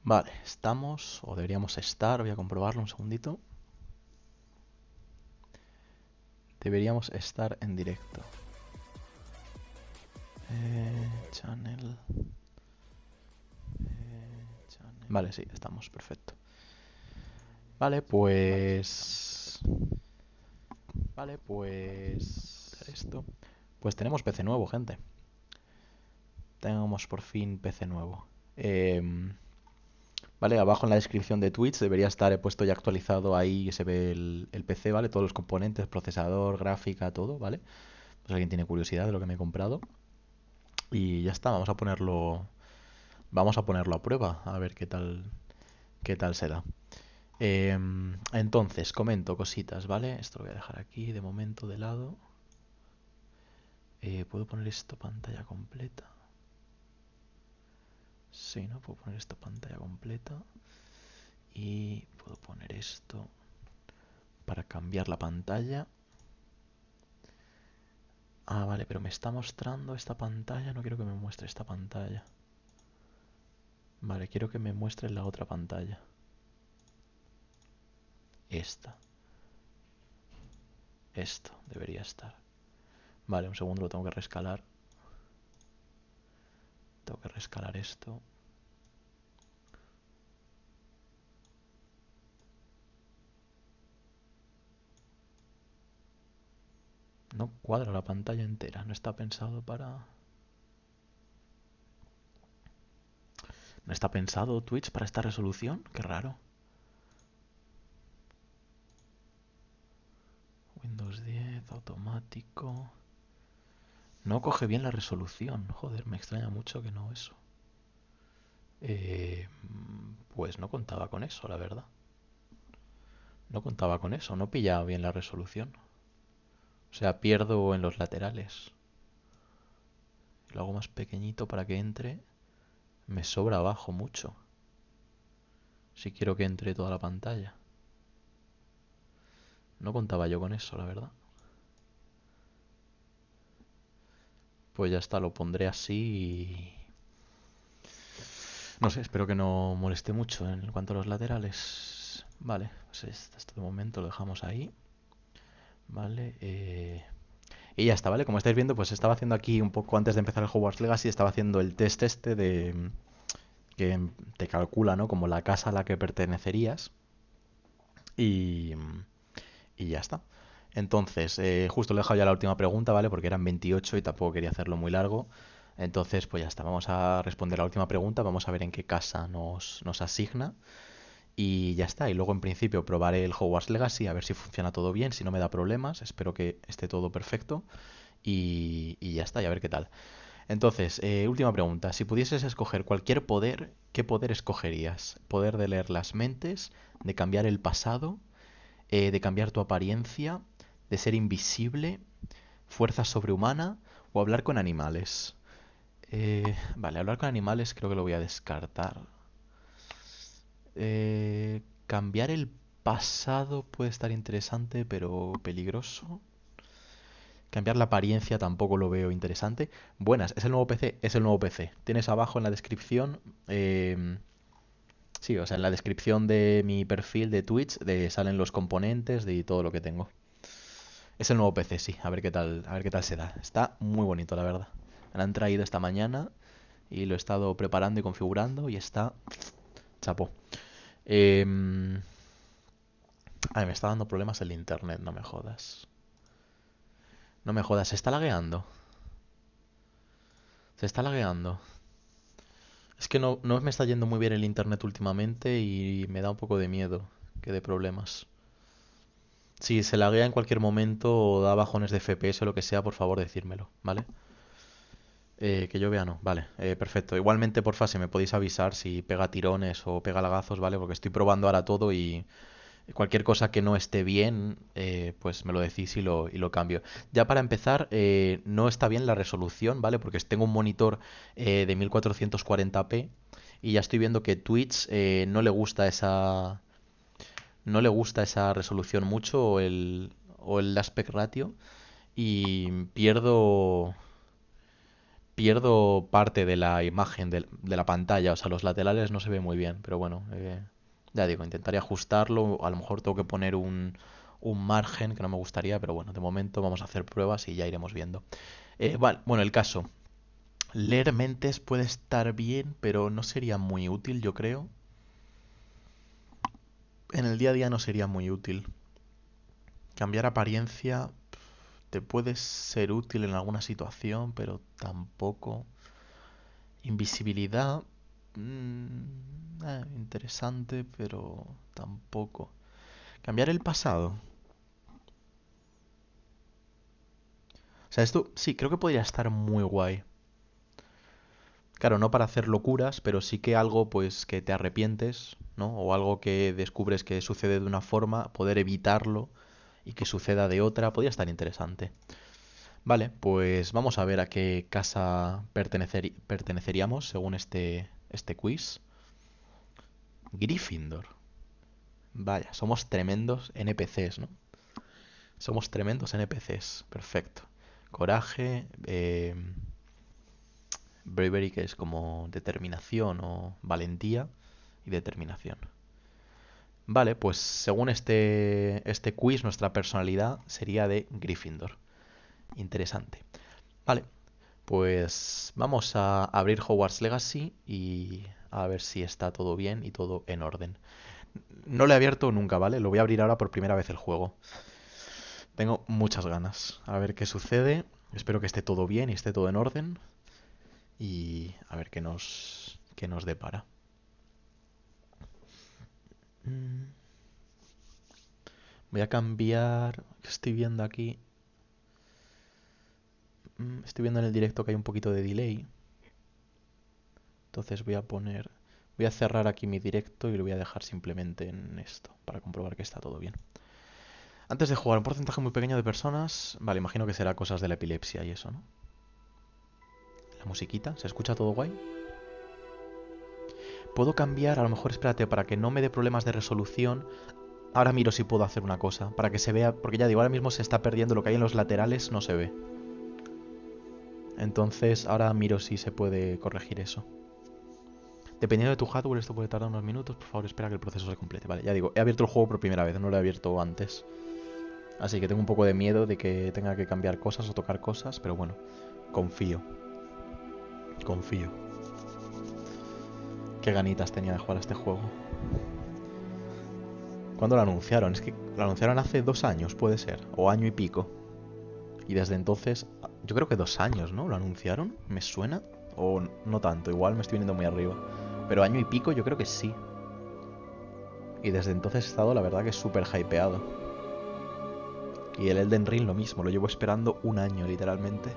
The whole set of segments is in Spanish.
Vale, estamos, o deberíamos estar, voy a comprobarlo un segundito. Deberíamos estar en directo. Channel. Vale, sí, estamos, perfecto. Vale, pues... Esto. Pues tenemos PC nuevo, gente. Tenemos por fin PC nuevo. Vale, abajo en la descripción de Twitch debería estar, he puesto ya actualizado, ahí se ve el PC, ¿vale? Todos los componentes, procesador, gráfica, todo, ¿vale? Pues alguien tiene curiosidad de lo que me he comprado. Y ya está, vamos a ponerlo a prueba, a ver qué tal se da. Entonces, comento cositas, ¿vale? Esto lo voy a dejar aquí de momento de lado. ¿Puedo poner esto pantalla completa? Sí, ¿no? Puedo poner esto pantalla completa. Y puedo poner esto para cambiar la pantalla. Ah, vale, pero me está mostrando esta pantalla. No quiero que me muestre esta pantalla. Vale, quiero que me muestre la otra pantalla. Esta. Esto debería estar. Vale, un segundo, lo tengo que rescalar. Tengo que rescalar esto. No cuadra la pantalla entera. No está pensado para... ¿No está pensado Twitch para esta resolución? Qué raro. Windows 10, automático. No coge bien la resolución. Joder, me extraña mucho que no eso. Pues no contaba con eso, la verdad. No contaba con eso. No pillaba bien la resolución. O sea, pierdo en los laterales. Lo hago más pequeñito para que entre. Me sobra abajo mucho. Si quiero que entre toda la pantalla. No contaba yo con eso, la verdad. Pues ya está, lo pondré así y... No sé, espero que no moleste mucho en cuanto a los laterales. Vale, pues esto de momento lo dejamos ahí. Vale, y ya está, ¿vale? Como estáis viendo, pues estaba haciendo aquí un poco antes de empezar el Hogwarts Legacy, estaba haciendo el test este de... que te calcula, ¿no? Como la casa a la que pertenecerías. Y... y ya está. Entonces, justo le he dejado ya la última pregunta, ¿vale? Porque eran 28 y tampoco quería hacerlo muy largo. Entonces, pues ya está. Vamos a responder la última pregunta. Vamos a ver en qué casa nos asigna. Y ya está. Y luego, en principio, probaré el Hogwarts Legacy a ver si funciona todo bien, si no me da problemas. Espero que esté todo perfecto. Y ya está, y a ver qué tal. Entonces, última pregunta. Si pudieses escoger cualquier poder, ¿qué poder escogerías? ¿Poder de leer las mentes? ¿De cambiar el pasado? ¿De cambiar tu apariencia? ¿De ser invisible? ¿Fuerza sobrehumana? ¿O hablar con animales? Vale, hablar con animales creo que lo voy a descartar. Cambiar el pasado puede estar interesante, pero peligroso. Cambiar la apariencia tampoco lo veo interesante. Buenas, ¿es el nuevo PC? Es el nuevo PC. Tienes abajo en la descripción... sí, o sea, en la descripción de mi perfil de Twitch salen los componentes de todo lo que tengo. Es el nuevo PC, sí. A ver qué tal se da. Está muy bonito, la verdad. Me lo han traído esta mañana y lo he estado preparando y configurando y está chapo. Ay, me está dando problemas el internet, no me jodas. No me jodas, se está lagueando. Se está lagueando. Es que no me está yendo muy bien el internet últimamente y me da un poco de miedo que dé problemas. Si se laguea en cualquier momento o da bajones de FPS o lo que sea, por favor decírmelo, ¿vale? Que yo vea no, vale, perfecto. Igualmente, porfa, si me podéis avisar si pega tirones o pega lagazos, ¿vale? Porque estoy probando ahora todo y cualquier cosa que no esté bien, pues me lo decís y lo cambio. Ya para empezar, no está bien la resolución, ¿vale? Porque tengo un monitor de 1440p y ya estoy viendo que Twitch no le gusta esa resolución mucho o el aspect ratio y pierdo parte de la imagen de la pantalla. O sea, los laterales no se ve muy bien. Pero bueno, ya digo, intentaría ajustarlo. A lo mejor tengo que poner un margen que no me gustaría. Pero bueno, de momento vamos a hacer pruebas y ya iremos viendo. Vale, bueno, el caso. Leer mentes puede estar bien, pero no sería muy útil, yo creo. En el día a día no sería muy útil. Cambiar apariencia te puede ser útil en alguna situación, pero tampoco. Invisibilidad. Interesante, pero tampoco. Cambiar el pasado. O sea, esto sí, creo que podría estar muy guay. Claro, no para hacer locuras, pero sí que algo pues que te arrepientes, ¿no? O algo que descubres que sucede de una forma, poder evitarlo y que suceda de otra, podría estar interesante. Vale, pues vamos a ver a qué casa perteneceríamos según este quiz. Gryffindor. Vaya, somos tremendos NPCs, ¿no? Somos tremendos NPCs. Perfecto. Coraje, bravery, que es como determinación o valentía, y determinación. Vale, pues según este quiz, nuestra personalidad sería de Gryffindor. Interesante. Vale, pues vamos a abrir Hogwarts Legacy y a ver si está todo bien y todo en orden. No lo he abierto nunca, ¿vale? Lo voy a abrir ahora por primera vez el juego. Tengo muchas ganas. A ver qué sucede. Espero que esté todo bien y esté todo en orden. Y a ver qué nos depara. Voy a cambiar. Estoy viendo aquí. Estoy viendo en el directo que hay un poquito de delay. Entonces voy a poner. Voy a cerrar aquí mi directo y lo voy a dejar simplemente en esto para comprobar que está todo bien. Antes de jugar, un porcentaje muy pequeño de personas. Vale, imagino que será cosas de la epilepsia y eso, ¿no? La musiquita, ¿se escucha todo guay? Puedo cambiar, a lo mejor, espérate, para que no me dé problemas de resolución. Ahora miro si puedo hacer una cosa, para que se vea, porque ya digo, ahora mismo se está perdiendo lo que hay en los laterales, no se ve. Entonces, ahora miro si se puede corregir eso. Dependiendo de tu hardware, esto puede tardar unos minutos. Por favor, espera que el proceso se complete. Vale, ya digo, he abierto el juego por primera vez, no lo he abierto antes. Así que tengo un poco de miedo de que tenga que cambiar cosas o tocar cosas, pero bueno, confío. Confío. Qué ganitas tenía de jugar a este juego. ¿Cuándo lo anunciaron? Es que lo anunciaron hace 2 años, puede ser, o año y pico. Y desde entonces, yo creo que 2 años, ¿no? ¿Lo anunciaron? ¿Me suena? O no tanto, igual me estoy viniendo muy arriba. Pero año y pico yo creo que sí. Y desde entonces he estado, la verdad, que súper hypeado. Y el Elden Ring lo mismo, lo llevo esperando 1 año, literalmente.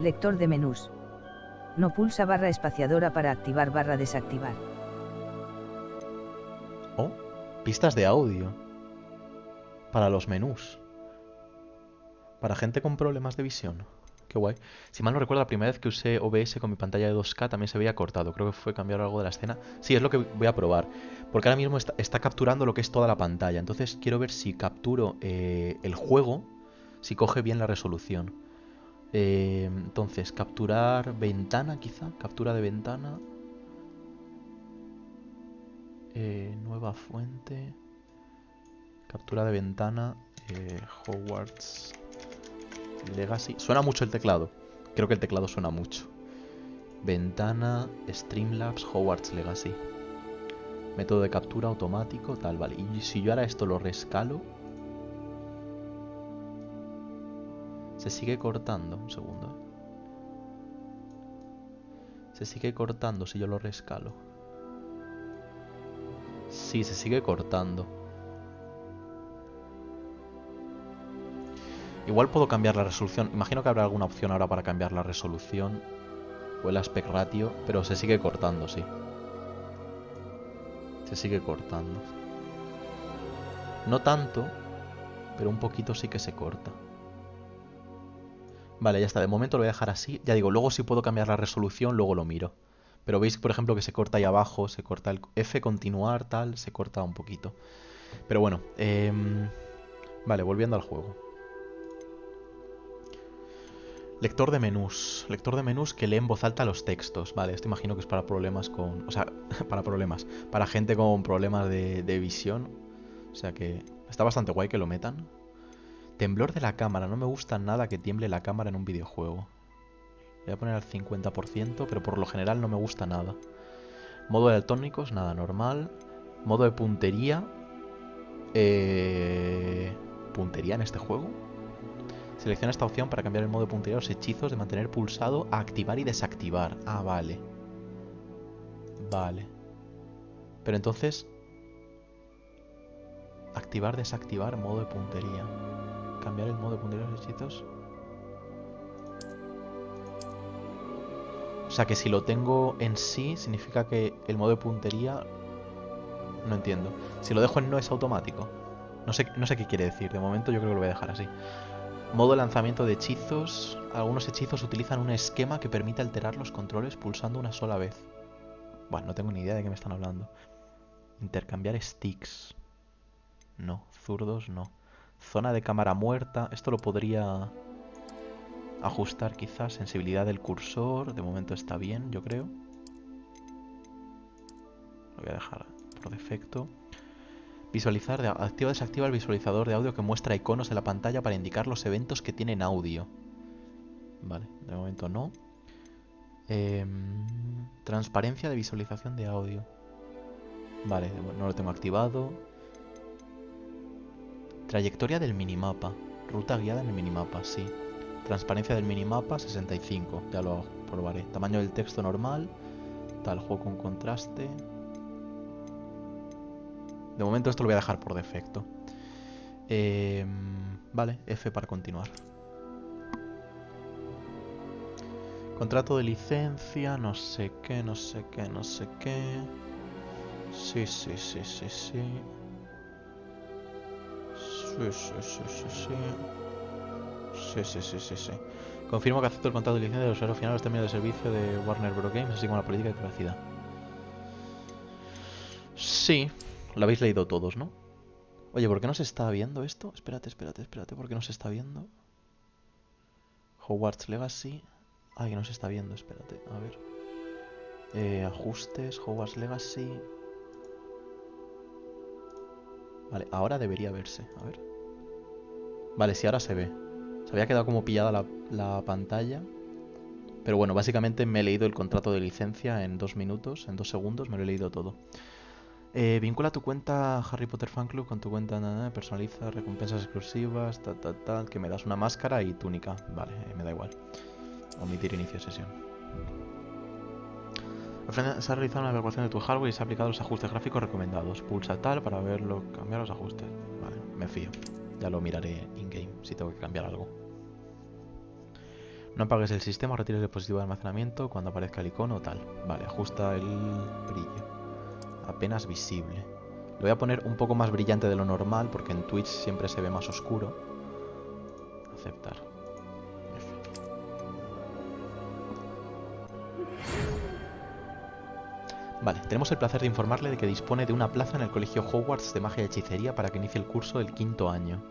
Lector de menús. No pulsa barra espaciadora para activar barra desactivar. Oh, pistas de audio. Para los menús. Para gente con problemas de visión. Qué guay. Si mal no recuerdo, la primera vez que usé OBS con mi pantalla de 2K también se veía cortado. Creo que fue cambiar algo de la escena. Sí, es lo que voy a probar. Porque ahora mismo está capturando lo que es toda la pantalla. Entonces quiero ver si capturo el juego, si coge bien la resolución. Entonces, capturar ventana quizá. Captura de ventana. Nueva fuente. Captura de ventana. Hogwarts Legacy. Suena mucho el teclado. Creo que el teclado suena mucho. Ventana, Streamlabs, Hogwarts Legacy. Método de captura automático, tal, vale. Y si yo ahora esto lo rescalo... Se sigue cortando. Un segundo. Se sigue cortando si yo lo rescalo. Sí, se sigue cortando. Igual puedo cambiar la resolución. Imagino que habrá alguna opción ahora para cambiar la resolución o el aspect ratio, pero se sigue cortando, sí. Se sigue cortando. No tanto, pero un poquito sí que se corta. Vale, ya está. De momento lo voy a dejar así. Ya digo, luego si puedo cambiar la resolución, luego lo miro. Pero veis, por ejemplo, que se corta ahí abajo, se corta el F, continuar, tal, se corta un poquito. Pero bueno, vale, volviendo al juego. Lector de menús. Lector de menús que lee en voz alta los textos. Vale, esto imagino que es para problemas con... O sea, para problemas. Para gente con problemas de visión. O sea que está bastante guay que lo metan. Temblor de la cámara. No me gusta nada que tiemble la cámara en un videojuego. Le voy a poner al 50%, pero por lo general no me gusta nada. Modo de daltónicos, nada, normal. Modo de puntería. ¿Puntería en este juego? Selecciona esta opción para cambiar el modo de puntería de los hechizos de mantener pulsado a activar y desactivar. Ah, vale. Vale. Pero entonces... Activar, desactivar, modo de puntería. Cambiar el modo de puntería de los hechizos. O sea que si lo tengo en sí, significa que el modo de puntería... No entiendo. Si lo dejo en no es automático. No sé qué quiere decir. De momento yo creo que lo voy a dejar así. Modo lanzamiento de hechizos. Algunos hechizos utilizan un esquema que permite alterar los controles pulsando una sola vez. Bueno, no tengo ni idea de qué me están hablando. Intercambiar sticks. No, zurdos no. Zona de cámara muerta. Esto lo podría ajustar quizás. Sensibilidad del cursor. De momento está bien, yo creo. Lo voy a dejar por defecto. Visualizar. Activa o desactiva el visualizador de audio que muestra iconos en la pantalla para indicar los eventos que tienen audio. Vale, de momento no. Transparencia de visualización de audio. Vale, no lo tengo activado. Trayectoria del minimapa. Ruta guiada en el minimapa, sí. Transparencia del minimapa, 65. Ya lo probaré. Tamaño del texto normal. Tal, juego con contraste. De momento esto lo voy a dejar por defecto. Vale, F para continuar. Contrato de licencia, no sé qué, no sé qué, no sé qué. Sí, sí, sí, sí, sí. Sí, sí, sí, sí, sí. Sí, sí, sí, sí, sí. Confirmo que acepto el contrato de licencia del usuario final a los términos de servicio de Warner Bros. Games, así como la política de privacidad. Sí, lo habéis leído todos, ¿no? Oye, ¿por qué no se está viendo esto? Espérate, espérate, espérate, ¿por qué no se está viendo? Hogwarts Legacy. Ay, que no se está viendo, espérate, a ver. Ajustes, Hogwarts Legacy. Vale, ahora debería verse, a ver. Vale, sí, ahora se ve. Se había quedado como pillada la pantalla. Pero bueno, básicamente me he leído el contrato de licencia en 2 minutos, en 2 segundos, me lo he leído todo. Vincula tu cuenta Harry Potter Fan Club con tu cuenta, personaliza recompensas exclusivas, tal, que me das una máscara y túnica. Vale, me da igual. Omitir inicio de sesión. Se ha realizado una evaluación de tu hardware y se ha aplicado los ajustes gráficos recomendados. Pulsa tal para verlo, cambiar los ajustes. Vale, me fío. Ya lo miraré in-game si tengo que cambiar algo. No apagues el sistema, retire el dispositivo de almacenamiento cuando aparezca el icono o tal. Vale, ajusta el brillo. Apenas visible. Lo voy a poner un poco más brillante de lo normal porque en Twitch siempre se ve más oscuro. Aceptar. Vale, tenemos el placer de informarle de que dispone de una plaza en el Colegio Hogwarts de Magia y Hechicería para que inicie el curso del 5º año.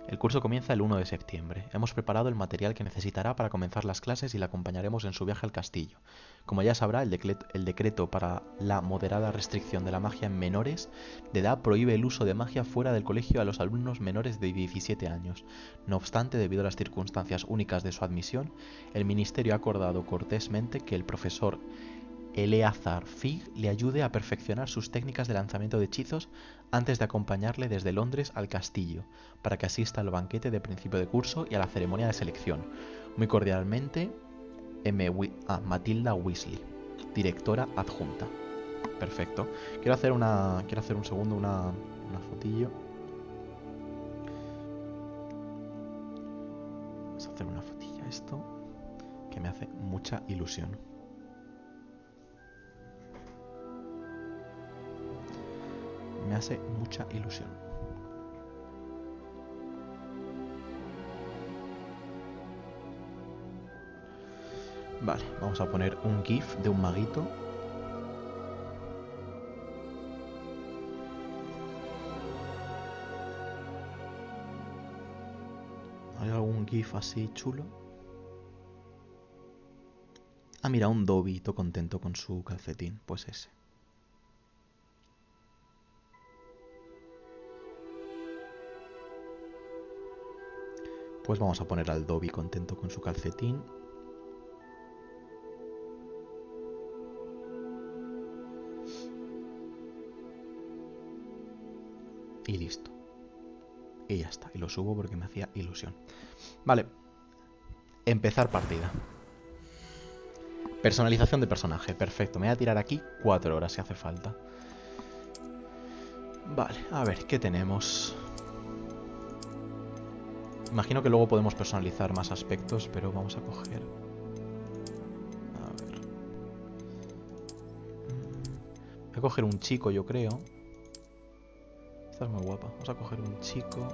El curso comienza el 1 de septiembre. Hemos preparado el material que necesitará para comenzar las clases y le acompañaremos en su viaje al castillo. Como ya sabrá, el decreto para la moderada restricción de la magia en menores de edad prohíbe el uso de magia fuera del colegio a los alumnos menores de 17 años. No obstante, debido a las circunstancias únicas de su admisión, el Ministerio ha acordado cortésmente que el profesor Eleazar Fig le ayude a perfeccionar sus técnicas de lanzamiento de hechizos antes de acompañarle desde Londres al castillo, para que asista al banquete de principio de curso y a la ceremonia de selección. Muy cordialmente, Matilda Weasley, directora adjunta. Perfecto. Quiero hacer un segundo una fotillo. Vamos a hacer una fotilla a esto, que me hace mucha ilusión. Me hace mucha ilusión. Vale, vamos a poner un GIF de un maguito. ¿Hay algún GIF así chulo. Ah, mira, un Dobby, todo contento con su calcetín. Pues ese. Pues vamos a poner al Dobby contento con su calcetín. Y listo. Y ya está. Y lo subo porque me hacía ilusión. Vale. Empezar partida. Personalización de personaje. Perfecto. Me voy a tirar aquí 4 horas si hace falta. Vale. A ver, ¿qué tenemos? Imagino que luego podemos personalizar más aspectos, pero vamos a coger... A ver. Voy a coger un chico, yo creo. Esta es muy guapa. Vamos a coger un chico.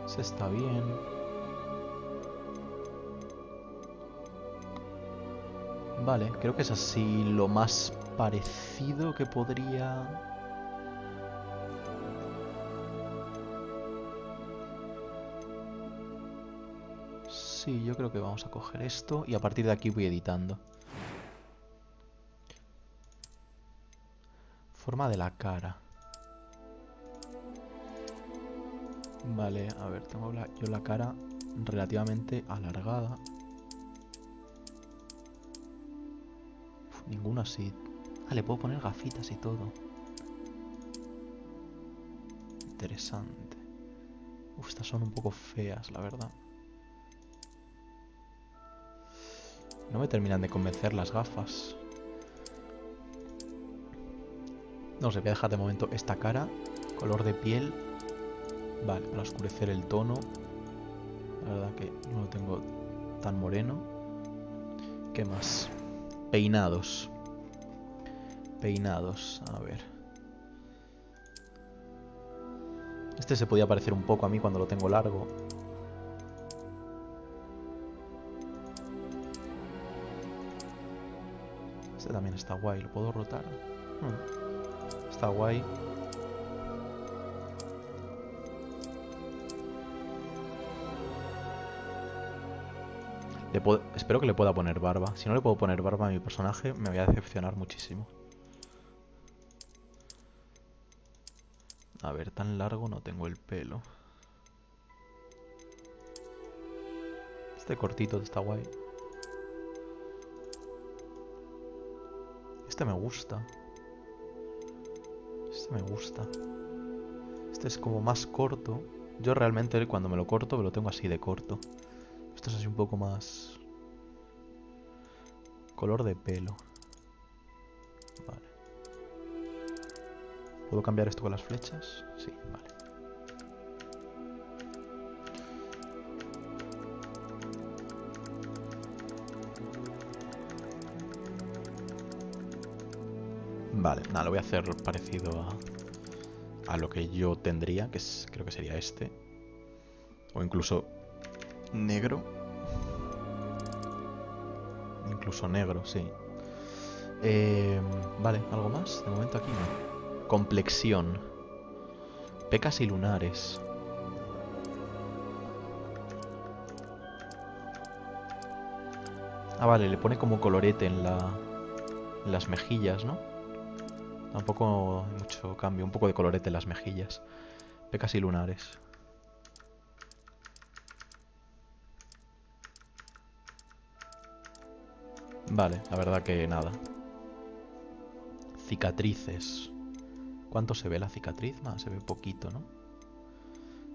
Ese está bien. Vale, creo que es así lo más parecido que podría... Sí, yo creo que vamos a coger esto y a partir de aquí voy editando. Forma de la cara. Vale, a ver, tengo yo la cara relativamente alargada. Ninguno así. Ah, le puedo poner gafitas y todo. Interesante. Uf, estas son un poco feas, la verdad. No me terminan de convencer las gafas. No sé, voy a dejar de momento esta cara. Color de piel. Vale, para oscurecer el tono. La verdad que no lo tengo tan moreno. ¿Qué más? Peinados. Peinados, a ver. Este se podía parecer un poco a mí cuando lo tengo largo. Este también está guay, lo puedo rotar. Está guay. Espero que le pueda poner barba. Si no le puedo poner barba a mi personaje, me voy a decepcionar muchísimo. A ver, tan largo no tengo el pelo. Este cortito está guay. Este me gusta. Este me gusta. Este es como más corto. Yo realmente cuando me lo corto me lo tengo así de corto. Esto es así un poco más... Color de pelo. Vale. ¿Puedo cambiar esto con las flechas? Sí, vale. Vale, nada, lo voy a hacer parecido a lo que yo tendría, que es, creo que sería este. O incluso negro. Incluso negro, sí. Vale, ¿algo más? De momento aquí no. Complexión. Pecas y lunares. Ah, vale, le pone como colorete en las mejillas, ¿no? Tampoco hay mucho cambio. Un poco de colorete en las mejillas. Pecas y lunares. Vale, la verdad que nada. Cicatrices. ¿Cuánto se ve la cicatriz? Ah, se ve poquito, ¿no?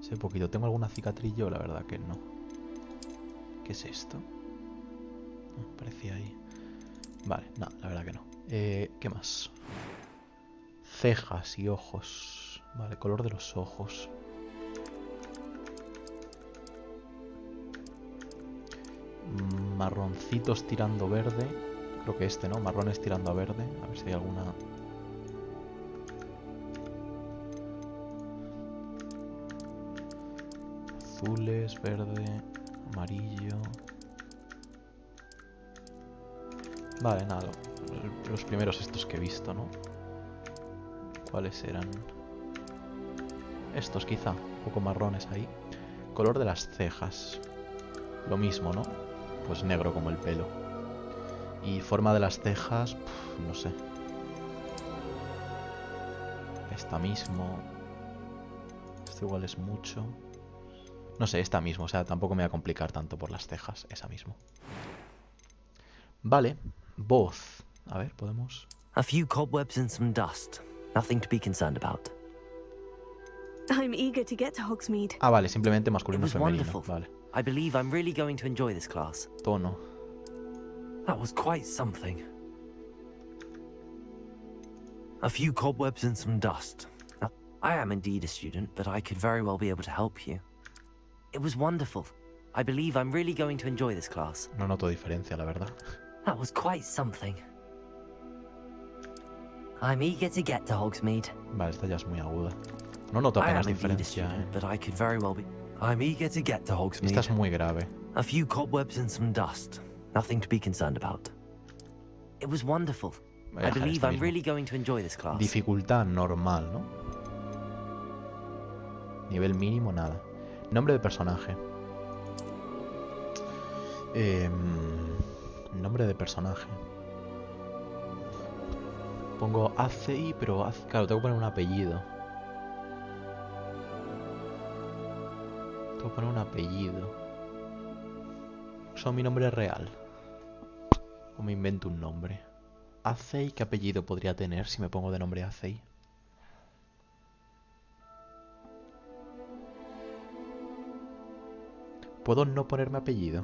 Se ve poquito. ¿Tengo alguna cicatriz yo? La verdad que no. ¿Qué es esto? Ah, parecía ahí. Vale, no, la verdad que no. ¿Qué más? Cejas y ojos. Vale, color de los ojos. Marroncitos tirando verde. Creo que este, ¿no? Marrones tirando a verde. A ver si hay alguna... Azules, verde, amarillo. Vale, nada. Los primeros estos que he visto, ¿no? ¿Cuáles eran? Estos quizá, un poco marrones ahí. Color de las cejas. Lo mismo, ¿no? Pues negro como el pelo. Y forma de las cejas, no sé. Esta mismo. Esto igual es mucho. No sé, esta mismo. O sea, tampoco me voy a complicar tanto por las cejas. Esa mismo. Vale. Voz. A ver, podemos... A few cobwebs and some dust. Nothing to be concerned about. I'm eager to get to Hogsmeade. Ah, vale. Simplemente It masculino was femenino. wonderful. Vale. I believe I'm really going to enjoy this class. Tono. That was quite something. A few cobwebs and some dust. I am indeed a student, but I could very well be able to help you. It was wonderful. I believe I'm really going to enjoy this class. No noto diferencia, la verdad. That was quite something. I'm eager to get to Hogsmeade. Vale, esta ya es muy aguda. No noto I am apenas indeed a diferencia, student, but I could very well be. I'm eager to get to Hogsmeade. Esta es muy grave. A few cobwebs and some dust. Nothing to be concerned about. It was wonderful. Voy a I dejar believe esta I'm misma. really going to enjoy this class. Dificultad normal, ¿no? Nivel mínimo, nada. Nombre de personaje. Nombre de personaje. Pongo Acei, pero claro, tengo que poner un apellido. Tengo que poner un apellido. ¿Uso mi nombre real? ¿O me invento un nombre? Acei, ¿qué apellido podría tener si me pongo de nombre Acei? ¿Puedo no ponerme apellido?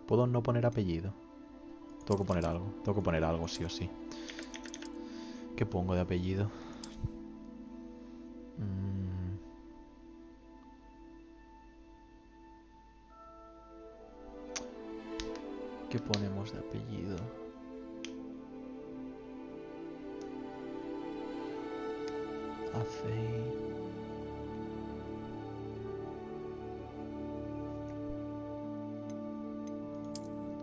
¿Puedo no poner apellido? Tengo que poner algo. Tengo que poner algo, sí o sí. ¿Qué pongo de apellido? ¿Qué ponemos de apellido? Acei.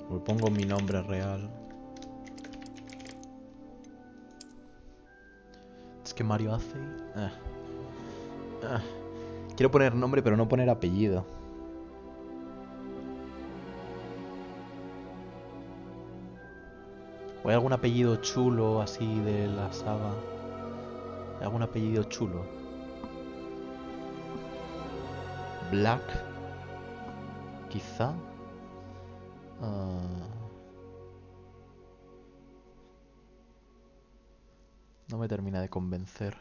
Me pongo mi nombre real. Es que Mario Acei. Quiero poner nombre, pero no poner apellido. ¿O hay algún apellido chulo así de la saga? ¿Hay algún apellido chulo? Black. Quizá. No me termina de convencer.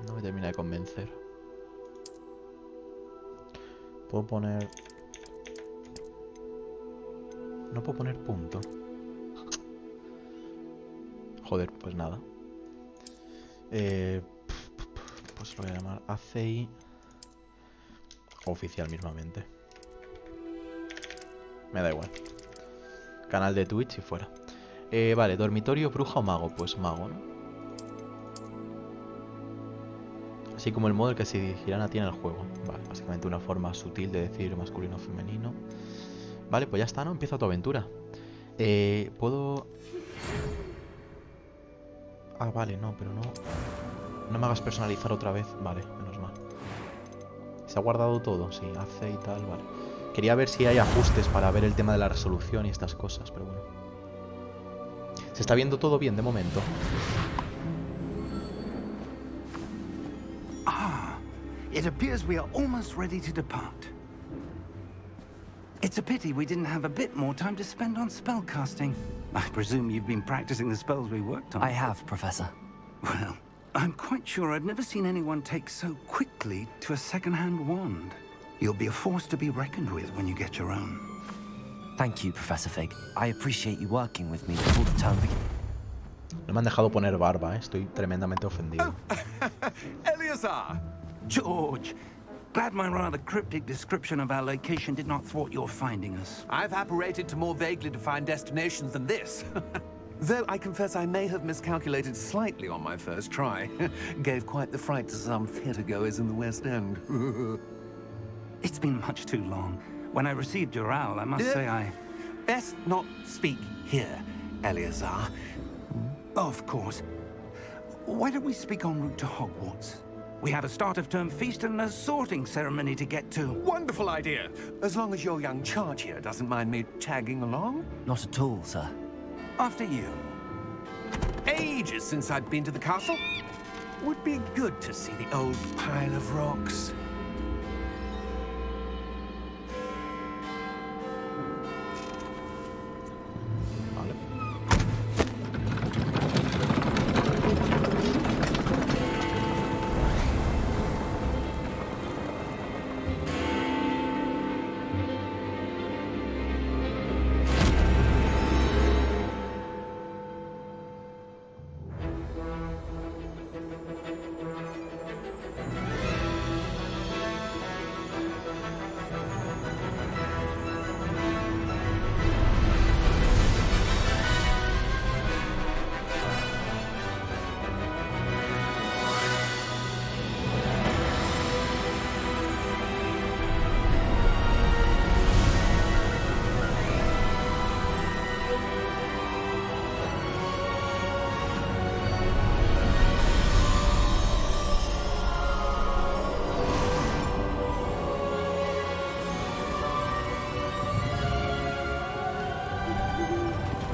No me termina de convencer. Puedo poner... No puedo poner punto. Joder, pues nada. Pues lo voy a llamar Acei. Oficial mismamente. Me da igual. Canal de Twitch y fuera. Vale, dormitorio, bruja o mago. Pues mago, ¿no? Así como el modo en que se dirigirán tiene el juego. Vale, básicamente una forma sutil de decir masculino o femenino. Vale, pues ya está, ¿no? Empieza tu aventura. Puedo... Ah, vale, no, pero no... No me hagas personalizar otra vez. Vale, menos mal. ¿Se ha guardado todo? Sí, hace y tal, vale. Quería ver si hay ajustes para ver el tema de la resolución y estas cosas, pero bueno. Se está viendo todo bien de momento. It appears we are almost ready to depart. It's a pity we didn't have a bit more time to spend on spellcasting. I presume you've been practicing the spells we worked on. I have, Professor. Well, I'm quite sure I've never seen anyone take so quickly to a second-hand wand. You'll be a force to be reckoned with when you get your own. Thank you, Professor Fig. I appreciate you working with me before the term begins. No me han dejado poner barba, ¿eh? Estoy tremendamente ofendido. Eleazar! George! Glad my rather cryptic description of our location did not thwart your finding us. I've apparated to more vaguely defined destinations than this. Though I confess I may have miscalculated slightly on my first try. Gave quite the fright to some theatre-goers in the West End. It's been much too long. When I received your owl, I must say best not speak here, Eleazar. Of course. Why don't we speak en route to Hogwarts? We have a start-of-term feast and a sorting ceremony to get to. Wonderful idea. As long as your young charge here doesn't mind me tagging along. Not at all, sir. After you. Ages since I've been to the castle. Would be good to see the old pile of rocks. Vale.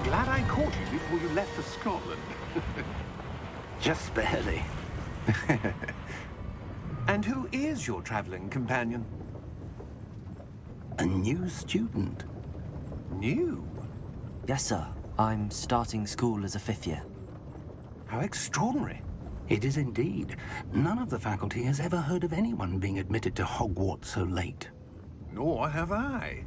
Glad I caught you before you left for Scotland. Just barely. And who is your traveling companion? A new student. New? Yes, sir. I'm starting school as a 5th year. How extraordinary. It is indeed. None of the faculty has ever heard of anyone being admitted to Hogwarts so late. Nor have I.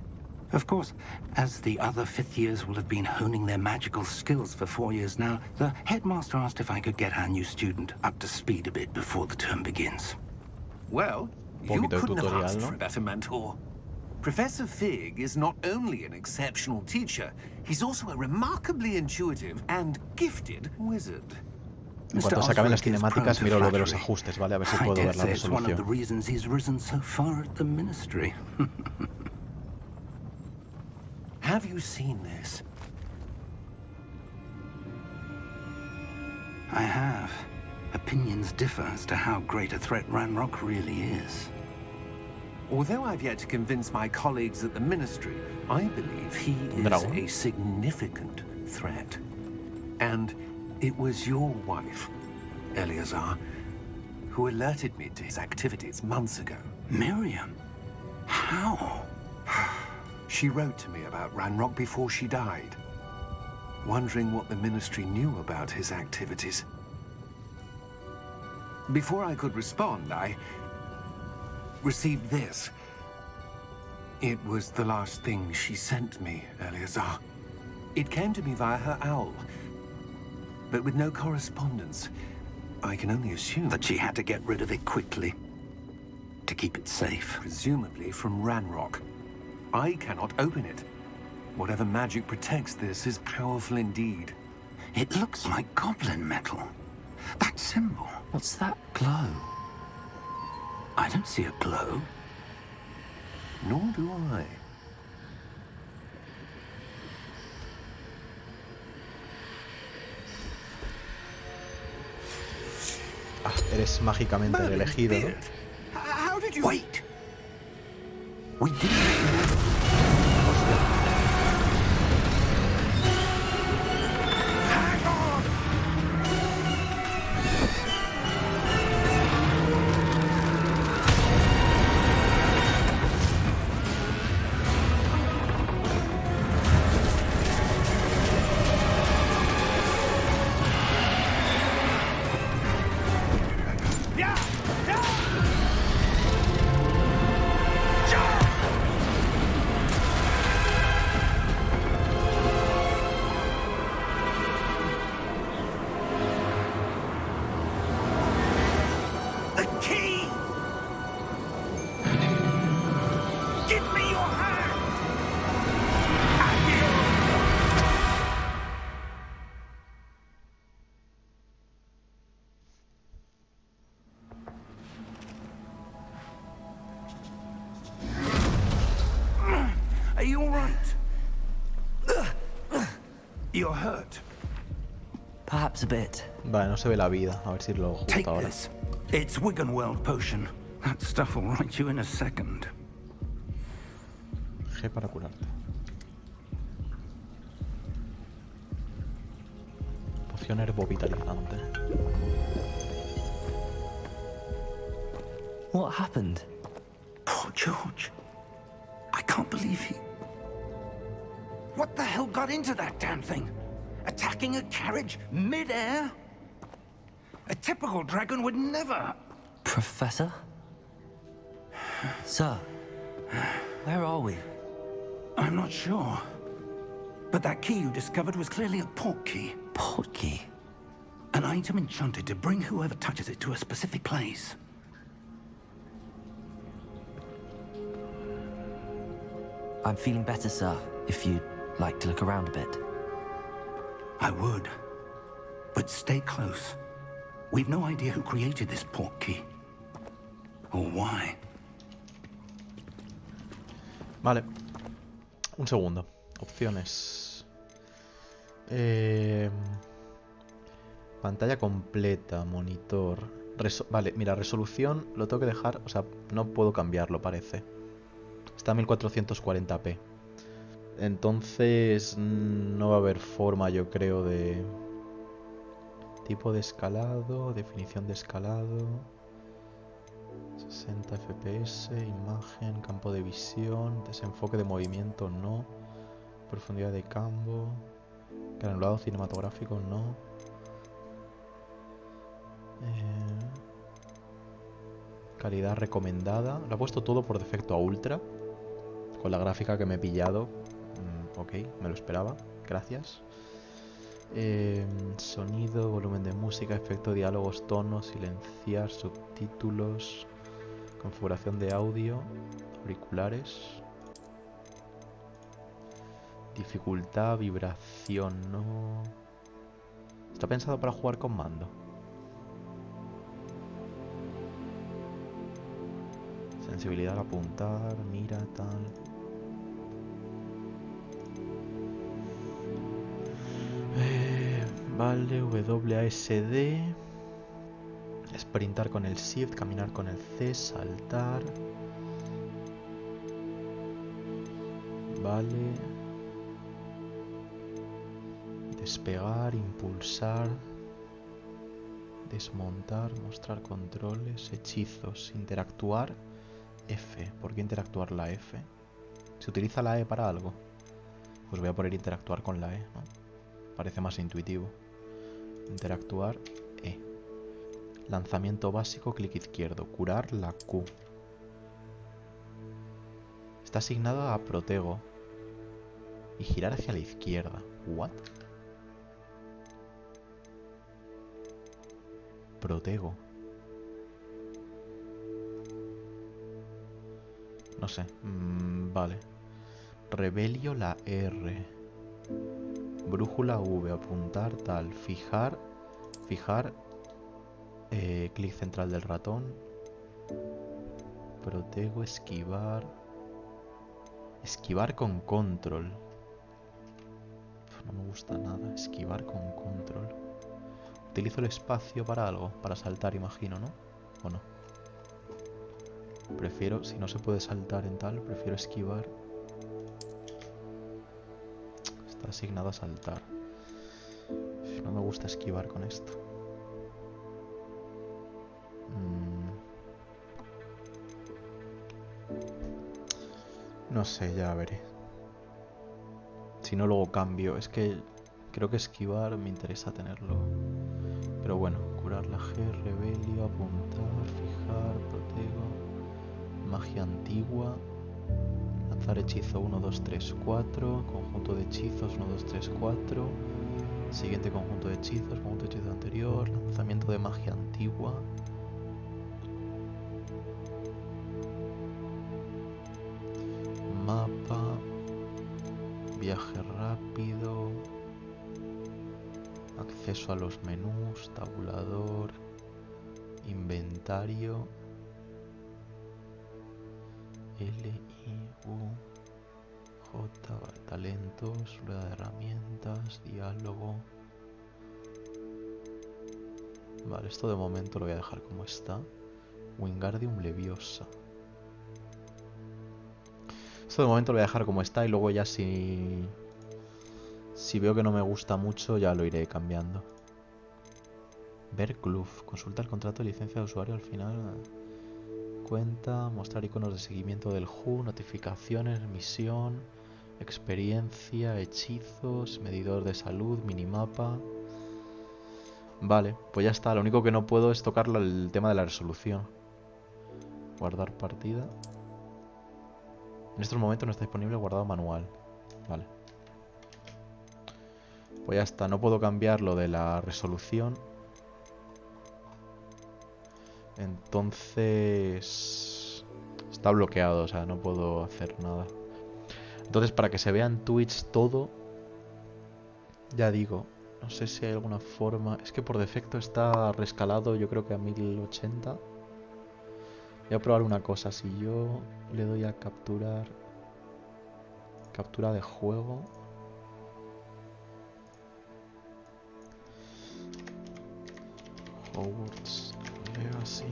Of course, as the other 5th years will have been honing their magical skills for 4 years now, the headmaster asked if I could get our new student up to speed a bit before the term begins. Well, you Poquito de couldn't have tutorial, asked ¿no? for a better mentor. Professor Fig is not only an exceptional teacher, he's also a remarkably intuitive and gifted wizard. En cuanto se acaben las cinemáticas, miro lo de los ajustes, ¿vale? A ver si puedo ver la It's one of the resolución. reasons he's risen so far at the ministry. Have you seen this? I have. Opinions differ as to how great a threat Ranrock really is. Although I've yet to convince my colleagues at the Ministry, I believe he is Dragon. a significant threat. And it was your wife, Eleazar, who alerted me to his activities months ago. Miriam? How? She wrote to me about Ranrock before she died, wondering what the Ministry knew about his activities. Before I could respond, I received this. It was the last thing she sent me, Eleazar. It came to me via her owl, but with no correspondence. I can only assume That she had to get rid of it quickly. To keep it safe. presumably from Ranrock. I cannot open it. Whatever magic protects this is powerful indeed. It looks like goblin metal. That symbol. What's that glow? I don't see a glow. Nor do I. Ah, eres mágicamente el elegido, ¿no? How did you... Wait! We didn't... You're hurt. Perhaps a bit. Vale, no se ve la vida. A ver si lo justo Take ahora. this. It's Wiggenweld potion. That stuff will right you in a second. G para curarte. Poción herbovitalizante. What happened? Poor George. I can't believe he... What the hell got into that damn thing? Attacking a carriage mid-air? A typical dragon would never... Professor? Sir, where are we? I'm not sure. But that key you discovered was clearly a port key. Port key? An item enchanted to bring whoever touches it to a specific place. I'm feeling better, sir, if you'd like to look around a bit. I would. But stay close. We've no idea who created this port key. Or why. Vale. Un segundo. Opciones. Pantalla completa, monitor. Vale, mira, resolución lo tengo que dejar. O sea, no puedo cambiarlo, parece. Está a 1440p. Entonces no va a haber forma, yo creo, de... Tipo de escalado, definición de escalado... 60 fps, imagen, campo de visión, desenfoque de movimiento, no. Profundidad de campo, granulado cinematográfico, no. Calidad recomendada. Lo he puesto todo por defecto a ultra. Con la gráfica que me he pillado. Ok, me lo esperaba. Gracias. Sonido, volumen de música, efecto, diálogos, tonos, silenciar, subtítulos, configuración de audio, auriculares, dificultad, vibración, no. Está pensado para jugar con mando. Sensibilidad al apuntar, mira, tal. Vale, WASD. Sprintar con el Shift, caminar con el C, saltar. Vale. Despegar, impulsar. Desmontar, mostrar controles, hechizos, interactuar. F. ¿Por qué interactuar la F? ¿Se utiliza la E para algo? Pues voy a poner interactuar con la E, ¿no? Parece más intuitivo. Interactuar, E. Lanzamiento básico, clic izquierdo. Curar, la Q. Está asignado a protego. Y girar hacia la izquierda. ¿What? Protego. No sé. Vale. Rebelio, la R. Brújula V, apuntar, tal. Fijar. Fijar. Clic central del ratón. Protego, esquivar. Esquivar con control. No me gusta nada. Esquivar con control. Utilizo el espacio para algo. Para saltar, imagino, ¿no? ¿O no? Prefiero, si no se puede saltar en tal, prefiero esquivar. Está asignado a saltar. No me gusta esquivar con esto. No sé, ya veré. Si no, luego cambio. Es que creo que esquivar me interesa tenerlo. Pero bueno, curar la G, rebelio, apuntar, fijar, protego. Magia antigua. Lanzar hechizo 1, 2, 3, 4. Conjunto de hechizos 1, 2, 3, 4. Siguiente conjunto de hechizos, conjunto de hechizo anterior. Lanzamiento de magia antigua. Mapa. Viaje rápido. Acceso a los menús. Tabulador. Inventario. L, I, U, vale, talentos, rueda de herramientas, diálogo. Vale, esto de momento lo voy a dejar como está. Wingardium Leviosa. Esto de momento lo voy a dejar como está y luego ya si veo que no me gusta mucho ya lo iré cambiando. Ver club. Consulta el contrato de licencia de usuario al final. Cuenta. Mostrar iconos de seguimiento del HU. Notificaciones. Misión. Experiencia. Hechizos. Medidor de salud. Minimapa. Vale, pues ya está. Lo único que no puedo es tocar el tema de la resolución. Guardar partida. En estos momentos no está disponible guardado manual. Vale. Pues ya está. No puedo cambiar lo de la resolución. Entonces está bloqueado, o sea, no puedo hacer nada. Entonces, para que se vea en Twitch todo, ya digo, no sé si hay alguna forma. Es que por defecto está rescalado, yo creo que a 1080. Voy a probar una cosa. Si yo le doy a capturar, captura de juego, Hogwarts Legacy.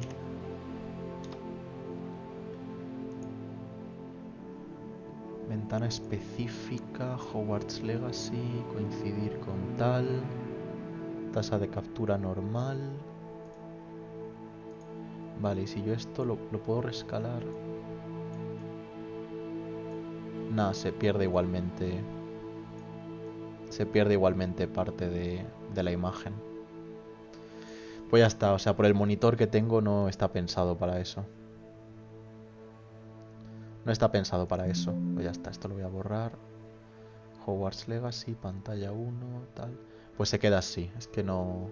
Ventana específica, Hogwarts Legacy, coincidir con tal, tasa de captura normal. Vale, y si yo esto lo puedo rescalar. Nada, se pierde igualmente. Se pierde igualmente parte de la imagen. Pues ya está, o sea, por el monitor que tengo no está pensado para eso. No está pensado para eso. Pues ya está, esto lo voy a borrar. Hogwarts Legacy, pantalla 1, tal. Pues se queda así, es que no...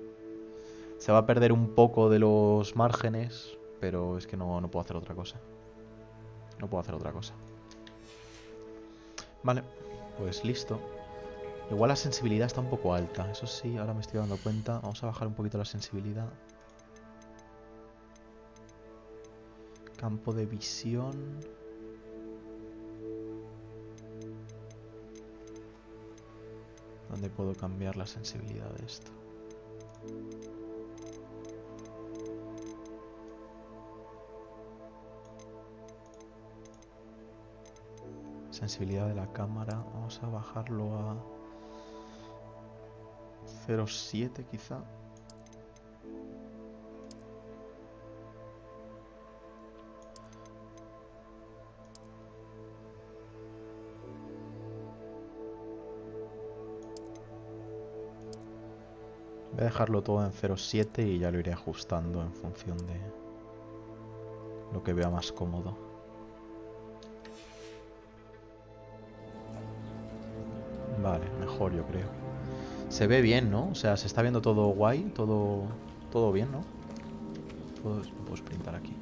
Se va a perder un poco de los márgenes, pero es que no puedo hacer otra cosa. No puedo hacer otra cosa. Vale, pues listo. Igual la sensibilidad está un poco alta, eso sí, ahora me estoy dando cuenta. Vamos a bajar un poquito la sensibilidad. Campo de visión. ¿Dónde puedo cambiar la sensibilidad de esto? Sensibilidad de la cámara. Vamos a bajarlo a 0,7 quizá. Voy a dejarlo todo en 0,7 y ya lo iré ajustando en función de lo que vea más cómodo. Vale, mejor yo creo. Se ve bien, ¿no? O sea, se está viendo todo guay, todo bien, ¿no? Puedo sprintar aquí.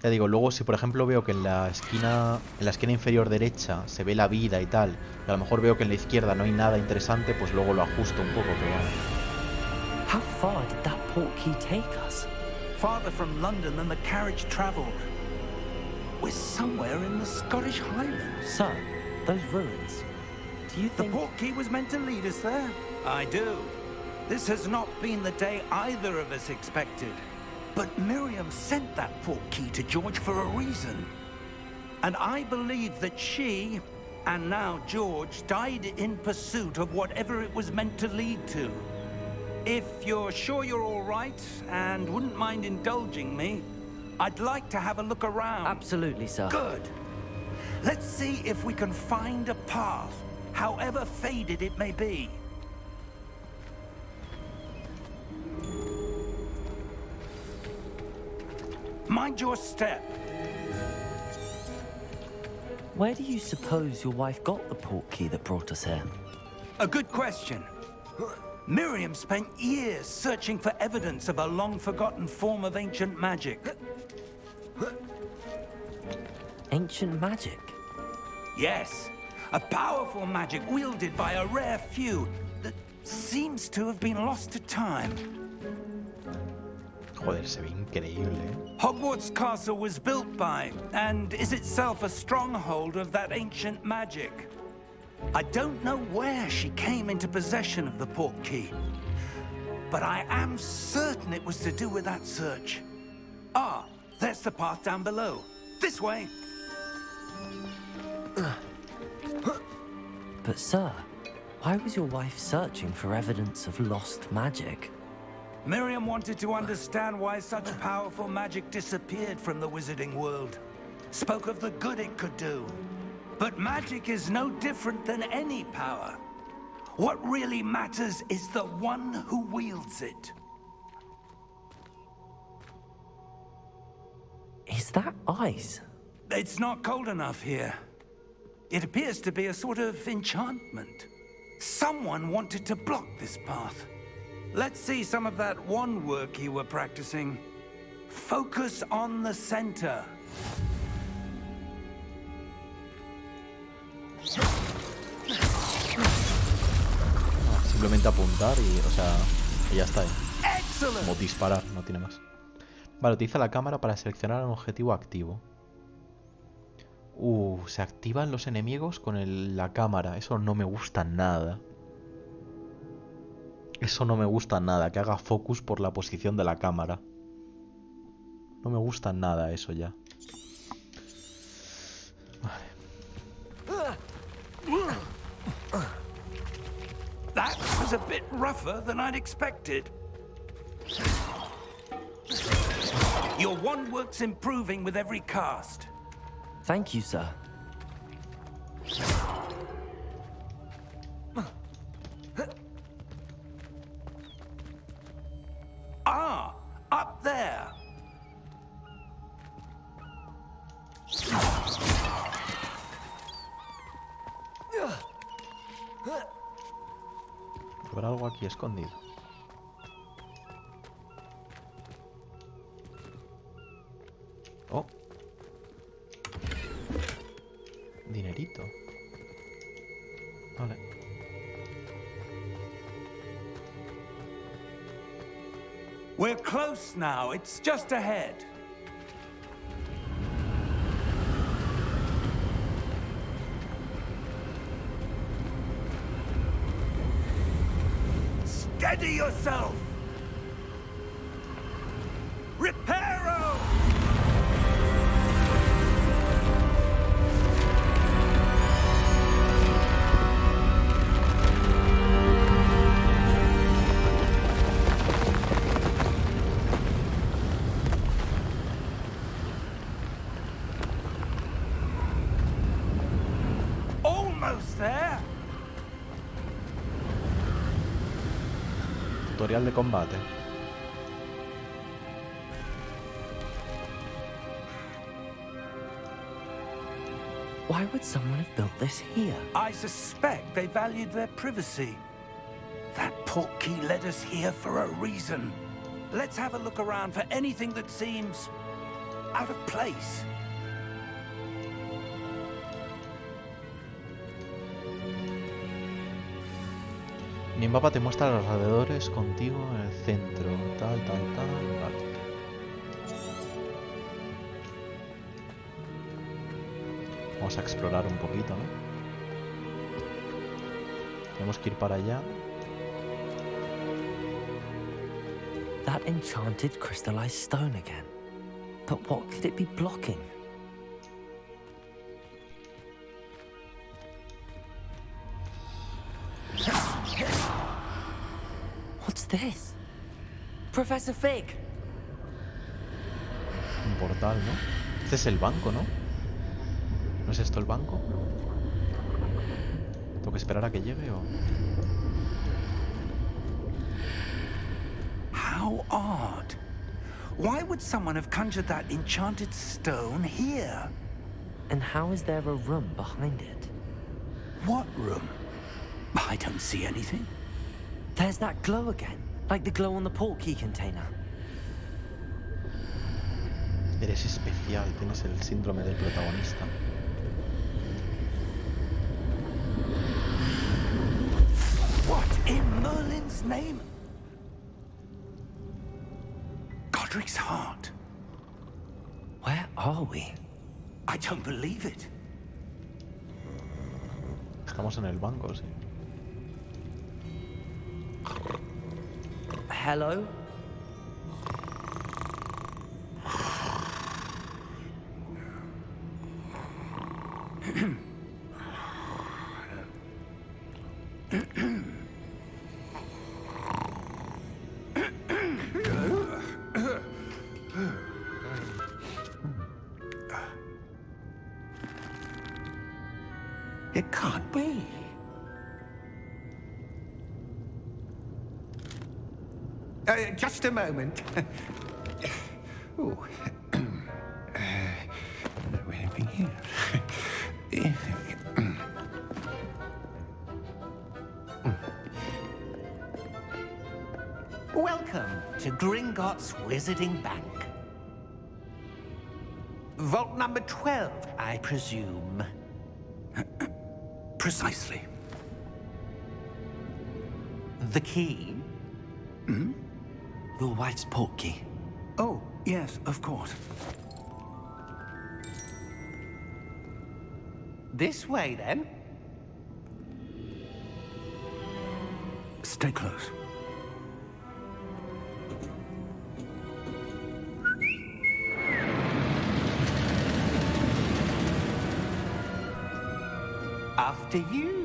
Ya digo, luego si por ejemplo veo que en la esquina inferior derecha se ve la vida y tal, y a lo mejor veo que en la izquierda no hay nada interesante, pues luego lo ajusto un poco, pero bueno. How far did that portkey take us? Farther from London than the carriage travelled. We're somewhere in the Scottish Highlands. So, those ruins. Do you The think... portkey was meant to lead us there? I do. This has not been the day either of us expected. But Miriam sent that portkey to George for a reason. And I believe that she, and now George, died in pursuit of whatever it was meant to lead to. If you're sure you're all right and wouldn't mind indulging me, I'd like to have a look around. Absolutely, sir. Good. Let's see if we can find a path, however faded it may be. Mind your step. Where do you suppose your wife got the portkey that brought us here? A good question. Miriam spent years searching for evidence of a long-forgotten form of ancient magic. Ancient magic? Yes, a powerful magic wielded by a rare few that seems to have been lost to time. Joder, se ve increíble, ¿eh? Hogwarts Castle was built by, and is itself a stronghold of that ancient magic. I don't know where she came into possession of the portkey, but I am certain it was to do with that search. Ah, there's the path down below. This way. But sir, why was your wife searching for evidence of lost magic? Miriam wanted to understand why such powerful magic disappeared from the wizarding world. Spoke of the good it could do. But magic is no different than any power. What really matters is the one who wields it. Is that ice? It's not cold enough here. It appears to be a sort of enchantment. Someone wanted to block this path. Let's see some of that wand work you were practicing. Focus on the center. Simplemente apuntar y, o sea, y ya está. Excellent. Como disparar, no tiene más. Vale, utiliza la cámara para seleccionar un objetivo activo. Se activan los enemigos con la cámara. Eso no me gusta nada. Eso no me gusta nada, que haga focus por la posición de la cámara. No me gusta nada eso ya. Vale. That was a bit rougher than I'd expected. Your wand work's improving with every cast. Thank you, sir. Ah, up there. Habrá algo aquí escondido. Oh. Dinerito. Vale. We're close now. It's just ahead. Steady yourself! Reparo! Almost there! Tutorial de combate. Why would someone have built this here? I suspect they valued their privacy. That portkey led us here for a reason. Let's have a look around for anything that seems out of place. Mi mapa te muestra los alrededores contigo en el centro. Tal. Vale. Vamos a explorar un poquito, ¿no? Tenemos que ir para allá. That enchanted crystallized stone again. But what could it be blocking? What's this? Professor Fig! Un portal, ¿no? Este es el banco, ¿no? ¿No es esto el banco? ¿Tengo que esperar a que llegue o...? How odd. Why would someone have conjured that enchanted stone here? And how is there a room behind it? What room? I don't see anything. There's that glow again, like the glow on the portkey container. Eres especial, tienes el síndrome del protagonista. What in Merlin's name? God Godric's heart. Where are we? I don't believe it. Estamos en el banco, sí. Hello? It can't be. Just a moment. Ooh. Anything here? Welcome to Gringotts Wizarding Bank. Vault number 12, I presume. Precisely. The key? Your wife's portkey. Oh, yes, of course. This way, then. Stay close. After you.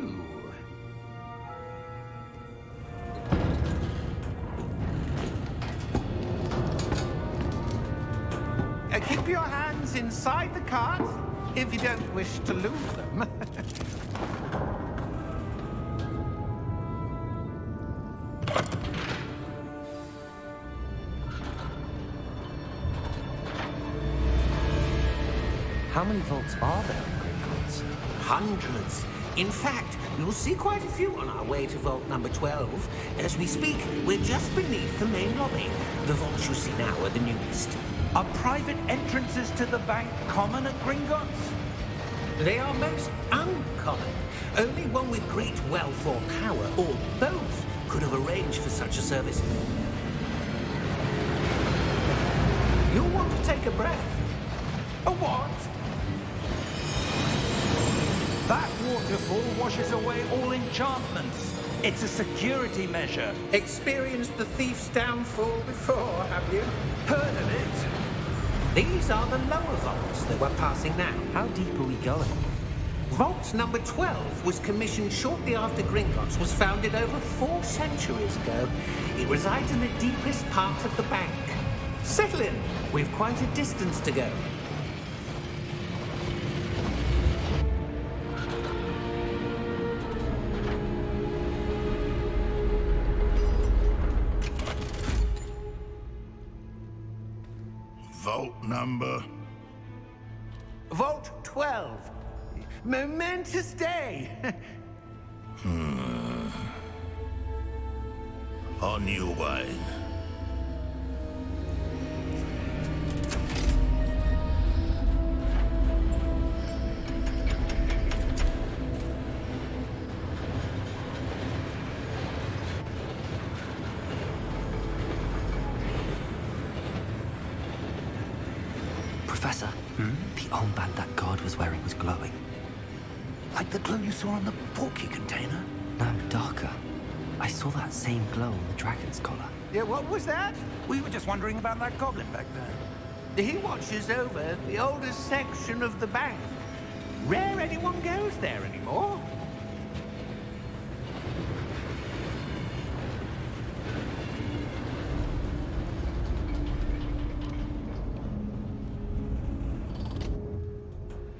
Keep your hands inside the cart if you don't wish to lose them. How many vaults are there in Gringotts? Hundreds. In fact, you'll see quite a few on our way to vault number 12. As we speak, we're just beneath the main lobby. The vaults you see now are the newest. Are private entrances to the bank common at Gringotts? They are most uncommon. Only one with great wealth or power, or both, could have arranged for such a service. You'll want to take a breath. A what? That waterfall washes away all enchantments. It's a security measure. Experienced the thief's downfall before, have you? Heard of it? These are the lower vaults that we're passing now. How deep are we going? Vault number 12 was commissioned shortly after Gringotts was founded over 4 centuries ago. It resides in the deepest part of the bank. Settle in. We've quite a distance to go. Vault number? Vault 12. Momentous day. On your way. Professor, the armband that guard was wearing was glowing. Like the glow you saw on the portkey container? No, darker. I saw that same glow on the dragon's collar. Yeah, what was that? We were just wondering about that goblin back there. He watches over the oldest section of the bank. Rare anyone goes there anymore.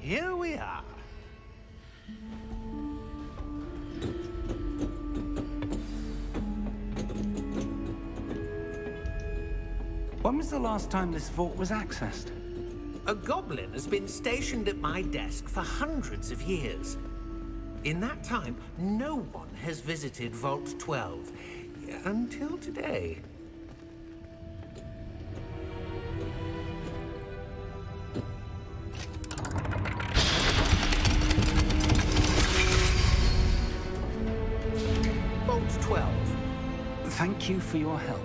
Here we are. When was the last time this vault was accessed? A goblin has been stationed at my desk for hundreds of years. In that time, no one has visited Vault 12. Until today. Vault 12. Thank you for your help.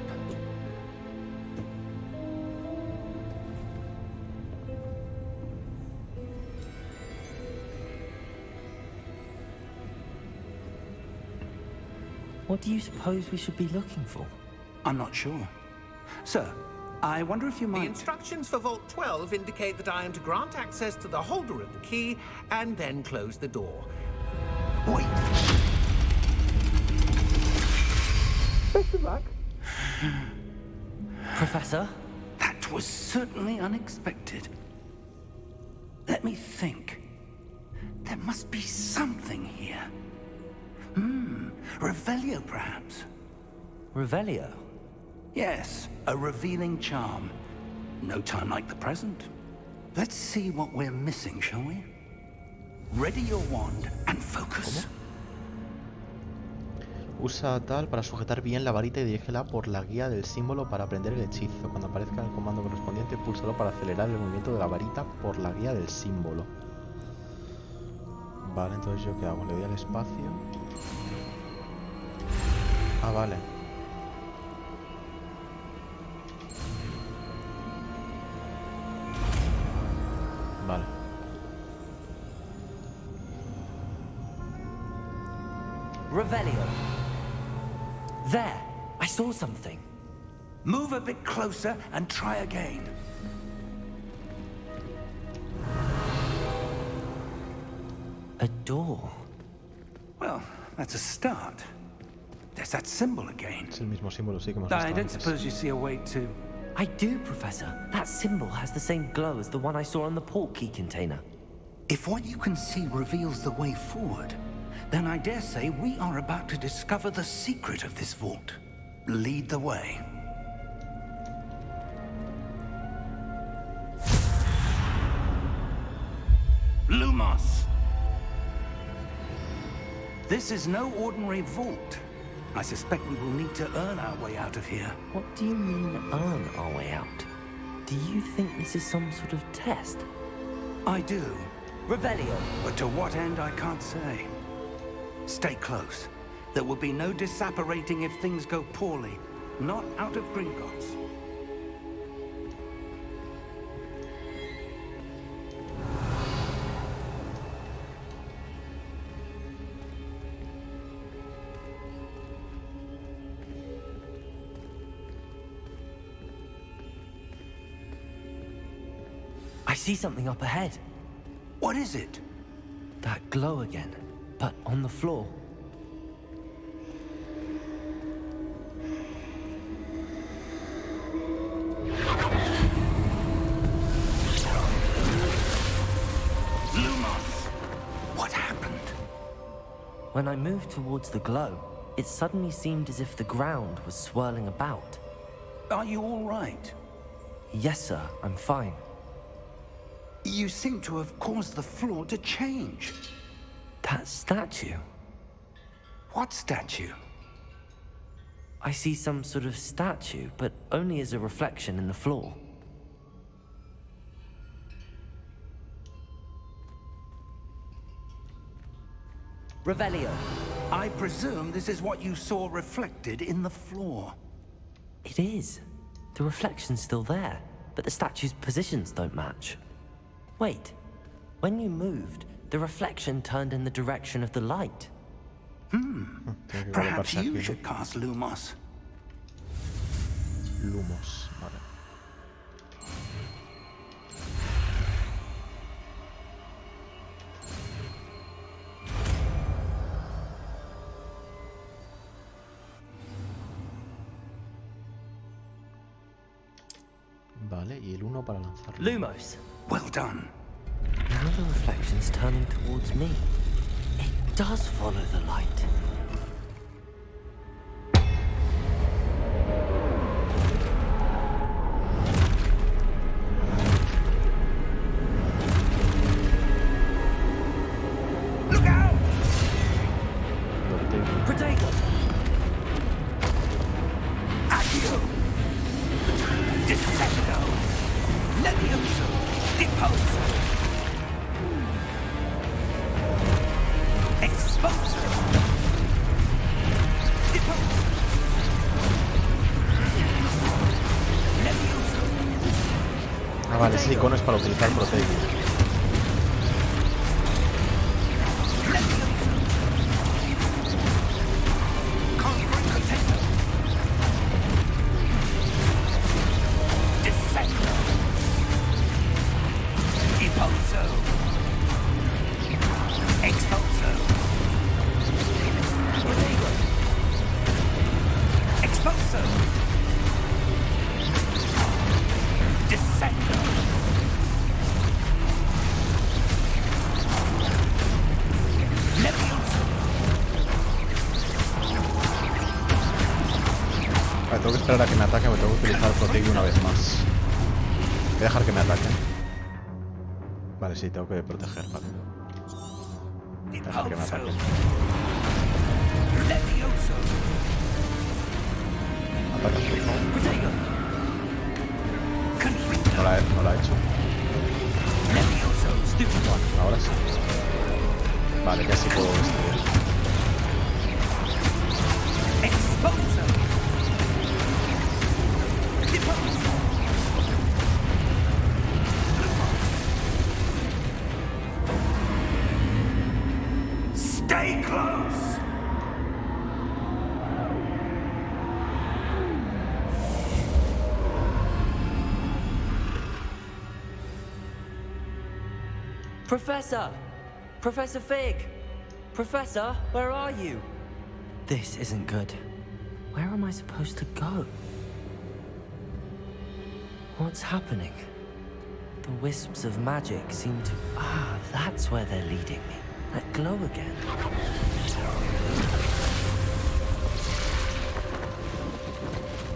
What do you suppose we should be looking for? I'm not sure. Sir, I wonder if you The might... instructions for Vault 12 indicate that I am to grant access to the holder of the key and then close the door. Wait! Best of luck. Professor? That was certainly unexpected. Let me think. There must be something here. Revelio, perhaps? Revelio? Yes, a revealing charm. No time like the present. Let's see what we're missing, shall we? Ready your wand and focus. Usa tal para sujetar bien la varita y dirígela por la guía del símbolo para aprender el hechizo. Cuando aparezca el comando correspondiente, púlsalo para acelerar el movimiento de la varita por la guía del símbolo. Vale, entonces ¿yo qué hago? Le doy al espacio. Ah, vale. Vale. Revelio. There, I saw something. Move a bit closer and try again. A door. Well, that's a start. There's that symbol again. Es el mismo símbolo, sí, que hemos I visto don't antes. suppose you see a way to... I do, Professor. That symbol has the same glow as the one I saw on the port key container. If what you can see reveals the way forward, then I dare say we are about to discover the secret of this vault. Lead the way. Lumos! This is no ordinary vault. I suspect we will need to earn our way out of here. What do you mean, earn our way out? Do you think this is some sort of test? I do, Revelio. but to what end I can't say. Stay close. There will be no disapparating if things go poorly. Not out of Gringotts. I see something up ahead. What is it? That glow again, but on the floor. Lumos! What happened? When I moved towards the glow, it suddenly seemed as if the ground was swirling about. Are you all right? Yes, sir, I'm fine. You seem to have caused the floor to change. That statue. What statue? I see some sort of statue, but only as a reflection in the floor. Revelio. I presume this is what you saw reflected in the floor. It is. The reflection's still there, but the statue's positions don't match. Wait. When you moved, the reflection turned in the direction of the light. Perhaps you should cast Lumos. Lumos, vale. Vale, y el 1 para lanzarlo. Lumos. Well done. Now the reflection's turning towards me. It does follow the light. Look out! Protego! Accio! Dissecto! Levioso! Deposo! Exposo! Deposo! Levioso! Ah, vale, ese icono es para utilizar Protego. Levioso! Vale, tengo que esperar a que me ataque, me tengo que utilizar el protege una vez más. Voy a dejar que me ataquen. Vale, sí, tengo que proteger, vale. Voy a dejar que me ataquen. Ataca, por favor. No la he hecho. Ahora sí. Vale, ya sí puedo destruir. Stay close! Professor! Professor Fig! Professor, where are you? This isn't good. Where am I supposed to go? What's happening? The wisps of magic seem to... Ah, that's where they're leading me. That glow again.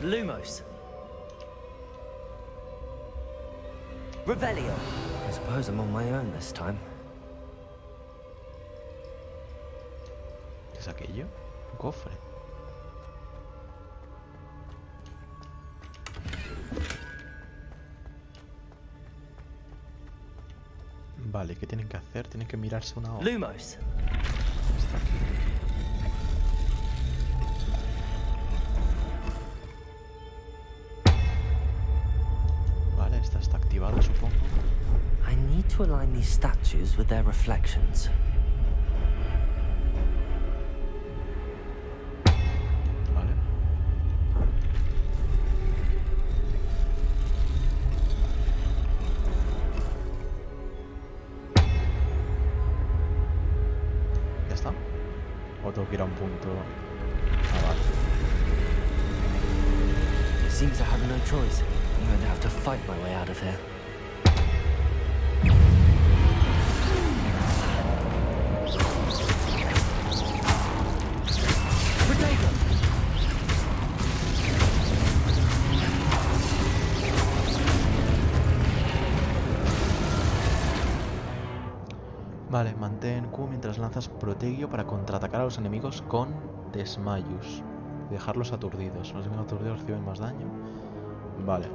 Lumos. Revelio. I suppose I'm on my own this time. ¿Qué es aquello? Un cofre. Vale, ¿qué tienen que hacer? Tienen que mirarse una hoja. Lumos. Está aquí. Vale, esta está activada, supongo. I need to align these statues with their reflections. Vale. ¿Ya está? ¿O tengo que ir a un punto? Ah, vale. It seems I have no choice. I'm going to have to fight my way out of here. Vale, mantén Q mientras lanzas protegio para contraatacar a los enemigos con desmayos y dejarlos aturdidos. Los enemigos aturdidos reciben más daño. Vale.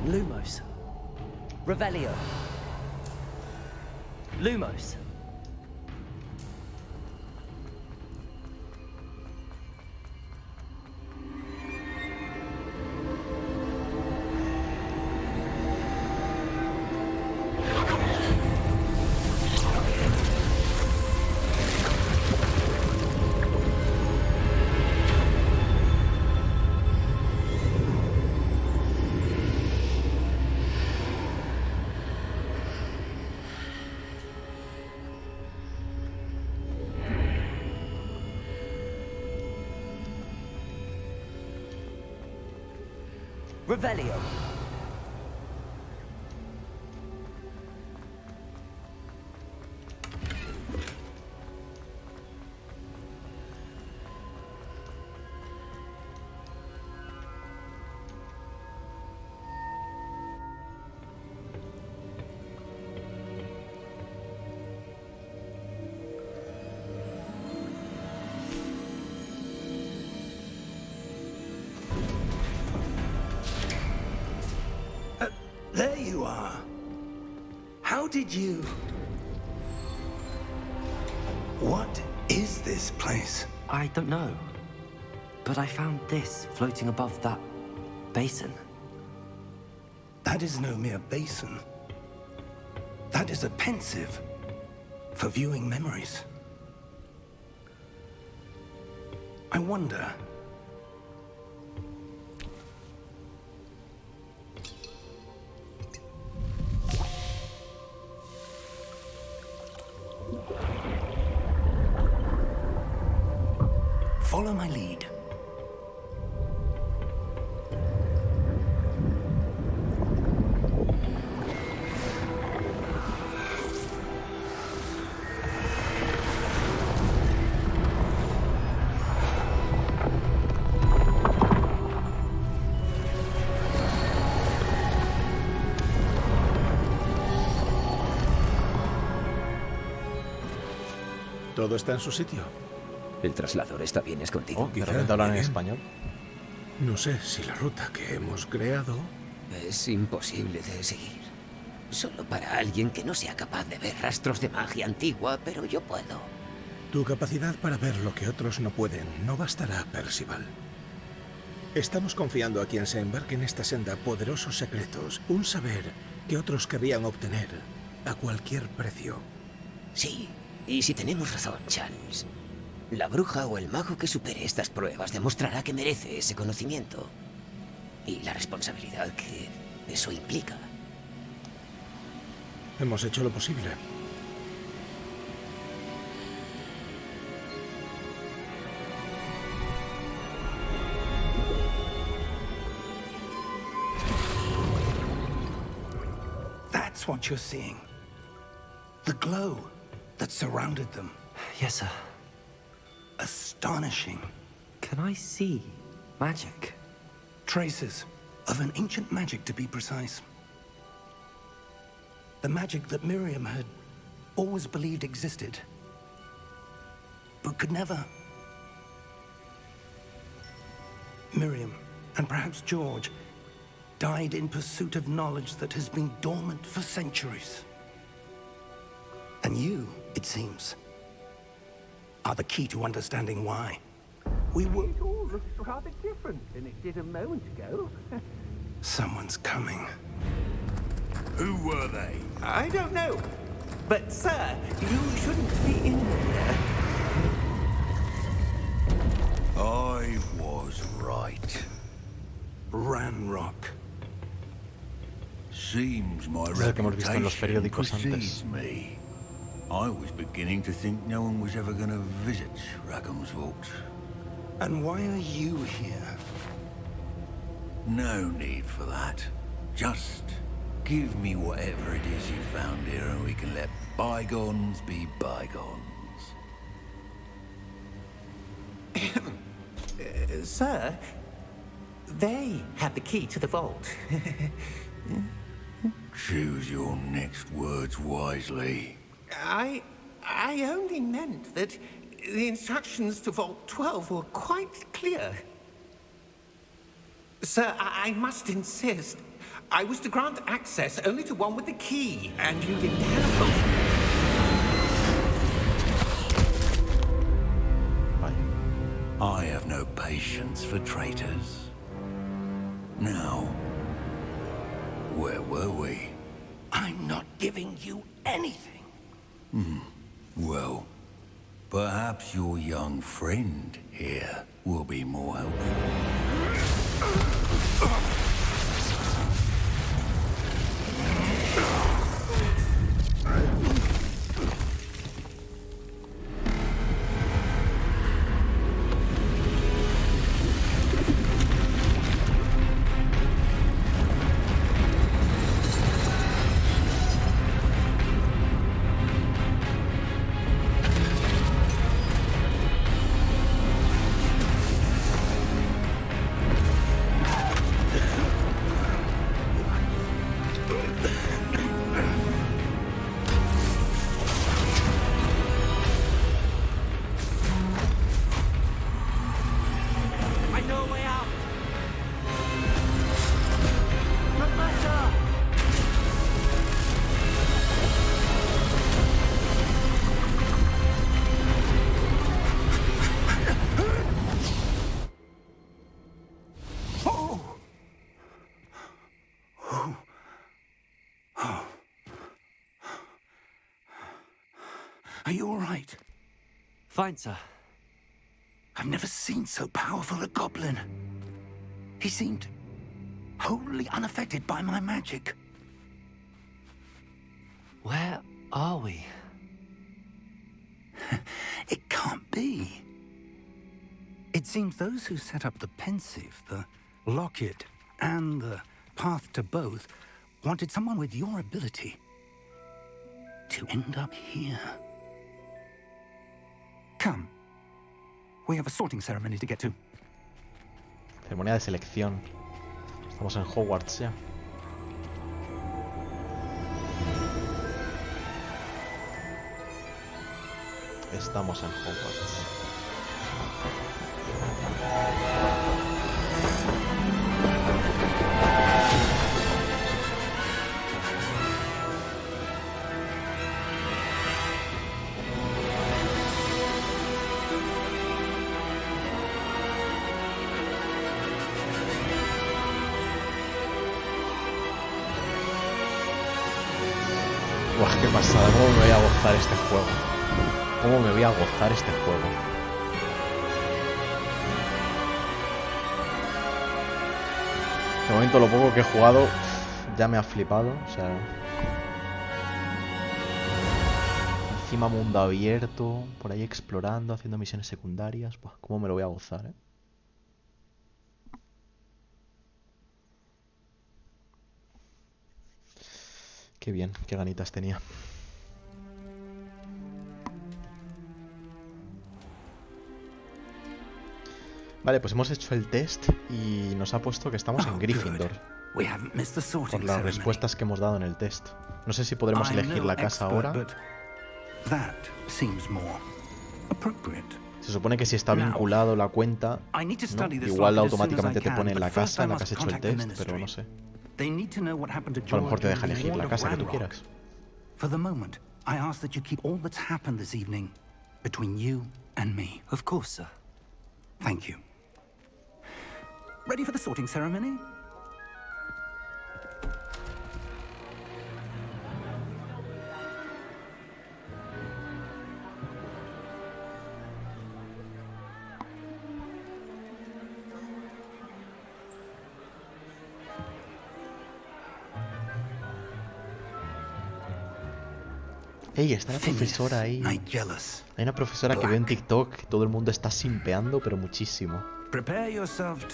Lumos. Revelio. Lumos. Revelio. There you are. How did you... What is this place? I don't know. But I found this floating above that basin. That is no mere basin. That is a pensive for viewing memories. I wonder... Follow my lead. Todo está en su sitio. El traslador está bien escondido. Oh, de repente hablan en español. No sé si la ruta que hemos creado... Es imposible de seguir. Solo para alguien que no sea capaz de ver rastros de magia antigua, pero yo puedo. Tu capacidad para ver lo que otros no pueden no bastará, Percival. Estamos confiando a quien se embarque en esta senda poderosos secretos, un saber que otros querrían obtener a cualquier precio. Sí, y si tenemos razón, Charles, la bruja o el mago que supere estas pruebas demostrará que merece ese conocimiento. Y la responsabilidad que eso implica. Hemos hecho lo posible. That's what you're seeing. The glow that surrounded them. Yes, sir. Astonishing. Can I see magic? Traces of an ancient magic, to be precise. The magic that Miriam had always believed existed, but could never. Miriam, and perhaps George, died in pursuit of knowledge that has been dormant for centuries. And you, it seems, are the key to understanding why. We were... It all looks rather different than it did a moment ago. Someone's coming. Who were they? I don't know. But, sir, you shouldn't be in here. I was right. Ranrock. Seems my Es el que hemos visto en los reputation periódicos antes. precedes me. I was beginning to think no one was ever going to visit Rackham's vault. And why are you here? No need for that. Just give me whatever it is you found here and we can let bygones be bygones. Sir, they had the key to the vault. Choose your next words wisely. I only meant that the instructions to Vault 12 were quite clear. Sir, I must insist. I was to grant access only to one with the key, and you didn't have it. I have no patience for traitors. Now, where were we? I'm not giving you anything. Well, perhaps your young friend here will be more helpful. Are you all right? Fine, sir. I've never seen so powerful a goblin. He seemed wholly unaffected by my magic. Where are we? It can't be. It seems those who set up the pensive, the locket, and the path to both wanted someone with your ability to end up here. Come. We have a sorting ceremony to get to. Ceremonia de selección. Estamos en Hogwarts ya. Estamos en Hogwarts. Buah, qué pasada, cómo me voy a gozar este juego. Cómo me voy a gozar este juego. De momento lo poco que he jugado ya me ha flipado, o sea... Encima mundo abierto, por ahí explorando, haciendo misiones secundarias. Buah, cómo me lo voy a gozar, ¿eh? Qué bien, qué ganitas tenía. Vale, pues hemos hecho el test y nos ha puesto que estamos en Gryffindor. Por las respuestas que hemos dado en el test. No sé si podremos elegir la casa ahora. Se supone que si está vinculado la cuenta, ¿no? Igual automáticamente te pone en la casa en la que has hecho el test, pero no sé. A lo mejor te deja elegir la casa que tú quieras. For the moment, I ask that you keep all that's happened this evening between you and me. Of course, sir. Thank you. Ready for the sorting ceremony? Ey, está la profesora ahí. Hay una profesora que veo en TikTok que todo el mundo está simpeando, pero muchísimo.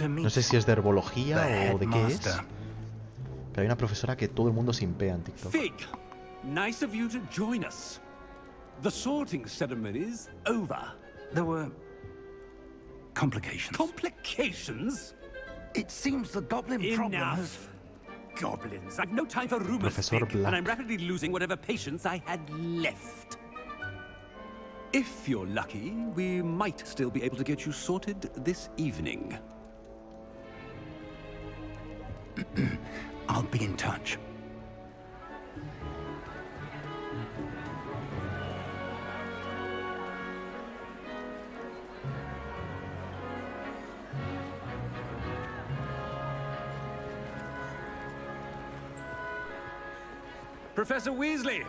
No sé si es de herbología o de qué es. Pero hay una profesora que todo el mundo simpea en TikTok. Fig, nice of you to join us. The sorting ceremony's over. There were complications. Complications? It seems the goblin problem has... Goblins. I've no time for rumors, Professor Fig, Black. and I'm rapidly losing whatever patience I had left. If you're lucky, we might still be able to get you sorted this evening. I'll be in touch. Professor Weasley,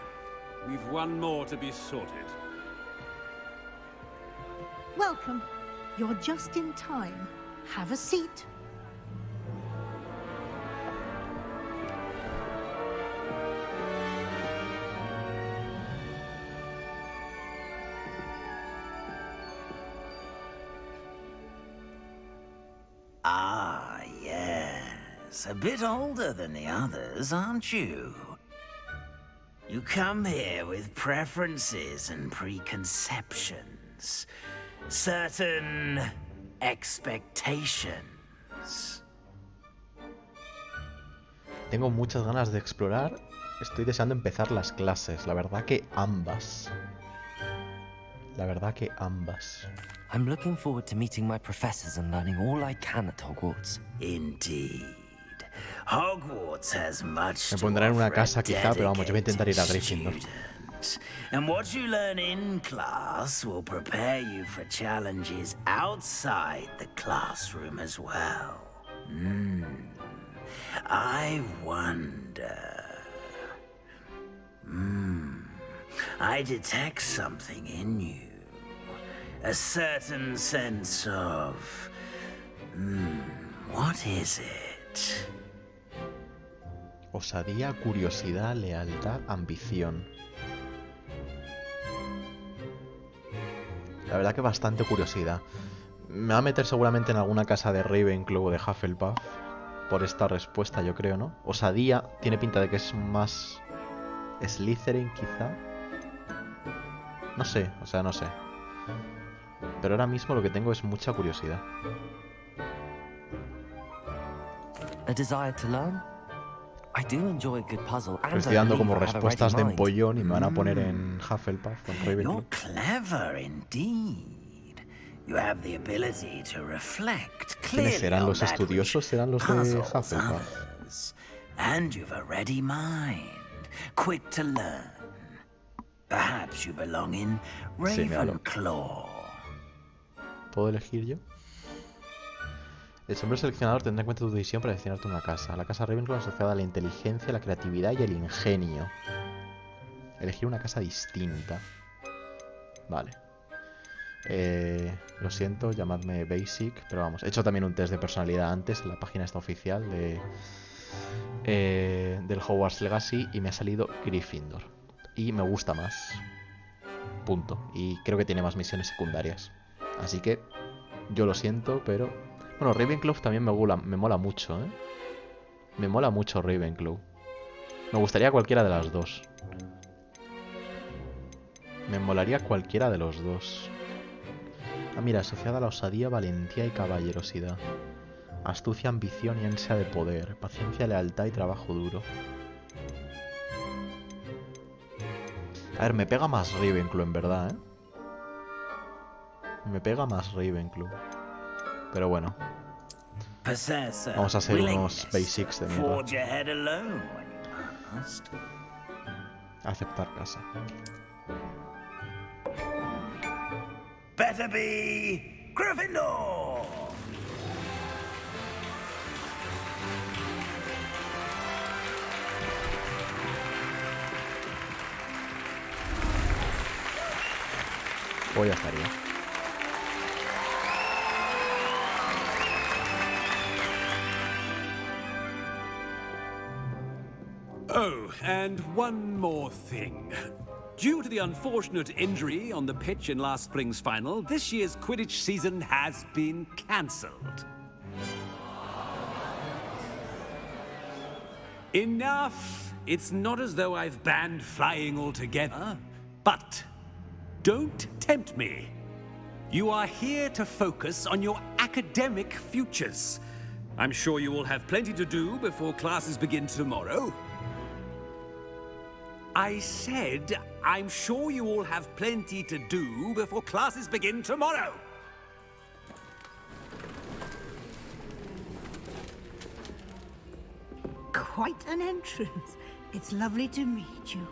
we've one more to be sorted. Welcome. You're just in time. Have a seat. Ah, yes. A bit older than the others, aren't you? You come here with preferences and preconceptions. Certain expectations. Tengo muchas ganas de explorar. Estoy deseando empezar las clases. La verdad que ambas. La verdad que ambas. I'm looking forward to meeting my professors and learning all I can at Hogwarts. Indeed. Hogwarts has much Me pondré en una casa quizá, pero vamos, yo voy a intentar ir a Gryffindor. And what you learn in class will prepare you for challenges outside the classroom as well. I wonder. I detect something in you. A certain sense of... what is it? Osadía, curiosidad, lealtad, ambición. La verdad que bastante curiosidad. Me va a meter seguramente en alguna casa de Ravenclaw o de Hufflepuff por esta respuesta, yo creo, ¿no? Osadía tiene pinta de que es más Slytherin, quizá. No sé, o sea, no sé. Pero ahora mismo lo que tengo es mucha curiosidad. A desire to learn? I do enjoy a good puzzle, and Estoy dando como respuestas de empollón y me van a poner en Hufflepuff con Ravenclaw. You're clever indeed. You have the ability to reflect clearly. ¿Quiénes serán los estudiosos? ¿Serán los de Hufflepuff? Others. And you've a ready mind, quick to learn. Perhaps you belong in Ravenclaw. ¿Puedo elegir yo? El sombrero seleccionador tendrá en cuenta tu decisión para seleccionarte una casa. La casa Ravenclaw asociada a la inteligencia, la creatividad y el ingenio. Elegir una casa distinta. Vale. Lo siento, llamadme Basic, pero vamos, he hecho también un test de personalidad antes en la página esta oficial del Hogwarts Legacy y me ha salido Gryffindor. Y me gusta más. Punto. Y creo que tiene más misiones secundarias. Así que yo lo siento, pero... Bueno, Ravenclaw también me mola mucho, ¿eh? Me mola mucho Ravenclaw. Me gustaría cualquiera de las dos. Me molaría cualquiera de los dos. Ah, mira, asociada a la osadía, valentía y caballerosidad. Astucia, ambición y ansia de poder. Paciencia, lealtad y trabajo duro. A ver, me pega más Ravenclaw en verdad, ¿eh? Me pega más Ravenclaw. Pero bueno. Vamos a hacer unos basics de mierda. Aceptar casa. Better be Gryffindor. Pues ya estaría. Oh, and one more thing. Due to the unfortunate injury on the pitch in last spring's final, this year's Quidditch season has been cancelled. Enough! It's not as though I've banned flying altogether, but don't tempt me. You are here to focus on your academic futures. I'm sure you will have plenty to do before classes begin tomorrow. I said, I'm sure you all have plenty to do before classes begin tomorrow. Quite an entrance. It's lovely to meet you.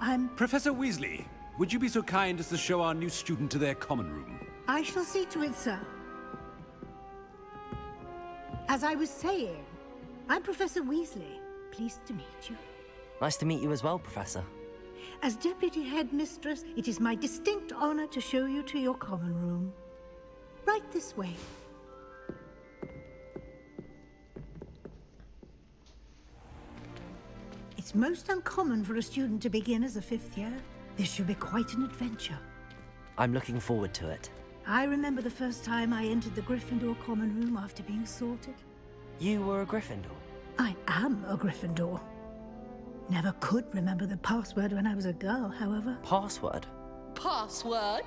I'm... Professor Weasley, would you be so kind as to show our new student to their common room? I shall see to it, sir. As I was saying, I'm Professor Weasley. Pleased to meet you. Nice to meet you as well, Professor. As Deputy Headmistress, it is my distinct honor to show you to your common room. Right this way. It's most uncommon for a student to begin as a fifth year. This should be quite an adventure. I'm looking forward to it. I remember the first time I entered the Gryffindor common room after being sorted. You were a Gryffindor? I am a Gryffindor. Never could remember the password when I was a girl, however. Password? Password?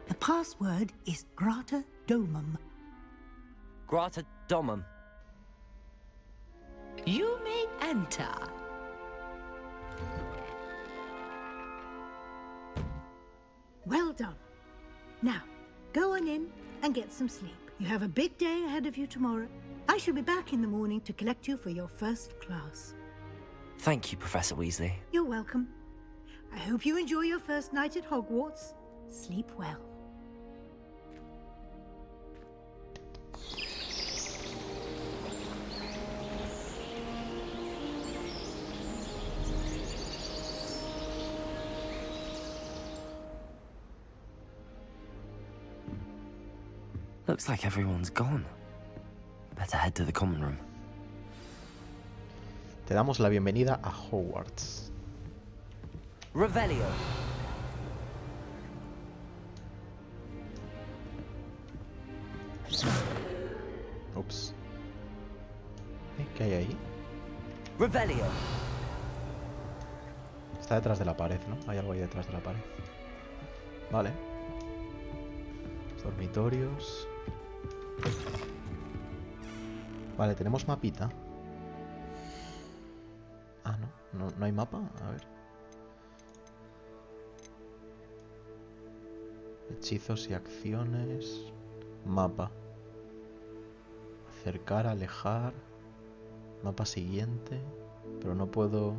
The password is Grata Domum. Grata Domum. You may enter. Well done. Now, go on in and get some sleep. You have a big day ahead of you tomorrow. I shall be back in the morning to collect you for your first class. Thank you, Professor Weasley. You're welcome. I hope you enjoy your first night at Hogwarts. Sleep well. Looks like everyone's gone. Better head to the common room. Te damos la bienvenida a Hogwarts. Revelio. Ups. ¿Qué hay ahí? Revelio. Está detrás de la pared, ¿no? Hay algo ahí detrás de la pared. Vale. Dormitorios. Vale, tenemos mapita. Ah, no hay mapa. A ver. Hechizos y acciones. Mapa. Acercar, alejar. Mapa siguiente. Pero no puedo...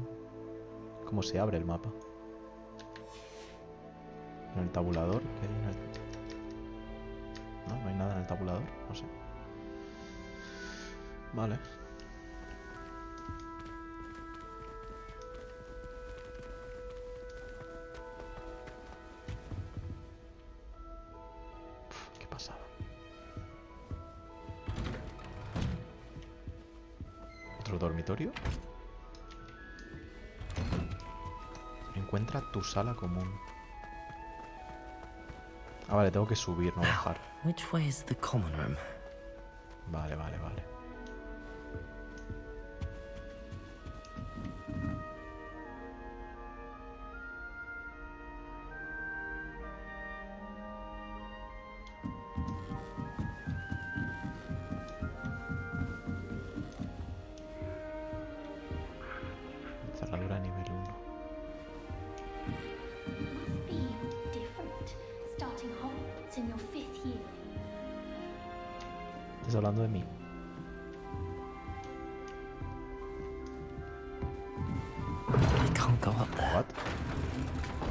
¿Cómo se abre el mapa? En el tabulador. ¿Qué hay en el... No hay nada en el tabulador. No sé. Vale. ¿Qué pasaba? ¿Otro dormitorio? Encuentra tu sala común. Ah, vale, tengo que subir, no bajar. Which way is the common room? Vale. Cerradura nivel 1. Must be different starting Hogwarts in your 5th year. ¿Estás hablando de mí? I can't go up there. What?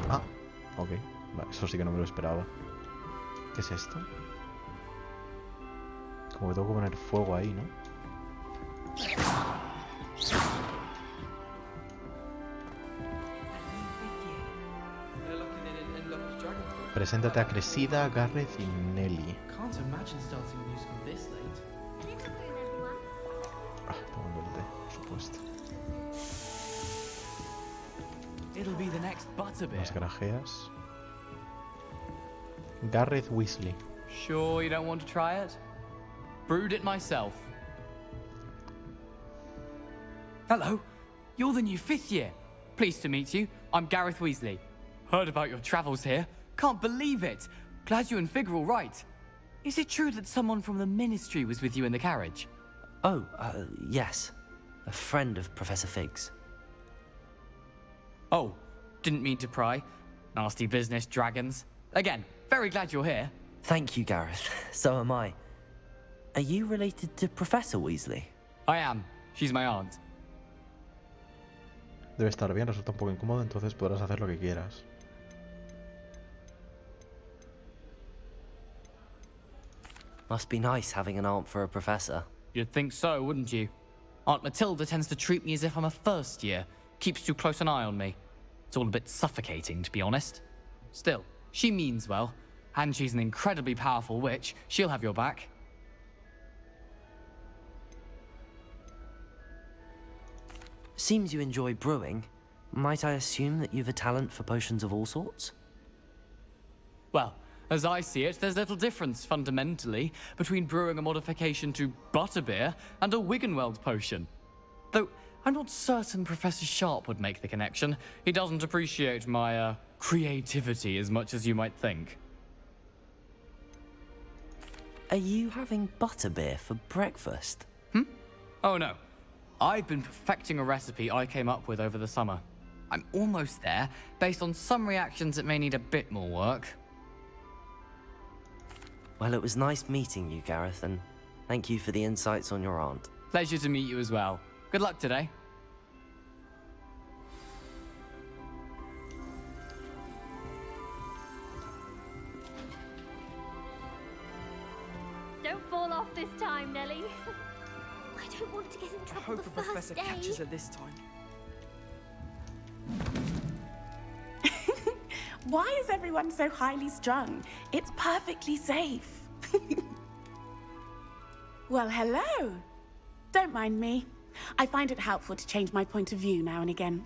Ah, ok. Vale, eso sí que no me lo esperaba. ¿Qué es esto? Como que tengo que poner fuego ahí, ¿no? Preséntate a Cressida, Gareth y Nelly. Ah, tomando el té, por supuesto. It'll be the next butterbeer. Las grajeas. Gareth Weasley. Sure you don't want to try it? Brewed it myself. Hello, you're the new 5th year. Pleased to meet you. I'm Gareth Weasley. Heard about your travels here. Can't believe it. Glad you and Fig are all right. Is it true that someone from the Ministry was with you in the carriage? Oh, yes. A friend of Professor Fig's. Oh, didn't mean to pry. Nasty business, dragons. Again, very glad you're here. Thank you, Gareth. So am I. Are you related to Professor Weasley? I am. She's my aunt. Debe estar bien, resulta un poco incómodo, entonces podrás hacer lo que quieras. Must be nice having an aunt for a professor. You'd think so, wouldn't you? Aunt Matilda tends to treat me as if I'm a first year. Keeps too close an eye on me. It's all a bit suffocating, to be honest. Still, she means well. And she's an incredibly powerful witch. She'll have your back. Seems you enjoy brewing. Might I assume that you've a talent for potions of all sorts? Well, as I see it, there's little difference, fundamentally, between brewing a modification to butterbeer and a Wiggenweld potion. Though, I'm not certain Professor Sharp would make the connection. He doesn't appreciate my, creativity as much as you might think. Are you having butterbeer for breakfast? Oh no. I've been perfecting a recipe I came up with over the summer. I'm almost there, based on some reactions that may need a bit more work. Well, it was nice meeting you, Gareth, and thank you for the insights on your aunt. Pleasure to meet you as well. Good luck today. Don't fall off this time, Nelly. I don't want to get in trouble the first day. Catches her this time. Why is everyone so highly strung? It's perfectly safe. Well, hello. Don't mind me. I find it helpful to change my point of view now and again.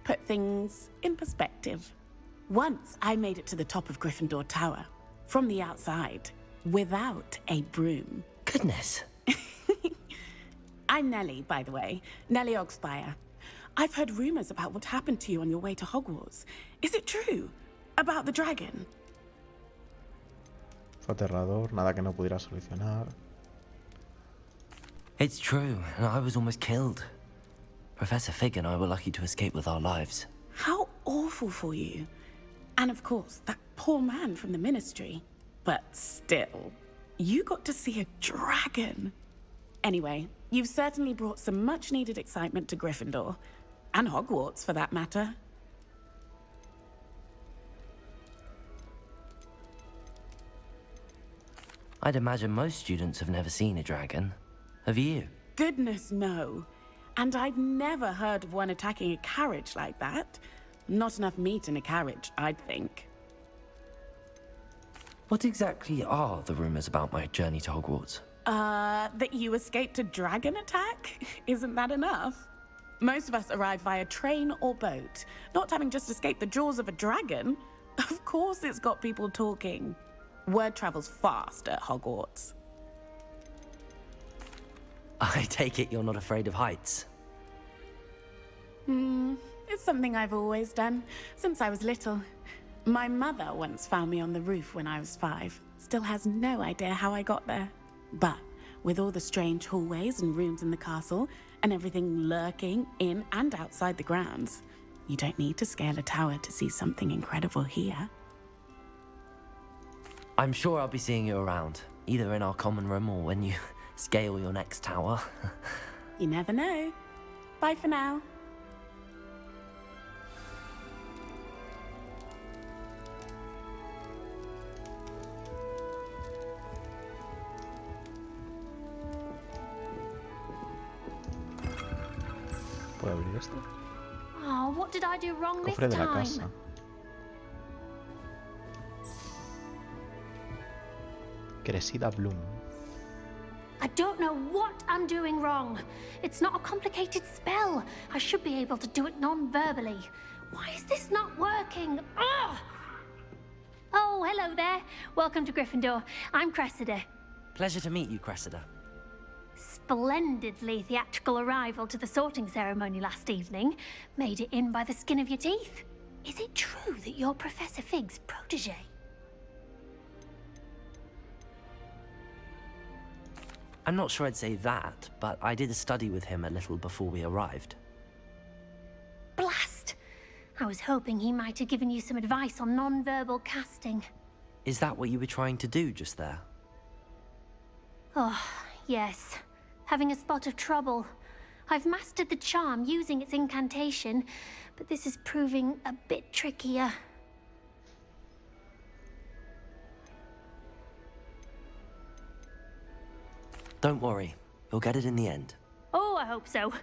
Put things in perspective. Once I made it to the top of Gryffindor Tower, from the outside, without a broom. Goodness. I'm Nellie, by the way. Nellie Ogspire. I've heard rumors about what happened to you on your way to Hogwarts. Is it true? About the dragon? Fue aterrador, nada que no pudiera solucionar. It's true, and I was almost killed. Professor Fig and I were lucky to escape with our lives. How awful for you. And of course, that poor man from the Ministry. But still, you got to see a dragon. Anyway, you've certainly brought some much-needed excitement to Gryffindor. And Hogwarts, for that matter. I'd imagine most students have never seen a dragon. Have you? Goodness, no. And I've never heard of one attacking a carriage like that. Not enough meat in a carriage, I'd think. What exactly are the rumors about my journey to Hogwarts? That you escaped a dragon attack? Isn't that enough? Most of us arrive via train or boat, not having just escaped the jaws of a dragon. Of course it's got people talking. Word travels fast at Hogwarts. I take it you're not afraid of heights. It's something I've always done, since I was little. My mother once found me on the roof when I was 5. Still has no idea how I got there. But with all the strange hallways and rooms in the castle, and everything lurking in and outside the grounds, you don't need to scale a tower to see something incredible here. I'm sure I'll be seeing you around, either in our common room or when you scale your next tower. You never know. Bye for now. ¿Puedo abrir esto? Oh, what did I do wrong this Cofre de la time? casa. Crescida Bloom. I don't know what I'm doing wrong. It's not a complicated spell. I should be able to do it non-verbally. Why is this not working? Ugh! Oh, hello there. Welcome to Gryffindor. I'm Cressida. Pleasure to meet you, Cressida. Splendidly theatrical arrival to the sorting ceremony last evening. Made it in by the skin of your teeth. Is it true that you're Professor Fig's protege? I'm not sure I'd say that, but I did study with him a little before we arrived. Blast! I was hoping he might have given you some advice on non-verbal casting. Is that what you were trying to do just there? Oh, yes. Having a spot of trouble. I've mastered the charm using its incantation, but this is proving a bit trickier. Don't worry, you'll get it in the end. Oh, I hope so.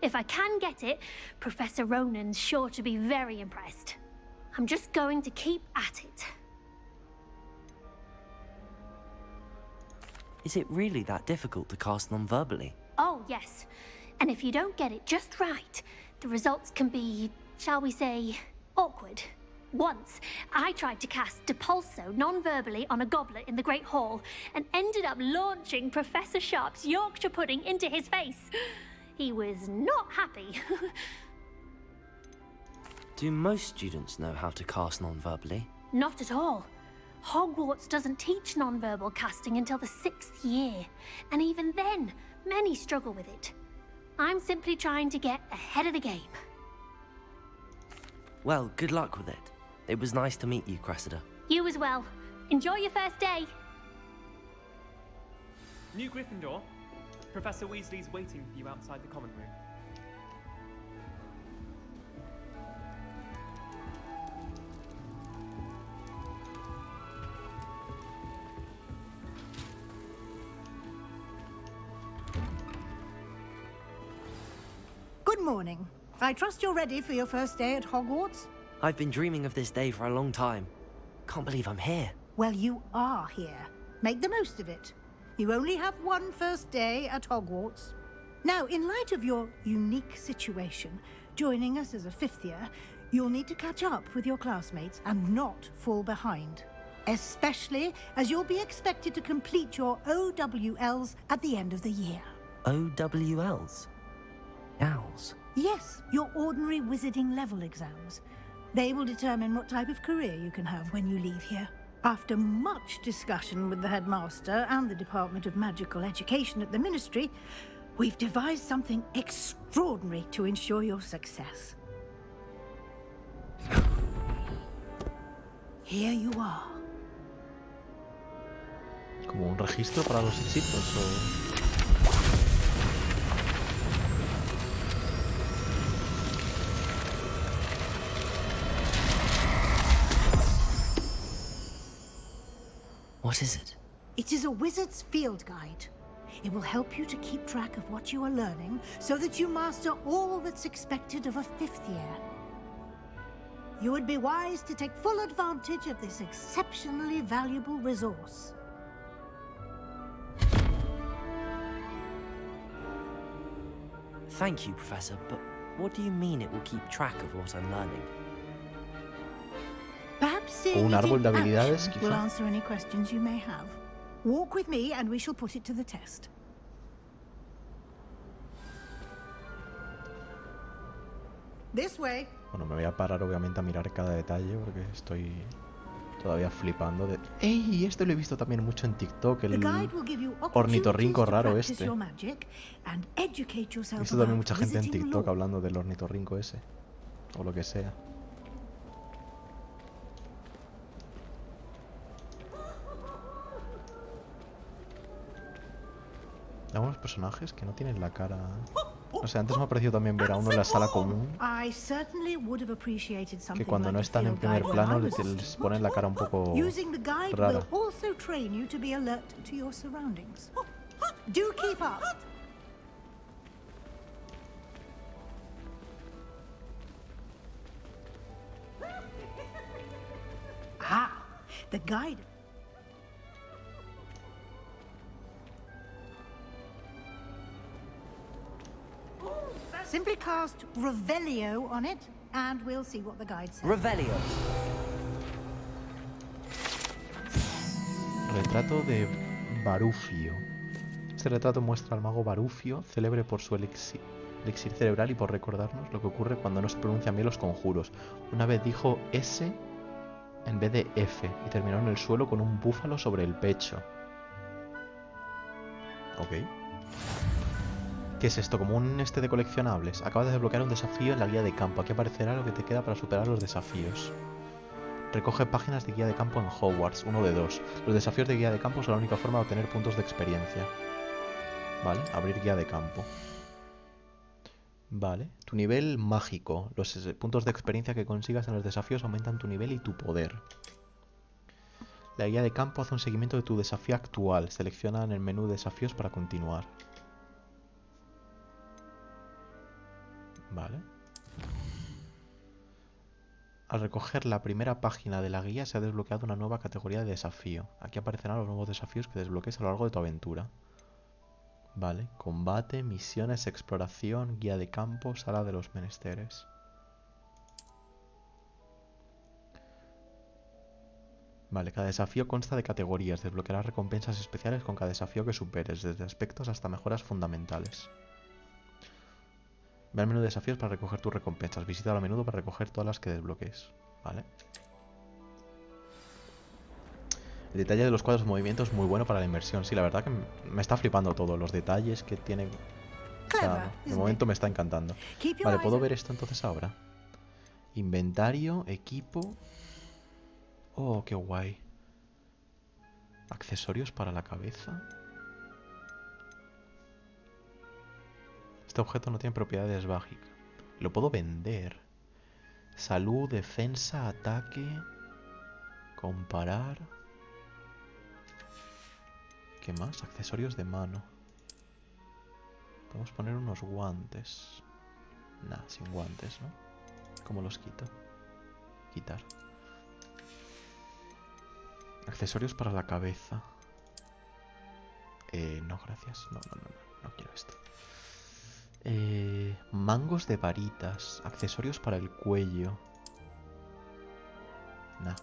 If I can get it, Professor Ronan's sure to be very impressed. I'm just going to keep at it. Is it really that difficult to cast non-verbally? Oh, yes. And if you don't get it just right, the results can be, shall we say, awkward. Once, I tried to cast Depulso non-verbally on a goblet in the Great Hall and ended up launching Professor Sharp's Yorkshire pudding into his face. He was not happy. Do most students know how to cast non-verbally? Not at all. Hogwarts doesn't teach non-verbal casting until the 6th year, and even then, many struggle with it. I'm simply trying to get ahead of the game. Well, good luck with it. It was nice to meet you, Cressida. You as well. Enjoy your first day. New Gryffindor. Professor Weasley's waiting for you outside the common room. Good morning. I trust you're ready for your first day at Hogwarts? I've been dreaming of this day for a long time. Can't believe I'm here. Well, you are here. Make the most of it. You only have one first day at Hogwarts. Now, in light of your unique situation, joining us as a 5th year, you'll need to catch up with your classmates and not fall behind. Especially as you'll be expected to complete your OWLs at the end of the year. OWLs? Owls? Yes, your ordinary wizarding level exams. They will determine what type of career you can have when you leave here. After much discussion with the headmaster and the Department of Magical Education at the Ministry, we've devised something extraordinary to ensure your success. Here you are. ¿Como un registro para los hechizos o...? What is it? It is a wizard's field guide. It will help you to keep track of what you are learning so that you master all that's expected of a 5th year. You would be wise to take full advantage of this exceptionally valuable resource. Thank you, Professor, but what do you mean it will keep track of what I'm learning? Perhaps O seeing un it árbol in de habilidades, action will quizá. answer any questions you may have. Walk with me and we shall put it to the test. This way. Bueno, me voy a parar obviamente a mirar cada detalle porque estoy todavía flipando de... ¡Ey! Esto lo he visto también mucho en TikTok, el ornitorrinco raro este. He visto también mucha gente en TikTok hablando del ornitorrinco ese. O lo que sea. Hay algunos personajes que no tienen la cara... O sea, antes me ha parecido también ver a uno en la sala común que cuando no están en primer plano les ponen la cara un poco rara. The guide. Simply cast Revelio on it, and we'll see what the guide says. Revelio. Retrato de Barufio. Este retrato muestra al mago Barufio, célebre por su elixir cerebral y por recordarnos lo que ocurre cuando no se pronuncian bien los conjuros. Una vez dijo S en vez de F y terminó en el suelo con un búfalo sobre el pecho. Ok. ¿Qué es esto? Como un de coleccionables. Acabas de desbloquear un desafío en la guía de campo. Aquí aparecerá lo que te queda para superar los desafíos. Recoge páginas de guía de campo en Hogwarts, 1 de 2. Los desafíos de guía de campo son la única forma de obtener puntos de experiencia. Vale, abrir guía de campo. Vale, tu nivel mágico. Los puntos de experiencia que consigas en los desafíos aumentan tu nivel y tu poder. La guía de campo hace un seguimiento de tu desafío actual. Selecciona en el menú desafíos para continuar. Vale. Al recoger la primera página de la guía se ha desbloqueado una nueva categoría de desafío. Aquí aparecerán los nuevos desafíos que desbloquees a lo largo de tu aventura. Vale. Combate, misiones, exploración, guía de campo, sala de los menesteres. Vale, cada desafío consta de categorías. Desbloquearás recompensas especiales con cada desafío que superes, desde aspectos hasta mejoras fundamentales. Ve al menú de desafíos para recoger tus recompensas. Visítalo a menudo para recoger todas las que desbloquees. Vale. El detalle de los cuadros de movimiento es muy bueno para la inmersión. Sí, la verdad que me está flipando todo. Los detalles que tiene... O sea, de momento me está encantando. Vale, ¿puedo ver esto entonces ahora? Inventario, equipo... Oh, qué guay. Accesorios para la cabeza. Este objeto no tiene propiedades mágicas. Lo puedo vender. Salud, defensa, ataque. Comparar. ¿Qué más? Accesorios de mano. Podemos poner unos guantes. Nah, sin guantes, ¿no? ¿Cómo los quito? Quitar. Accesorios para la cabeza. No, gracias. No quiero esto. Mangos de varitas. Accesorios para el cuello. Nah.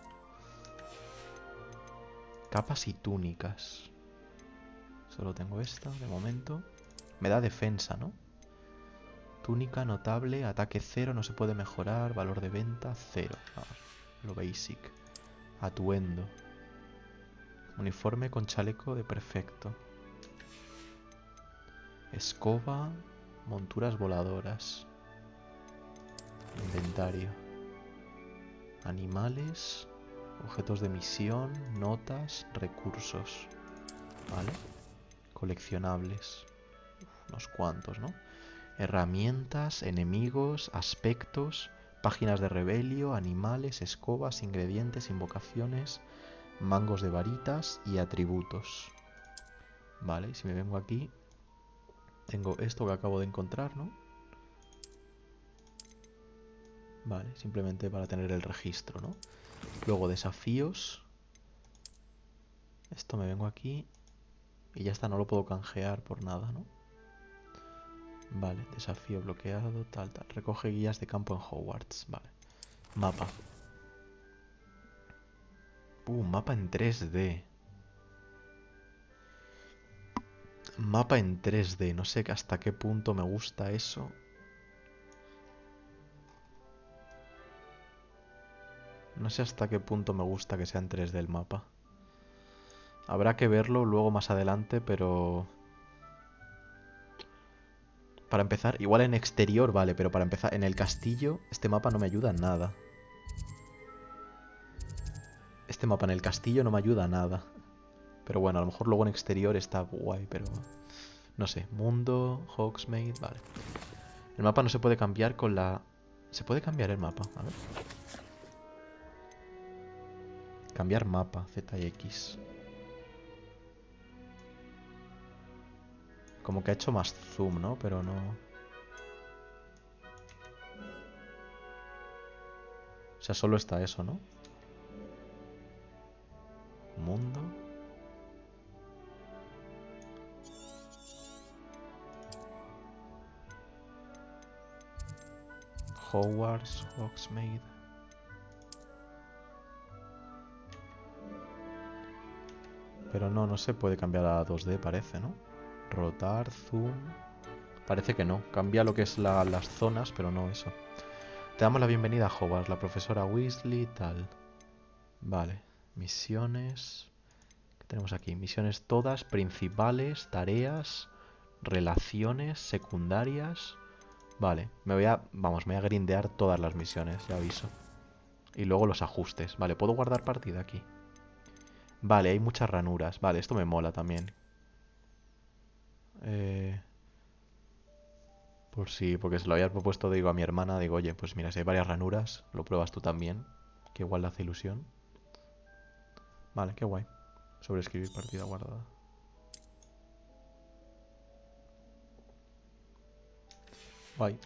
Capas y túnicas. Solo tengo esta de momento. Me da defensa, ¿no? Túnica notable, ataque 0, no se puede mejorar. Valor de venta 0. Lo basic. Atuendo. Uniforme con chaleco de perfecto. Escoba. Monturas voladoras. Inventario. Animales. Objetos de misión. Notas. Recursos. Vale. Coleccionables. Unos cuantos, ¿no? Herramientas, enemigos, aspectos, páginas de rebelio, animales, escobas, ingredientes, invocaciones, mangos de varitas y atributos. Vale, y si me vengo aquí, tengo esto que acabo de encontrar, ¿no? Vale, simplemente para tener el registro, ¿no? Luego desafíos. Esto me vengo aquí y ya está, no lo puedo canjear por nada, ¿no? Vale, desafío bloqueado, tal. Recoge guías de campo en Hogwarts. Vale. Mapa. Mapa en 3D. Mapa en 3D. No sé hasta qué punto me gusta eso. No sé hasta qué punto me gusta que sea en 3D el mapa. Habrá que verlo luego más adelante, pero... Para empezar, igual en exterior, vale, pero para empezar, en el castillo, este mapa no me ayuda en nada. Este mapa en el castillo no me ayuda a nada. Pero bueno, a lo mejor luego en exterior está guay, pero... No sé, mundo, Hogsmeade, vale. El mapa no se puede cambiar con la... ¿Se puede cambiar el mapa? A ver. Cambiar mapa, Z y X. Como que ha hecho más zoom, ¿no? Pero no... O sea, solo está eso, ¿no? Mundo. Hogwarts, Hogsmeade. Pero no se puede cambiar a 2D, parece, ¿no? Rotar, zoom... Parece que no. Cambia lo que es las zonas, pero no eso. Te damos la bienvenida a Hogwarts, la profesora Weasley, tal. Vale. Misiones... ¿Qué tenemos aquí? Misiones todas, principales, tareas, relaciones, secundarias... Vale. Me voy a grindear todas las misiones, ya aviso. Y luego los ajustes. Vale, ¿puedo guardar partida aquí? Vale, hay muchas ranuras. Vale, esto me mola también. Por sí, porque se lo había propuesto, digo, a mi hermana, digo, oye, pues mira, si hay varias ranuras, lo pruebas tú también, que igual le hace ilusión. Vale, qué guay. Sobreescribir partida guardada. Guay.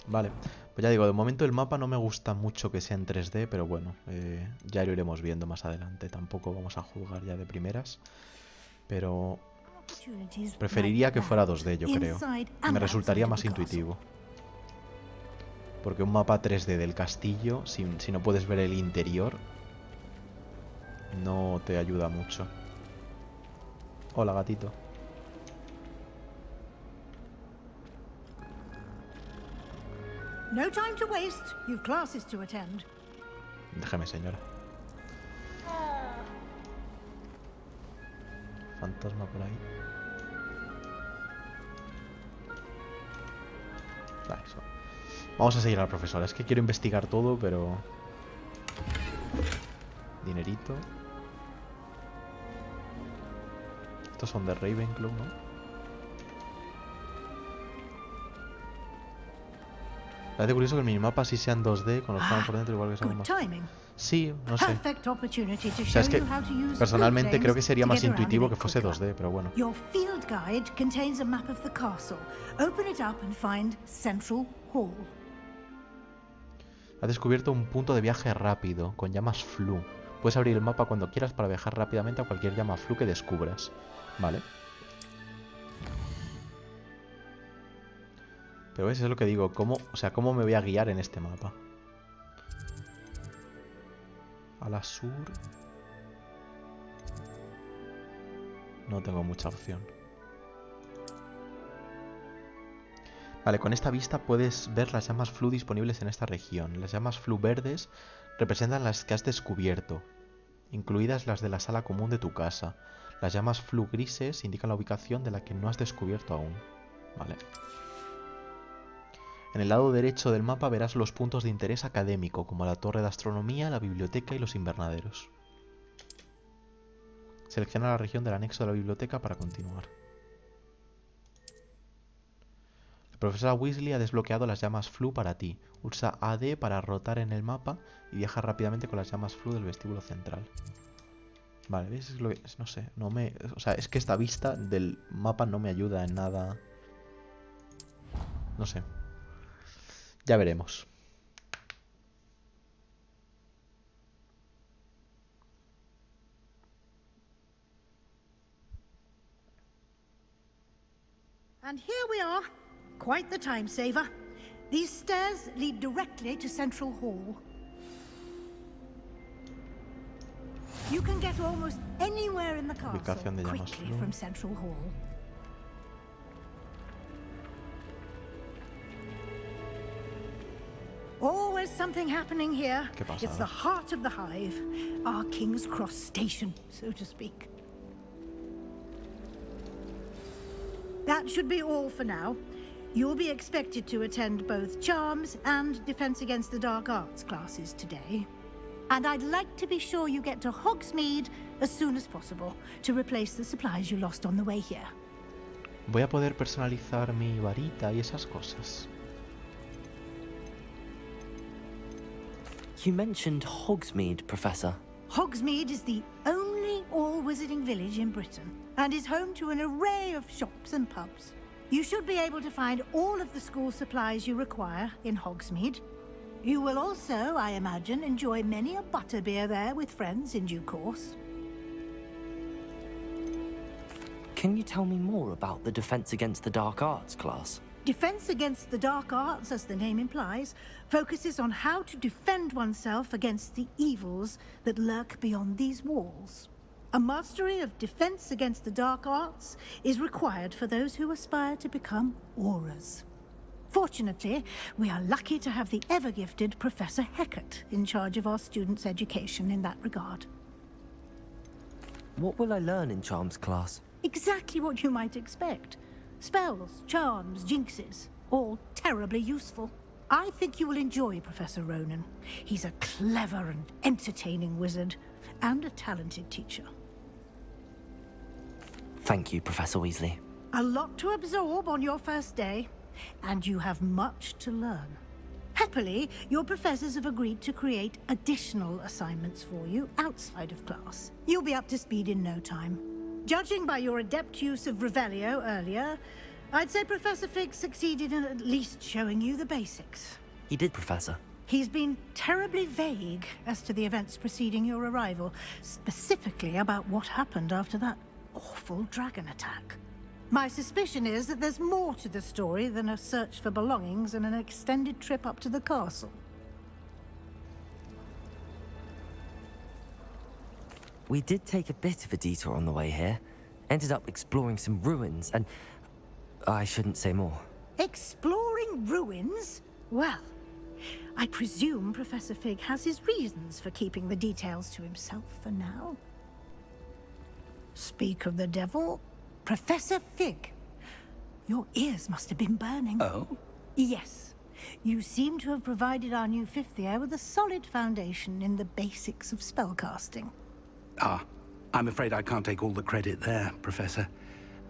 Vale, pues ya digo, de momento el mapa no me gusta mucho que sea en 3D, pero bueno, ya lo iremos viendo más adelante. Tampoco vamos a juzgar ya de primeras, pero... Preferiría que fuera 2D, yo creo. Me resultaría más intuitivo. Porque un mapa 3D del castillo, si no puedes ver el interior, no te ayuda mucho. Hola, gatito. No time to waste. You've classes to attend. Déjame, señora. Fantasma por ahí. Vale, eso. Vamos a seguir a la profesora. Es que quiero investigar todo, pero... Dinerito. Estos son de Ravenclaw, ¿no? Parece curioso que el minimapa sí sea en 2D, con los planos por dentro igual que son más... Sí, no sé. O sea, es que personalmente creo que sería más intuitivo que fuese 2D, pero bueno. Your field guide contains a map of the castle. Open it up and find Central Hall. Has descubierto un punto de viaje rápido, con llamas flu. Puedes abrir el mapa cuando quieras para viajar rápidamente a cualquier llama flu que descubras. Vale. Pero ves, es lo que digo, ¿cómo, o sea, cómo me voy a guiar en este mapa? A la sur... No tengo mucha opción. Vale, con esta vista puedes ver las llamas flu disponibles en esta región. Las llamas flu verdes representan las que has descubierto, incluidas las de la sala común de tu casa. Las llamas flu grises indican la ubicación de la que no has descubierto aún. Vale. En el lado derecho del mapa verás los puntos de interés académico, como la torre de astronomía, la biblioteca y los invernaderos. Selecciona la región del anexo de la biblioteca para continuar. La profesora Weasley ha desbloqueado las llamas flu para ti. Usa AD para rotar en el mapa y viaja rápidamente con las llamas flu del vestíbulo central. Vale, ¿ves? Es lo que, no sé, no me... O sea, es que esta vista del mapa no me ayuda en nada. No sé. Ya veremos. And here we are. Quite the time saver. These stairs lead directly to Central Hall. You can get almost anywhere in the castle quickly from Central Hall. Always something happening here. It's the heart of the hive. Our King's Cross station, so to speak. That should be all for now. You'll be expected to attend both Charms and Defense Against the Dark Arts classes today. And I'd like to be sure you get to Hogsmeade as soon as possible to replace the supplies you lost on the way here. Voy a poder personalizar mi varita y esas cosas. You mentioned Hogsmeade, Professor. Hogsmeade is the only all-wizarding village in Britain and is home to an array of shops and pubs. You should be able to find all of the school supplies you require in Hogsmeade. You will also, I imagine, enjoy many a butterbeer there with friends in due course. Can you tell me more about the Defense Against the Dark Arts class? Defense Against the Dark Arts, as the name implies, focuses on how to defend oneself against the evils that lurk beyond these walls. A mastery of Defense Against the Dark Arts is required for those who aspire to become Aurors. Fortunately, we are lucky to have the ever-gifted Professor Hecat in charge of our students' education in that regard. What will I learn in Charms class? Exactly what you might expect. Spells, charms, jinxes, all terribly useful. I think you will enjoy Professor Ronan. He's a clever and entertaining wizard, and a talented teacher. Thank you, Professor Weasley. A lot to absorb on your first day, and you have much to learn. Happily, your professors have agreed to create additional assignments for you outside of class. You'll be up to speed in no time. Judging by your adept use of Revelio earlier, I'd say Professor Fig succeeded in at least showing you the basics. He did, Professor. He's been terribly vague as to the events preceding your arrival, specifically about what happened after that awful dragon attack. My suspicion is that there's more to the story than a search for belongings and an extended trip up to the castle. We did take a bit of a detour on the way here. Ended up exploring some ruins and... I shouldn't say more. Exploring ruins? Well, I presume Professor Fig has his reasons for keeping the details to himself for now. Speak of the devil, Professor Fig. Your ears must have been burning. Oh? Yes. You seem to have provided our new fifth year with a solid foundation in the basics of spellcasting. Ah, I'm afraid I can't take all the credit there, Professor.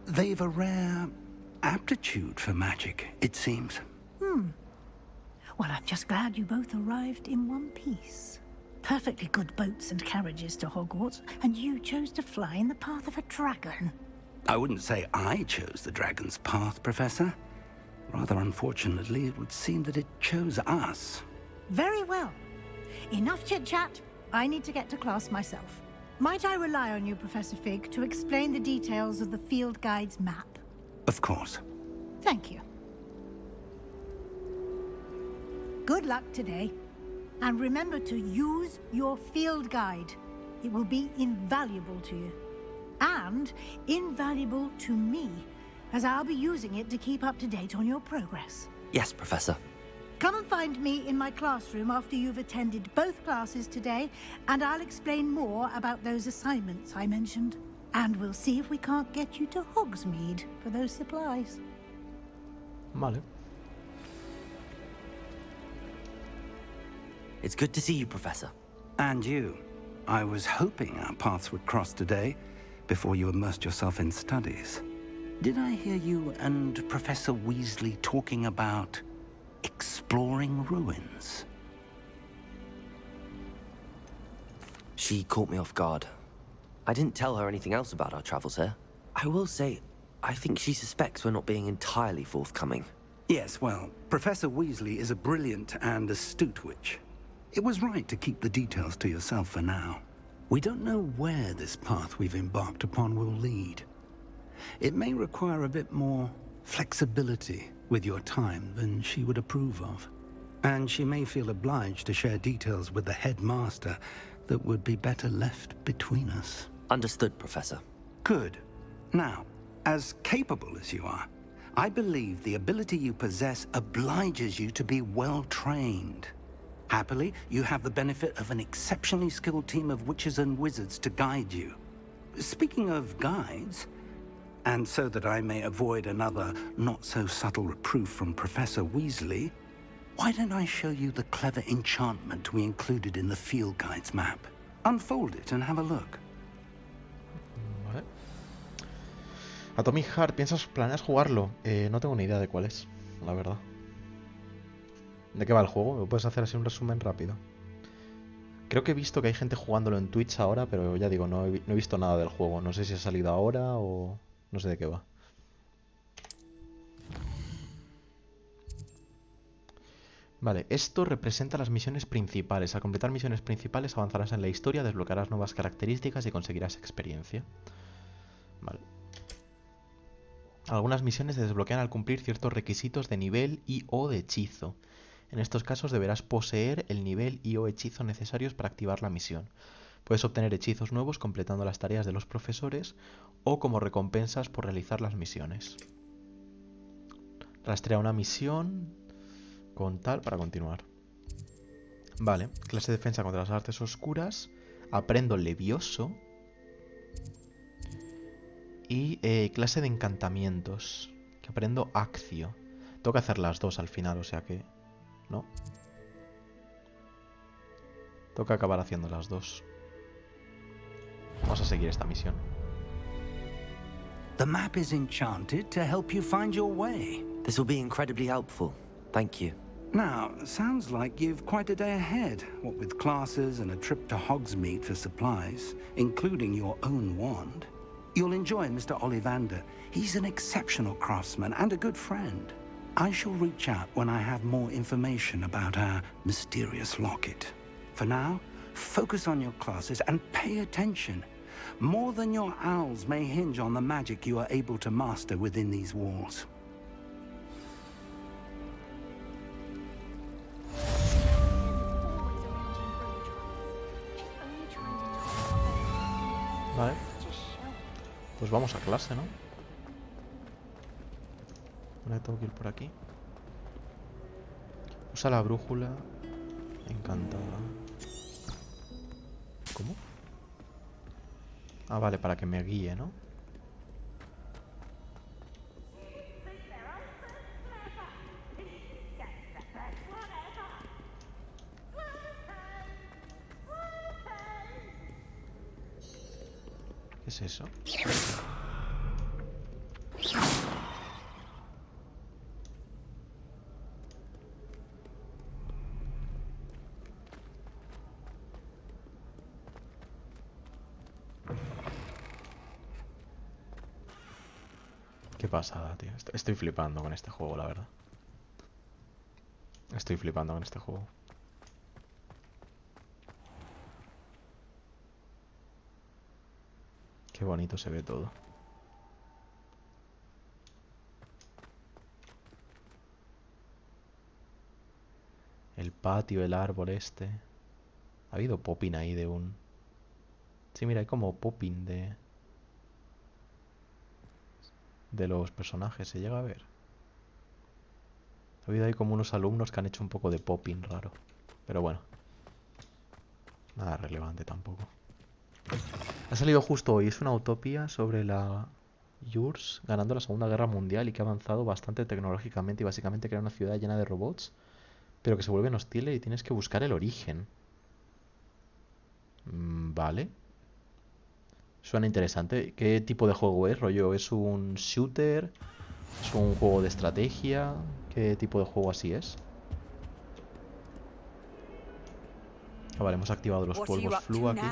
They've a rare aptitude for magic, it seems. Well, I'm just glad you both arrived in one piece. Perfectly good boats and carriages to Hogwarts, and you chose to fly in the path of a dragon. I wouldn't say I chose the dragon's path, Professor. Rather unfortunately, it would seem that it chose us. Very well. Enough chit-chat. I need to get to class myself. Might I rely on you, Professor Fig, to explain the details of the field guide's map? Of course. Thank you. Good luck today. And remember to use your field guide. It will be invaluable to you. And invaluable to me, as I'll be using it to keep up to date on your progress. Yes, Professor. Come and find me in my classroom after you've attended both classes today, and I'll explain more about those assignments I mentioned. And we'll see if we can't get you to Hogsmeade for those supplies. Vale. It's good to see you, Professor. And you. I was hoping our paths would cross today, before you immersed yourself in studies. Did I hear you and Professor Weasley talking about exploring ruins? She caught me off guard. I didn't tell her anything else about our travels here. I will say, I think she suspects we're not being entirely forthcoming. Yes, well, Professor Weasley is a brilliant and astute witch. It was right to keep the details to yourself for now. We don't know where this path we've embarked upon will lead. It may require a bit more flexibility with your time than she would approve of. And she may feel obliged to share details with the headmaster that would be better left between us. Understood, Professor. Good. Now, as capable as you are, I believe the ability you possess obliges you to be well trained. Happily, you have the benefit of an exceptionally skilled team of witches and wizards to guide you. Speaking of guides, and so that I may avoid another not-so-subtle reproof from Professor Weasley, why don't I show you the clever enchantment we included in the field guide's map? Unfold it and have a look. Vale. Atomic Heart, ¿planeas jugarlo? No tengo ni idea de cuál es, la verdad. ¿De qué va el juego? ¿Me puedes hacer así un resumen rápido? Creo que he visto que hay gente jugándolo en Twitch ahora, pero ya digo, no he visto nada del juego. No sé si ha salido ahora o no sé de qué va. Vale, esto representa las misiones principales. Al completar misiones principales avanzarás en la historia, desbloquearás nuevas características y conseguirás experiencia. Vale. Algunas misiones se desbloquean al cumplir ciertos requisitos de nivel y o de hechizo. En estos casos deberás poseer el nivel y o hechizo necesarios para activar la misión. Puedes obtener hechizos nuevos completando las tareas de los profesores o como recompensas por realizar las misiones. Rastrea una misión con tal para continuar. Vale, clase de defensa contra las artes oscuras. Aprendo levioso. Y clase de encantamientos, que aprendo accio. Tengo que hacer las dos al final, o sea que... ¿no? Tengo que acabar haciendo las dos. Vamos a seguir esta misión. The map is enchanted to help you find your way. This will be incredibly helpful. Thank you. Now, sounds like you've quite a day ahead, what with classes and a trip to Hogsmeade for supplies, including your own wand. You'll enjoy Mr. Ollivander. He's an exceptional craftsman and a good friend. I shall reach out when I have more information about our mysterious locket. For now, focus on your classes and pay attention. More than your owls may hinge on the magic you are able to master within these walls. Vale. Pues vamos a clase, ¿no? Ahora tengo que ir por aquí. Usa la brújula. Encantada. ¿Cómo? Ah, vale, para que me guíe, ¿no? ¿Qué es eso? Qué pasada, tío. Estoy flipando con este juego, la verdad. Estoy flipando con este juego. Qué bonito se ve todo. El patio, el árbol este. Ha habido popping ahí de un... Sí, mira, hay como popping de los personajes, se llega a ver. Ha habido ahí como unos alumnos que han hecho un poco de popping raro. Pero bueno. Nada relevante tampoco. Ha salido justo hoy. Es una utopía sobre la URSS ganando la Segunda Guerra Mundial y que ha avanzado bastante tecnológicamente y básicamente crea una ciudad llena de robots, pero que se vuelven hostiles y tienes que buscar el origen. Vale. Suena interesante. ¿Qué tipo de juego es, rollo? ¿Es un shooter? ¿Es un juego de estrategia? ¿Qué tipo de juego así es? Ah, vale, hemos activado los polvos flu aquí.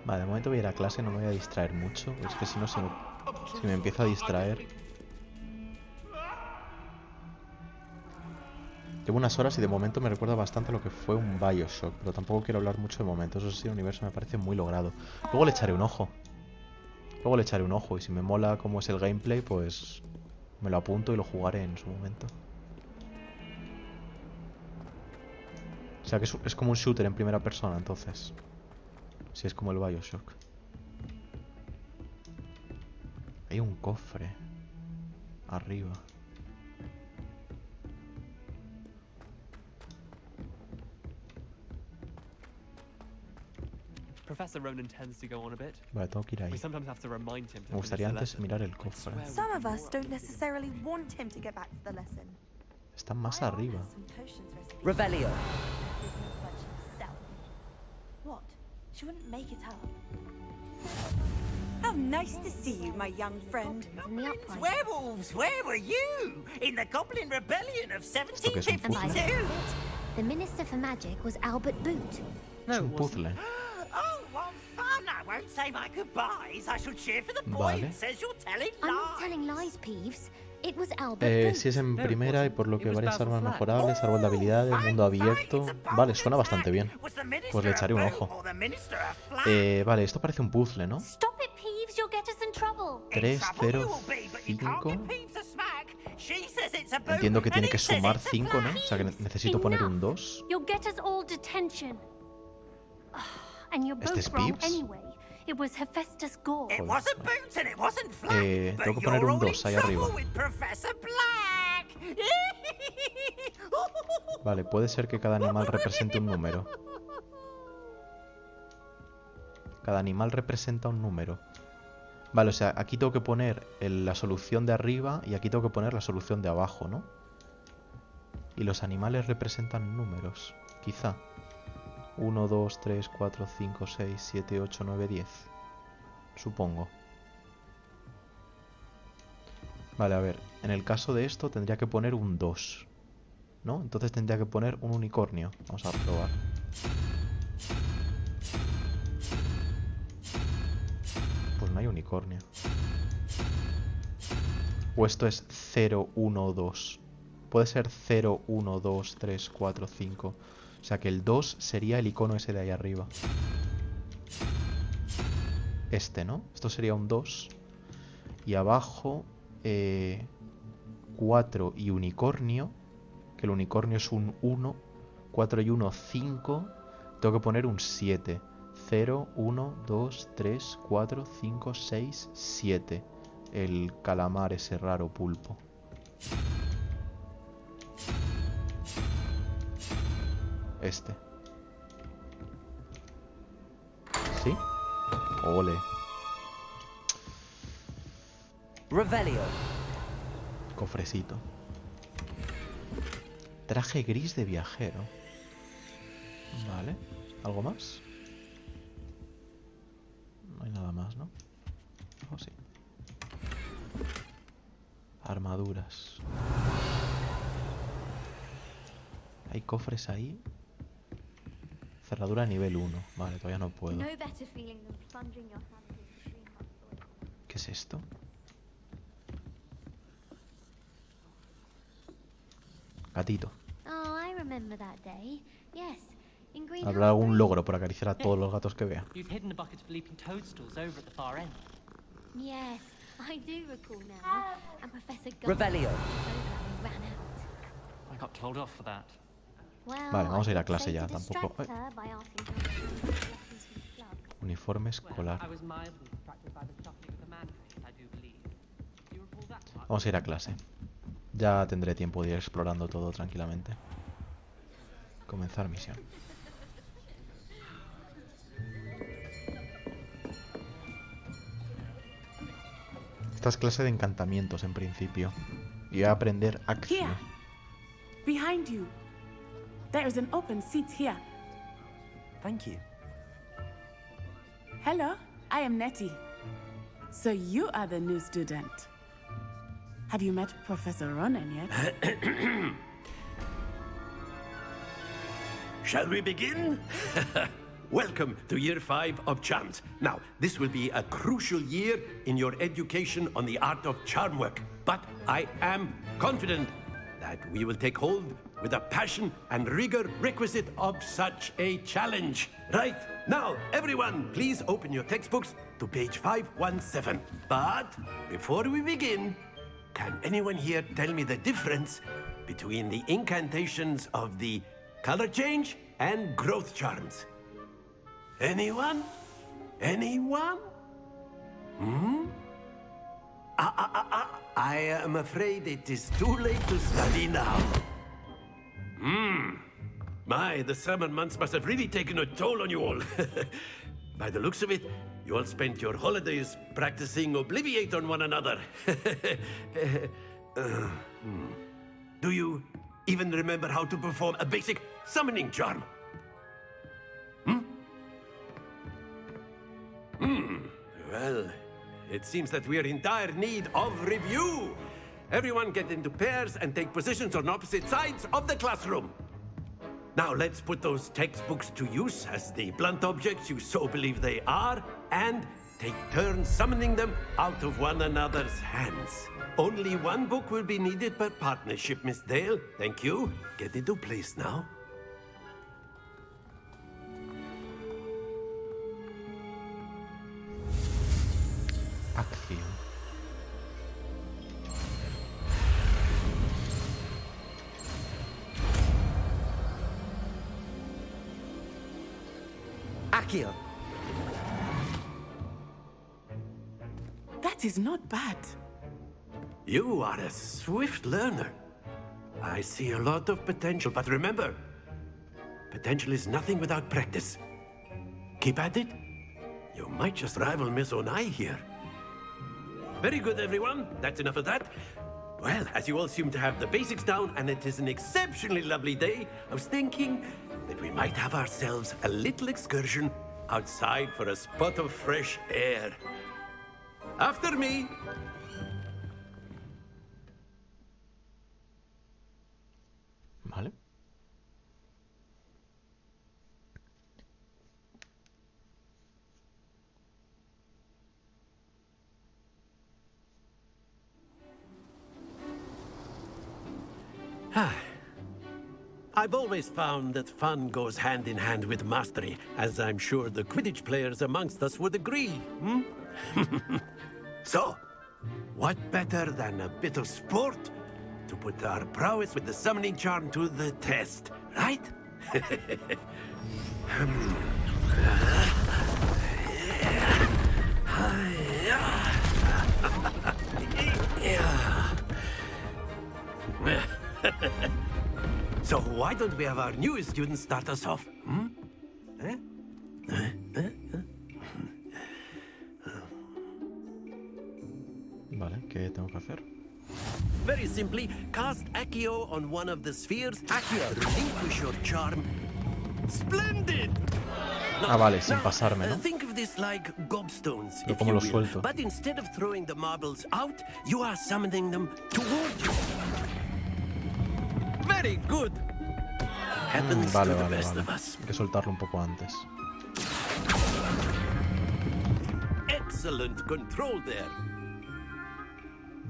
Vale, de momento voy a ir a clase, no me voy a distraer mucho. Es que si no, si me empiezo a distraer... Llevo unas horas y de momento me recuerda bastante a lo que fue un BioShock, pero tampoco quiero hablar mucho de momentos. Eso sí, el universo me parece muy logrado. Luego le echaré un ojo. Y si me mola cómo es el gameplay, pues me lo apunto y lo jugaré en su momento. O sea que es como un shooter en primera persona, entonces. Si es como el BioShock. Hay un cofre arriba. Professor Ronan tends to go on a bit. Vale, tengo que ir ahí. We sometimes have to remind him to Me gustaría finish the antes lesson. mirar el cofre. Some of us don't necessarily want him to get back to the lesson. Está más arriba. Revelio. What? She wouldn't make it up. How nice to see you, my young friend. Werewolves, where were you? In the Goblin Rebellion of 1752? The Minister for Magic was Albert Boot. Es un puzzle. Oh, what fun! I won't say my goodbyes. I shall cheer for the boy Vale. who says you're telling I'm lies. not telling lies, Peeves. It was Albert Boot. Si es en primera y por lo que varias armas mejorables, árbol de habilidades, mundo abierto... Vale, suena bastante bien. Pues le echaré un ojo. Vale, esto parece un puzzle, ¿no? Stop it, Peeves. You'll get us in trouble. 3, 0, 5... Entiendo que tiene que sumar 5, ¿no? O sea que necesito poner un 2. You'll get us all detention. And you're ¿Este es both wrong Peeves? anyway. It was Hephaestus Gore. It wasn't Boots and it wasn't Flack, tengo que but poner you're un all in 2 ahí trouble arriba. with Professor Black. Vale, puede ser que cada animal represente un número. Cada animal representa un número. Vale, o sea, aquí tengo que poner la solución de arriba y aquí tengo que poner la solución de abajo, ¿no? Y los animales representan números, quizá. 1, 2, 3, 4, 5, 6, 7, 8, 9, 10. Supongo. Vale, a ver. En el caso de esto tendría que poner un 2, ¿no? Entonces tendría que poner un unicornio. Vamos a probar. Pues no hay unicornio. O esto es 0, 1, 2. Puede ser 0, 1, 2, 3, 4, 5. O sea que el 2 sería el icono ese de ahí arriba. Este, ¿no? Esto sería un 2. Y abajo 4 y unicornio. Que el unicornio es un 1. 4 y 1, 5. Tengo que poner un 7. 0, 1, 2, 3, 4, 5, 6, 7. El calamar ese raro pulpo. Este. ¿Sí? Ole. Revelio. Cofrecito. Traje gris de viajero. Vale. ¿Algo más? No hay nada más, ¿no? Oh, sí. Armaduras. Hay cofres ahí. Cerradura nivel 1. Vale, todavía no puedo. ¿Qué es esto? Gatito. Oh, I remember that day. Yes, Habrá algún logro por acariciar a todos los gatos que vea. You've hidden a bucket of leaping toadstools over at the far end. Yes, I do recall now. And Professor Revelio. ran out. I got told off for that. Well, Vale, vamos a ir a I did clase say ya, to tampoco... distract her by asking her to do lessons with slugs. Uniforme escolar. I was mildly distracted by the shuffling of the man cave, I do believe. You recall that part? Vamos a ir a clase. Ya tendré tiempo de ir explorando todo tranquilamente. Comenzar misión. Esta es clase de encantamientos en principio. Y voy a aprender Acei. Here, behind you. There is an open seat here. Thank you. Hello, I am Nettie. So you are the new student. Have you met Professor Ronan yet? Shall we begin? Welcome to Year 5 of Charms. Now, this will be a crucial year in your education on the art of charm work. But I am confident that we will take hold with the passion and rigor requisite of such a challenge. Right, now, everyone, please open your textbooks to page 517. But before we begin, can anyone here tell me the difference between the incantations of the color change and growth charms? Anyone? Anyone? Hmm? I am afraid it is too late to study now. My, the summer months must have really taken a toll on you all. By the looks of it, you all spent your holidays practicing Obliviate on one another. Do you even remember how to perform a basic summoning charm? Well, it seems that we are in dire need of review. Everyone get into pairs and take positions on opposite sides of the classroom. Now let's put those textbooks to use as the blunt objects you so believe they are, and take turns summoning them out of one another's hands. Only one book will be needed per partnership, Miss Dale. Thank you. Get into place now. Acei. Accio. That is not bad. You are a swift learner. I see a lot of potential, but remember, potential is nothing without practice. Keep at it. You might just rival Miss Onai here. Very good, everyone. That's enough of that. Well, as you all seem to have the basics down, and it is an exceptionally lovely day, I was thinking that we might have ourselves a little excursion outside for a spot of fresh air. After me. Vale. I've always found that fun goes hand in hand with mastery, as I'm sure the Quidditch players amongst us would agree. So, what better than a bit of sport to put our prowess with the summoning charm to the test, right? So why don't we have our newest students start us off? Vale, ¿qué tengo que hacer? Very simply, cast Accio on one of the spheres. Accio, relinquish your charm. Splendid! Ah, vale, sin pasarme, ¿no? Think of this like gobstones, Pero if ¿cómo you los will. suelto? But instead of throwing the marbles out, you are summoning them toward you. Very good. Happens Vale, to the vale, best vale. of us. Hay que soltarlo un poco antes. Excellent control there.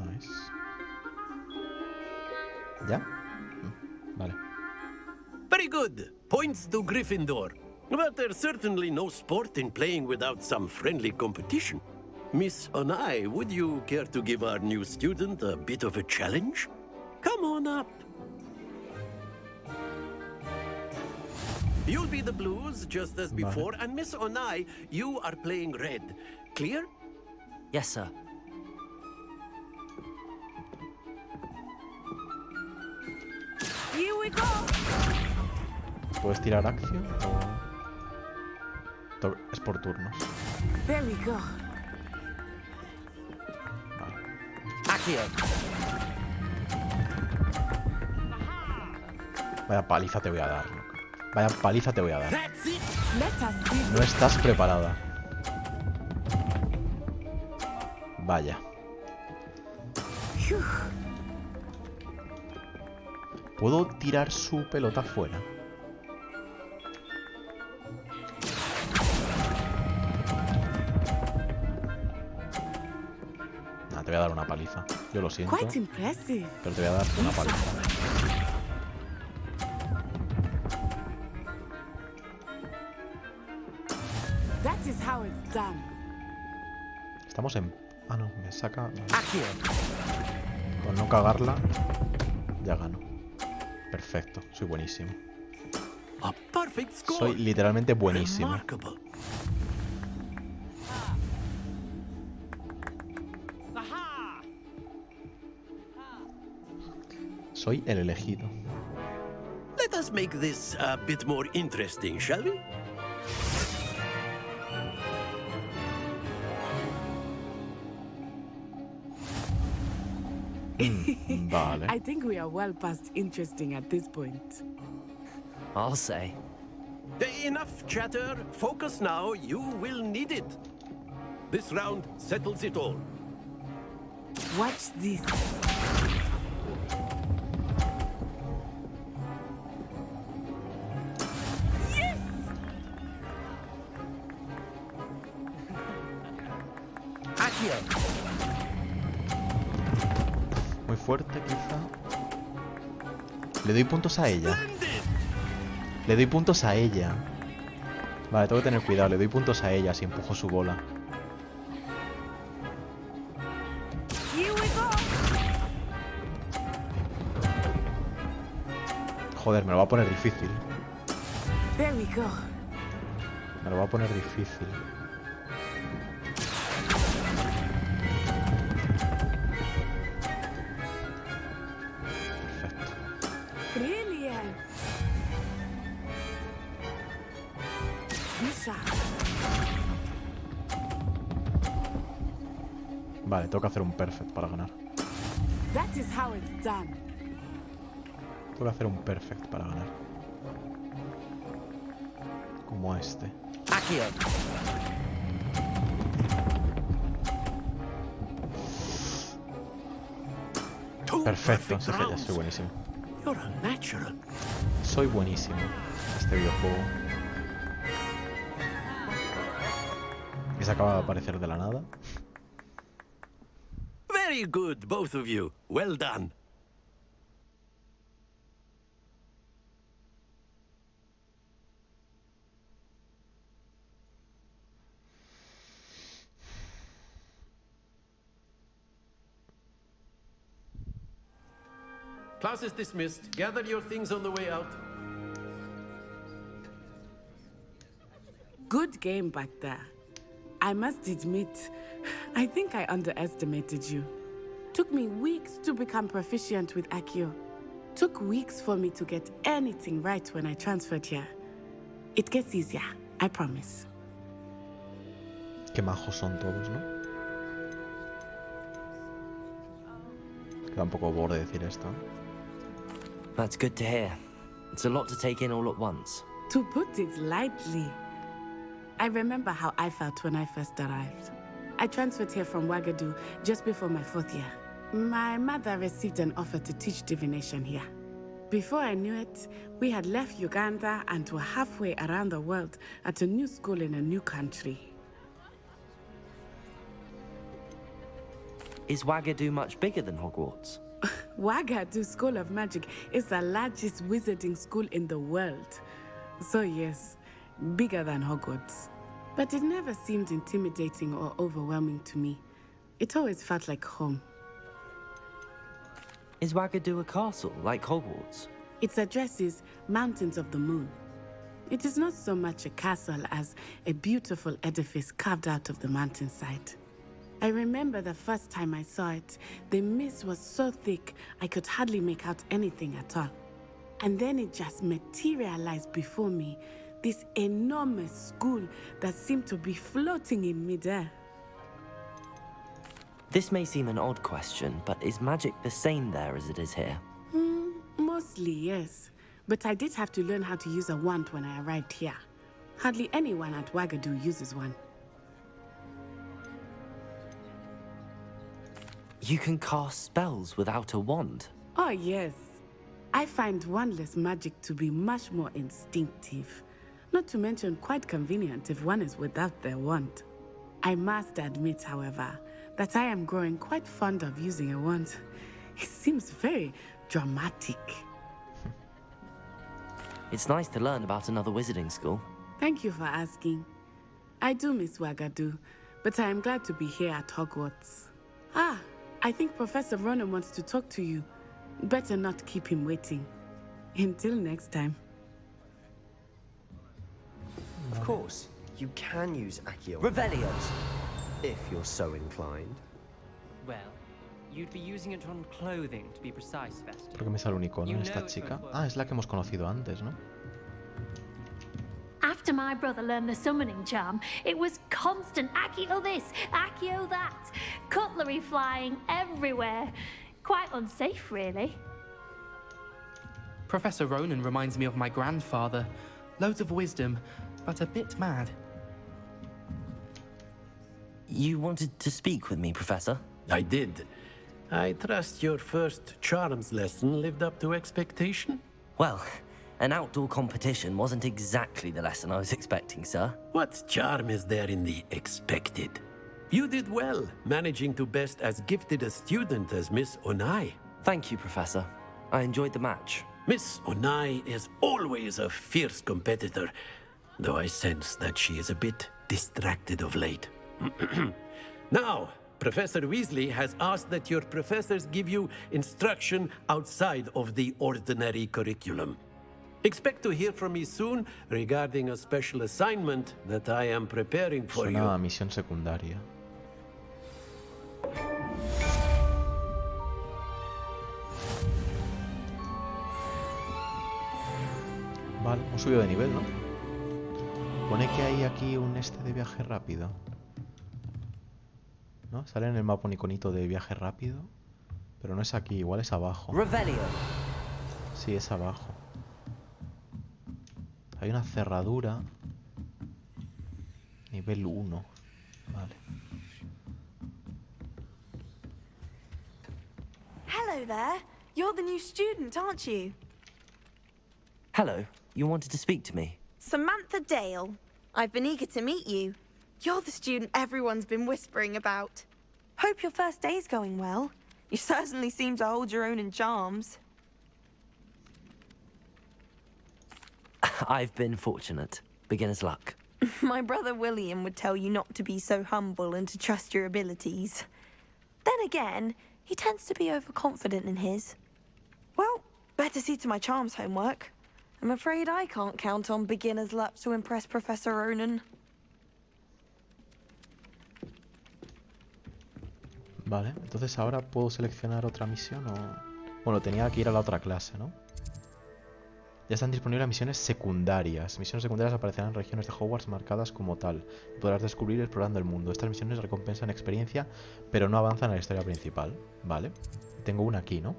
Nice. ¿Ya? Vale. Very good. Points to Gryffindor. But there's certainly no sport in playing without some friendly competition. Miss Onai, would you care to give our new student a bit of a challenge? Come on up. You'll be the blues just as before, and Miss Onai, you are playing red. Clear? Yes, sir. Here we go. ¿Puedes tirar acción o...? Es por turnos. There we go. Accio. Vaya paliza te voy a dar, loco. Vaya paliza te voy a dar. Let us see. No estás preparada. Vaya. ¿Puedo tirar su pelota fuera? Nah, te voy a dar una paliza. Yo lo siento. Quite impressive. Pero te voy a dar una paliza. That is how it's done. Estamos en... Ah, no, me saca... Accio. Con no cagarla, ya gano. Perfecto, soy buenísimo. A perfect score. Soy literalmente buenísimo. Remarkable. Soy el elegido. Let us make this a bit more interesting, shall we? Vale. I think we are well past interesting at this point. I'll say. Enough chatter. Focus now. You will need it. This round settles it all. Watch this. Accio. Muy fuerte, quizá. Le doy puntos a ella. Le doy puntos a ella. Vale, tengo que tener cuidado. Le doy puntos a ella si empujo su bola. Joder, me lo va a poner difícil. There we go. Me lo va a poner difícil. Brilliant. Vale, tengo que hacer un perfect para ganar. That is how it's done. Tengo que hacer un perfect para ganar. Como este. Accio. Perfecto, soy buenísimo. You're a natural. Soy buenísimo en este videojuego. Que se acaba de aparecer de la nada. Very good, both of you. Well done. Class is dismissed. Gather your things on the way out. Good game back there. I must admit, I think I underestimated you. Took me weeks to become proficient with Accio. Took weeks for me to get anything right when I transferred here. It gets easier, I promise. Qué majos son todos, ¿no? Queda un poco borde decir esto. That's good to hear. It's a lot to take in all at once. To put it lightly, I remember how I felt when I first arrived. I transferred here from Ouagadougou just before my 4th year. My mother received an offer to teach divination here. Before I knew it, we had left Uganda and were halfway around the world at a new school in a new country. Is Ouagadougou much bigger than Hogwarts? Ouagadougou School of Magic is the largest wizarding school in the world. So yes, bigger than Hogwarts. But it never seemed intimidating or overwhelming to me. It always felt like home. Is Wagadu a castle, like Hogwarts? Its address is Mountains of the Moon. It is not so much a castle as a beautiful edifice carved out of the mountainside. I remember the first time I saw it, the mist was so thick I could hardly make out anything at all. And then it just materialized before me, this enormous school that seemed to be floating in midair. This may seem an odd question, but is magic the same there as it is here? Mostly, yes. But I did have to learn how to use a wand when I arrived here. Hardly anyone at Wagadu uses one. You can cast spells without a wand? Oh, yes. I find wandless magic to be much more instinctive. Not to mention quite convenient if one is without their wand. I must admit, however, that I am growing quite fond of using a wand. It seems very dramatic. It's nice to learn about another wizarding school. Thank you for asking. I do miss Wagadu, but I am glad to be here at Hogwarts. Ah, I think Professor Ronan wants to talk to you. Better not keep him waiting. Until next time. Of course, you can use Accio. Revelio's! If you're so inclined. Well, you'd be using it on clothing, to be precise, Vesta. ¿Por qué me sale un icono en esta chica? Ah, es la que hemos conocido antes, ¿no? After my brother learned the summoning charm, it was constant Accio this, Accio that. Cutlery flying everywhere. Quite unsafe, really. Professor Ronan reminds me of my grandfather. Loads of wisdom, but a bit mad. You wanted to speak with me, Professor? I did. I trust your first charms lesson lived up to expectation? Well, an outdoor competition wasn't exactly the lesson I was expecting, sir. What charm is there in the expected? You did well, managing to best as gifted a student as Miss Onai. Thank you, Professor. I enjoyed the match. Miss Onai is always a fierce competitor, though I sense that she is a bit distracted of late. Now, Professor Weasley has asked that your professors give you instruction outside of the ordinary curriculum. Expect to hear from me soon regarding a special assignment that I am preparing for Suena you. a misión secundaria. Vale, hemos subido de nivel, ¿no? Pone que hay aquí un de viaje rápido. ¿No? Sale en el mapa un iconito de viaje rápido. Pero no es aquí, igual es abajo. Revelio. Sí, es abajo. Hay una cerradura. Nivel 1. Vale. Hello there. You're the new student, aren't you? Hello. You wanted to speak to me? Samantha Dale. I've been eager to meet you. You're the student everyone's been whispering about. Hope your first day's going well. You certainly seem to hold your own in charms. I've been fortunate. Beginner's luck. My brother William would tell you not to be so humble and to trust your abilities. Then again, he tends to be overconfident in his. Well, better see to my charms homework. I'm afraid I can't count on beginner's luck to impress Professor Ronan. Vale, entonces ahora puedo seleccionar otra misión o... Bueno, tenía que ir a la otra clase, ¿no? Ya están disponibles misiones secundarias. Misiones secundarias aparecerán en regiones de Hogwarts marcadas como tal. Podrás descubrir explorando el mundo. Estas misiones recompensan experiencia, pero no avanzan a la historia principal. Vale. Tengo una aquí, ¿no?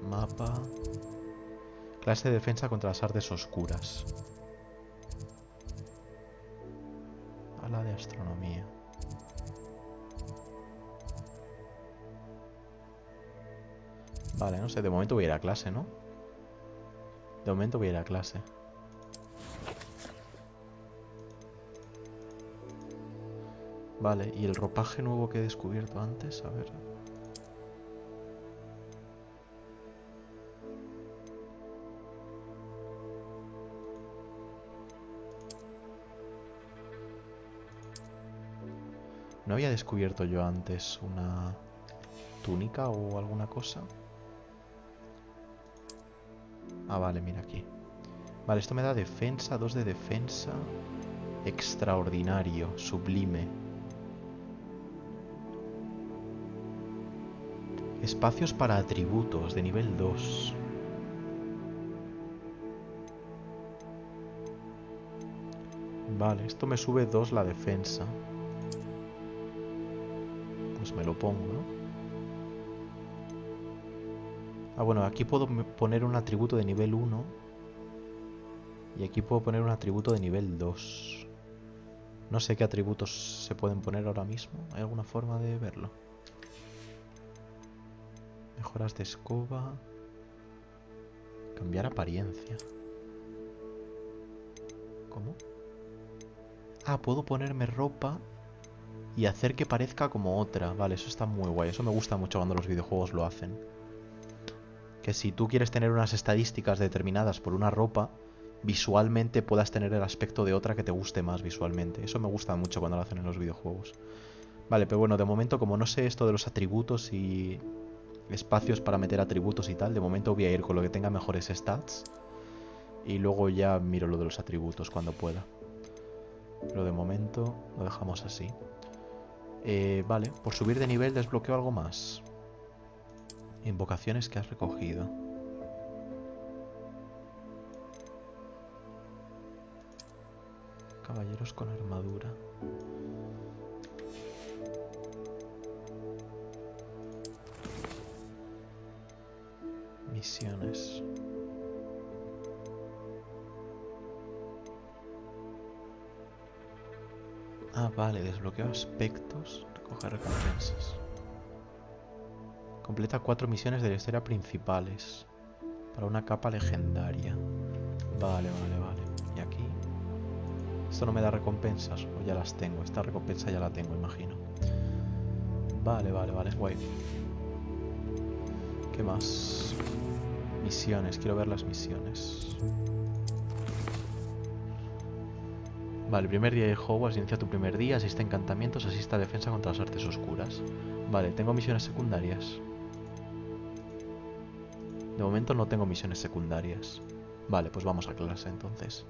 Mapa. Clase de defensa contra las artes oscuras. Ala de astronomía. Vale, no sé, de momento voy a ir a clase, ¿no? De momento voy a ir a clase. Vale, y el ropaje nuevo que he descubierto antes, a ver. ¿No había descubierto yo antes una túnica o alguna cosa? Ah, vale, mira aquí. Vale, esto me da defensa, 2 de defensa. Extraordinario, sublime. Espacios para atributos de nivel 2. Vale, esto me sube 2 la defensa. Pues me lo pongo, ¿no? Ah, bueno, aquí puedo poner un atributo de nivel 1. Y aquí puedo poner un atributo de nivel 2. No sé qué atributos se pueden poner ahora mismo. ¿Hay alguna forma de verlo? Mejoras de escoba. Cambiar apariencia. ¿Cómo? Ah, puedo ponerme ropa y hacer que parezca como otra. Vale, eso está muy guay. Eso me gusta mucho cuando los videojuegos lo hacen. Que si tú quieres tener unas estadísticas determinadas por una ropa, visualmente puedas tener el aspecto de otra que te guste más visualmente. Eso me gusta mucho cuando lo hacen en los videojuegos. Vale, pero bueno, de momento, como no sé esto de los atributos y espacios para meter atributos y tal, de momento voy a ir con lo que tenga mejores stats. Y luego ya miro lo de los atributos cuando pueda. Pero de momento lo dejamos así. Vale, por subir de nivel desbloqueo algo más. Invocaciones que has recogido. Caballeros con armadura. Misiones. Ah, vale, desbloqueo aspectos. Recoge recompensas. Completa 4 misiones de la historia principales. Para una capa legendaria. Vale, vale, vale. Y aquí... ¿Esto no me da recompensas? O ya las tengo. Esta recompensa ya la tengo, imagino. Vale, vale, vale. Guay. ¿Qué más? Misiones. Quiero ver las misiones. Vale, primer día de Hogwarts. Inicia tu primer día. Asiste a encantamientos. Asiste a defensa contra las artes oscuras. Vale, tengo misiones secundarias. De momento no tengo misiones secundarias. Vale, pues vamos a clase entonces.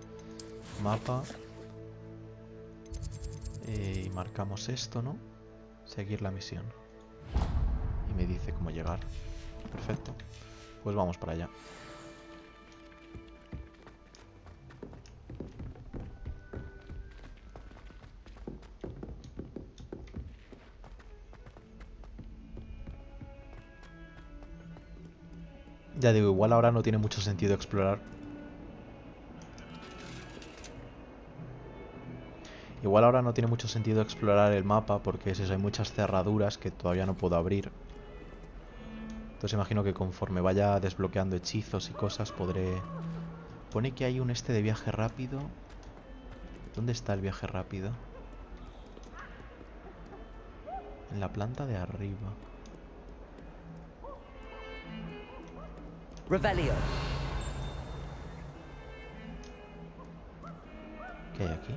Mapa. Y marcamos esto, ¿no? Seguir la misión. Y me dice cómo llegar. Perfecto. Pues vamos para allá. Ya digo, igual ahora no tiene mucho sentido explorar. Igual ahora no tiene mucho sentido explorar el mapa porque es eso, hay muchas cerraduras que todavía no puedo abrir. Entonces imagino que conforme vaya desbloqueando hechizos y cosas podré... Pone que hay un de viaje rápido. ¿Dónde está el viaje rápido? En la planta de arriba. Revelio. ¿Qué hay aquí?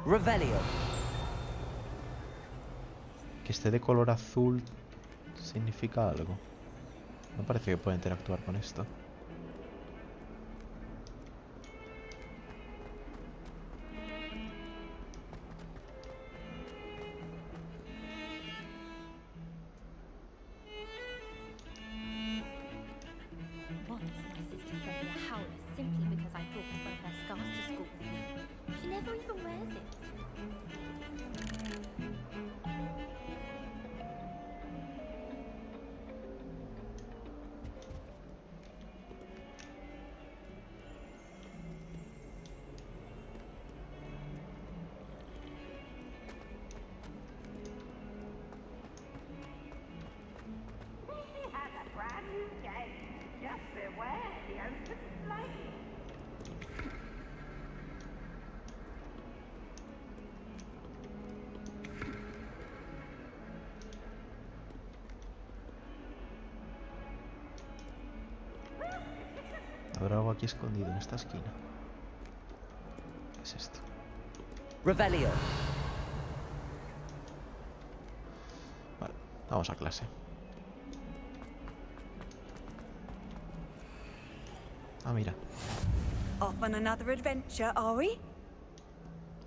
Revelio. Que esté de color azul significa algo. No parece que pueda interactuar con esto. Habrá algo aquí escondido en esta esquina. Revelio. Vale, vamos a clase. Ah, mira. Off on another adventure, are we?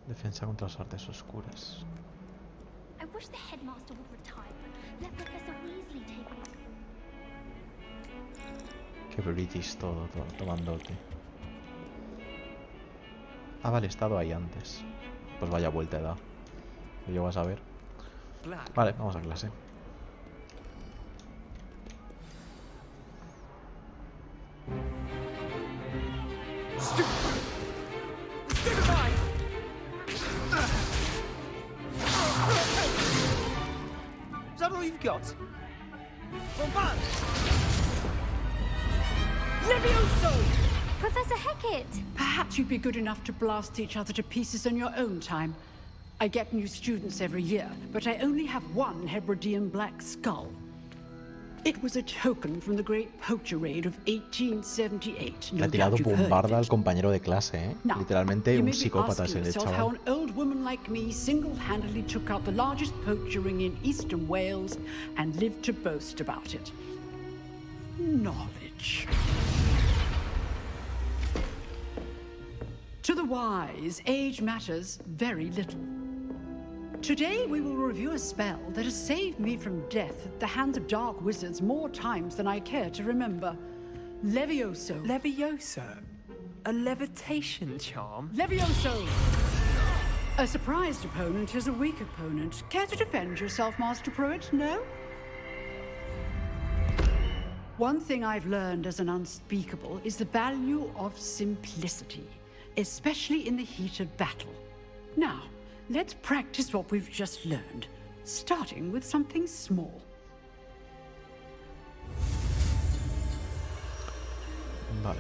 Defensa contra las artes oscuras. I wish the headmaster would retire. Let Professor Weasley take over. Qué british todo tomandote. Ah, vale, he estado ahí antes. Pues vaya vuelta he dado. Lo llego a saber. Vale, vamos a clase. Is that all you've got? Bombard! Levioso! Professor Hecat! Perhaps you'd be good enough to blast each other to pieces on your own time. I get new students every year, but I only have one Hebridean black skull. It was a token from the Great Poacher Raid of 1878. Le ha tirado bombarda al compañero de clase, ¿eh? Now, Literalmente un psicópata es el how chaval. an old woman like me single-handedly took out the largest poacher ring in eastern Wales and lived to boast about it. Knowledge. To the wise, age matters very little. Today we will review a spell that has saved me from death at the hands of dark wizards more times than I care to remember. Levioso. Levioso? A levitation charm? Levioso! A surprised opponent is a weak opponent. Care to defend yourself, Master Pruitt? No? One thing I've learned as an unspeakable is the value of simplicity, especially in the heat of battle. Now, let's practice what we've just learned, starting with something small. Vale.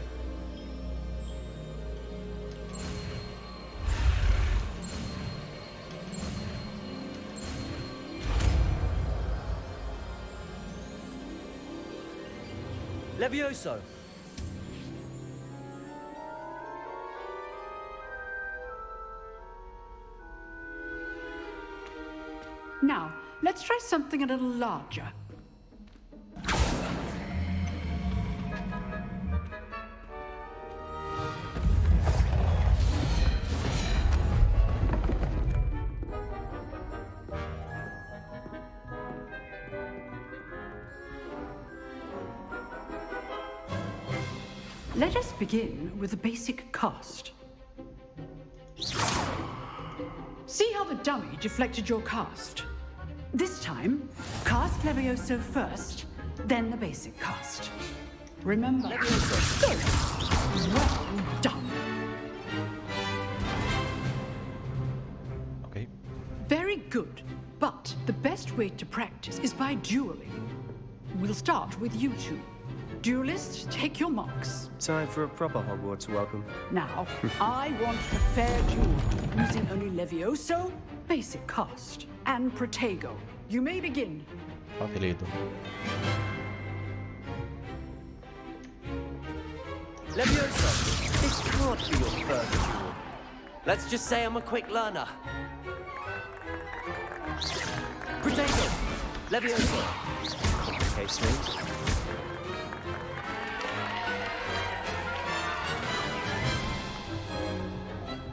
Levioso. Now, let's try something a little larger. Let us begin with the basic cast. See how the dummy deflected your cast? This time, cast Levioso first, then the basic cast. Remember, Levioso. Good. Well done. Okay. Very good, but the best way to practice is by dueling. We'll start with you two. Duelists, take your marks. Time for a proper Hogwarts welcome. Now, I want a fair duel, using only Levioso, basic cast, and Protego. You may begin. Facilito. Levioso, this can't be your first duel. Let's just say I'm a quick learner. Protego, Levioso. Okay, sweet.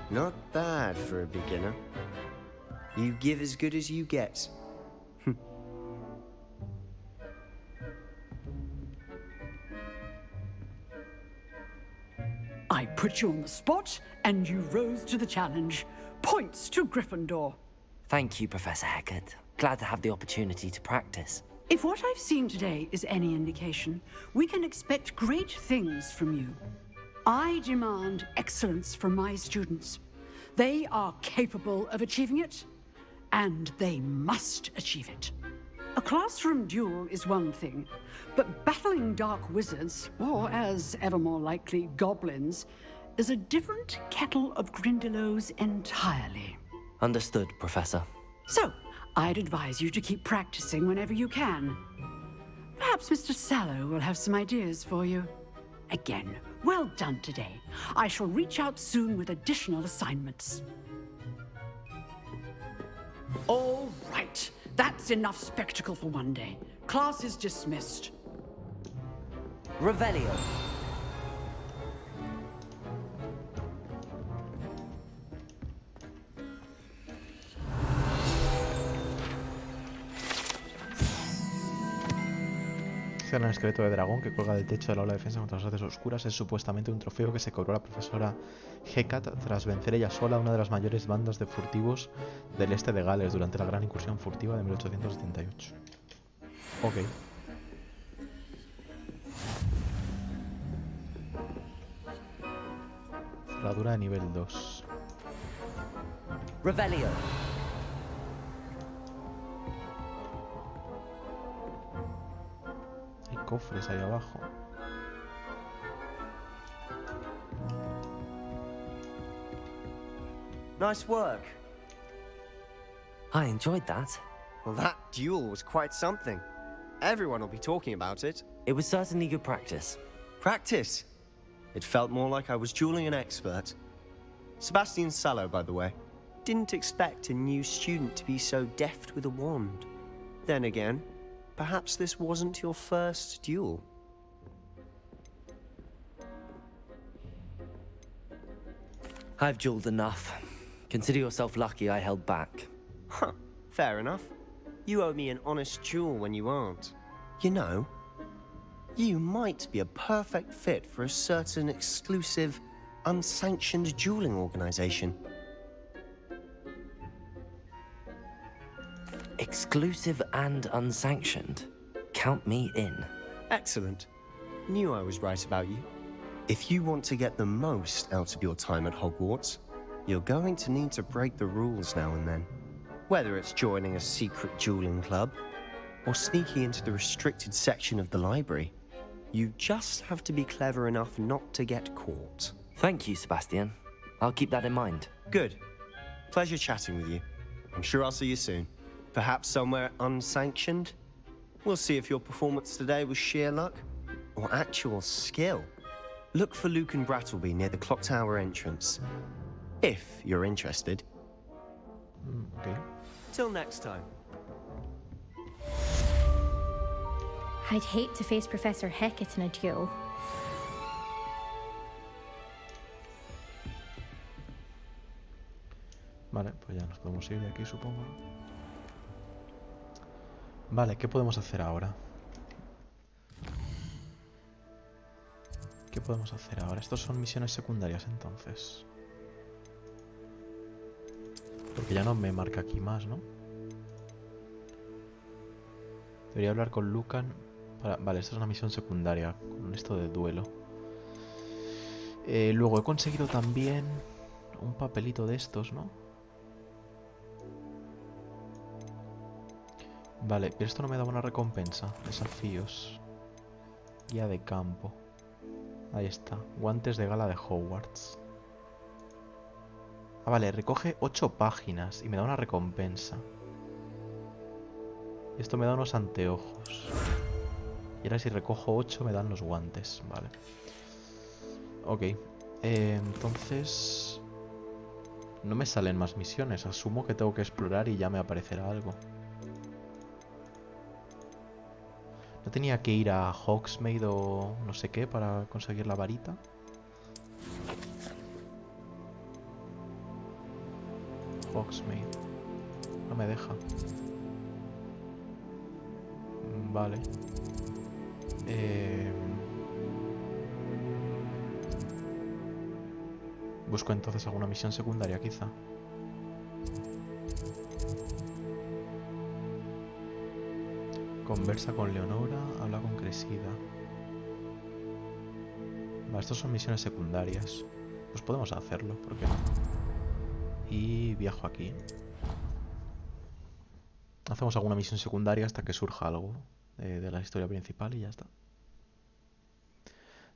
Not bad for a beginner. You give as good as you get. I put you on the spot, and you rose to the challenge. Points to Gryffindor. Thank you, Professor Hecat. Glad to have the opportunity to practice. If what I've seen today is any indication, we can expect great things from you. I demand excellence from my students. They are capable of achieving it, and they must achieve it. A classroom duel is one thing, but battling dark wizards, or as ever more likely, goblins, is a different kettle of Grindylows entirely. Understood, Professor. So, I'd advise you to keep practicing whenever you can. Perhaps Mr. Sallow will have some ideas for you. Again, well done today. I shall reach out soon with additional assignments. All right. That's enough spectacle for one day. Class is dismissed. Revelio. Un esqueleto de dragón que cuelga del techo de la aula de defensa contra las artes oscuras es supuestamente un trofeo que se cobró la profesora Hecat tras vencer ella sola a una de las mayores bandas de furtivos del este de Gales durante la gran incursión furtiva de 1878. Ok. Cerradura de nivel 2. Revelio. Hay cofres ahí abajo. Nice work. I enjoyed that. Well, that duel was quite something. Everyone will be talking about it. It was certainly good practice. Practice? It felt more like I was dueling an expert. Sebastian Sallow, by the way. Didn't expect a new student to be so deft with a wand. Then again, perhaps this wasn't your first duel. I've dueled enough. Consider yourself lucky I held back. Huh, fair enough. You owe me an honest duel when you aren't. You know, you might be a perfect fit for a certain exclusive, unsanctioned dueling organization. Exclusive and unsanctioned. Count me in. Excellent. Knew I was right about you. If you want to get the most out of your time at Hogwarts, you're going to need to break the rules now and then. Whether it's joining a secret dueling club, or sneaking into the restricted section of the library, you just have to be clever enough not to get caught. Thank you, Sebastian. I'll keep that in mind. Good. Pleasure chatting with you. I'm sure I'll see you soon. Perhaps somewhere unsanctioned? We'll see if your performance today was sheer luck, or actual skill. Look for Luke and Brattleby near the clock tower entrance. If you're interested. Okay. Till next time. I'd hate to face Professor Hecat in a duel. Vale, pues ya nos podemos ir de aquí, supongo. Vale, ¿qué podemos hacer ahora? ¿Qué podemos hacer ahora? Estos son misiones secundarias, entonces. Porque ya no me marca aquí más, ¿no? Debería hablar con Lucan para... Vale, esta es una misión secundaria con esto de duelo. Luego he conseguido también un papelito de estos, ¿no? Vale, pero esto no me da una recompensa. Desafíos. Guía de campo. Ahí está. Guantes de gala de Hogwarts. Ah, vale, recoge 8 páginas y me da una recompensa. Esto me da unos anteojos. Y ahora si recojo 8 me dan los guantes. Vale. Ok. Entonces... No me salen más misiones. Asumo que tengo que explorar y ya me aparecerá algo. ¿No tenía que ir a Hogsmeade o no sé qué para conseguir la varita? Hogsmeade. No me deja. Vale. Busco entonces alguna misión secundaria, quizá. Conversa con Leonora, habla con Cressida. Vale, estos son misiones secundarias. Pues podemos hacerlo, ¿por qué no? Y viajo aquí. Hacemos alguna misión secundaria hasta que surja algo de la historia principal y ya está.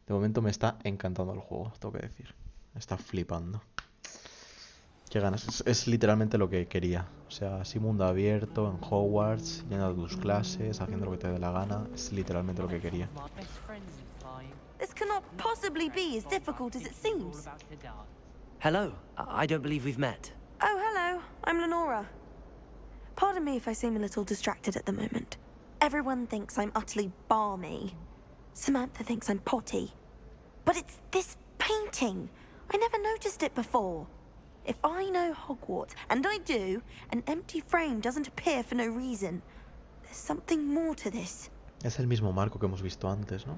De momento me está encantando el juego, tengo que decir. Me está flipando. Qué ganas. Es literalmente lo que quería. O sea, así mundo abierto, en Hogwarts, yendo a tus clases, haciendo lo que te dé la gana. Es literalmente lo que quería. This cannot possibly be as difficult as it seems. Hello. I don't believe we've met. Oh, hello. I'm Lenora. Pardon me if I seem a little distracted at the moment. Everyone thinks I'm utterly balmy. Samantha thinks I'm potty. But it's this painting. I never noticed it before. If I know Hogwarts, and I do, an empty frame doesn't appear for no reason. There's something more to this. Es el mismo marco que hemos visto antes, ¿no?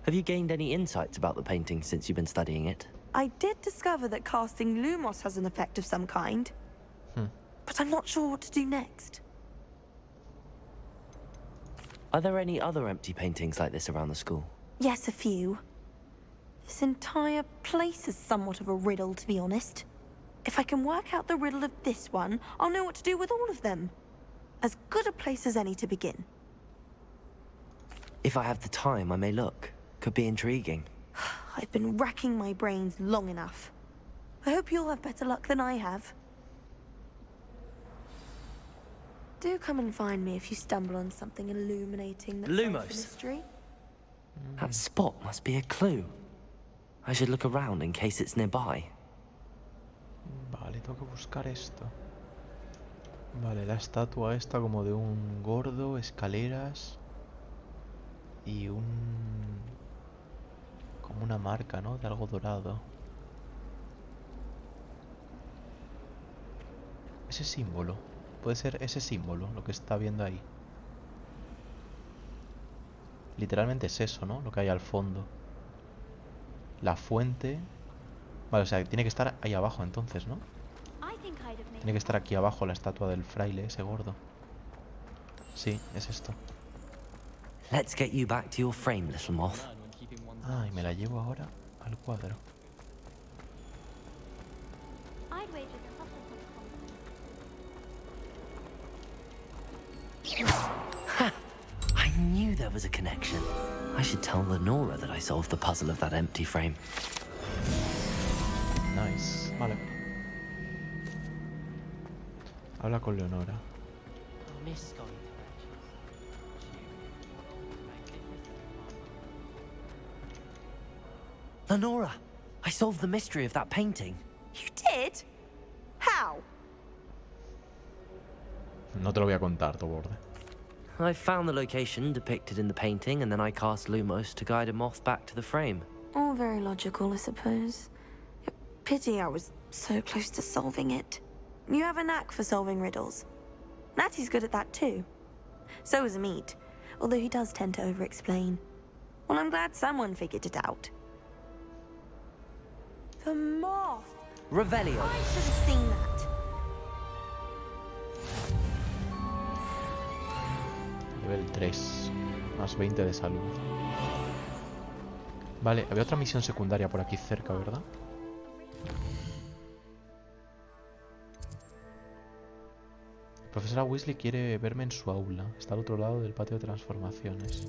Have you gained any insights about the painting since you've been studying it? I did discover that casting Lumos has an effect of some kind. But I'm not sure what to do next. Are there any other empty paintings like this around the school? Yes, a few. This entire place is somewhat of a riddle, to be honest. If I can work out the riddle of this one, I'll know what to do with all of them. As good a place as any to begin. If I have the time, I may look. Could be intriguing. I've been racking my brains long enough. I hope you'll have better luck than I have. Do come and find me if you stumble on something illuminating that solves the mystery. That spot must be a clue. I should look around in case it's nearby. Vale, tengo que buscar esto. Vale, la estatua esta como de un gordo, escaleras y como una marca, ¿no? De algo dorado. Ese símbolo. Puede ser ese símbolo, lo que está viendo ahí. Literalmente es eso, ¿no? Lo que hay al fondo. La fuente. Vale, o sea, tiene que estar ahí abajo entonces, ¿no? Tiene que estar aquí abajo la estatua del fraile, ese gordo. Sí, es esto. Let's get you back to your frame, little moth. Ah, y me la llevo ahora al cuadro. Ha! I knew there was a connection. I should tell Lenora that I solved the puzzle of that empty frame. Nice. Vale. Habla con Leonora. Lenora, I solved the mystery of that painting. You did? How? No te lo voy a contar, tu borde. I found the location depicted in the painting, and then I cast Lumos to guide a moth back to the frame. All very logical, I suppose. Pity I was so close to solving it. You have a knack for solving riddles. Natty's good at that too. So is Amit, although he does tend to over-explain. Well, I'm glad someone figured it out. The moth! Revelio. I should have seen that. Nivel 3. Más 20 de salud. Vale, había otra misión secundaria por aquí cerca, ¿verdad? Profesora Weasley quiere verme en su aula. Está al otro lado del patio de transformaciones.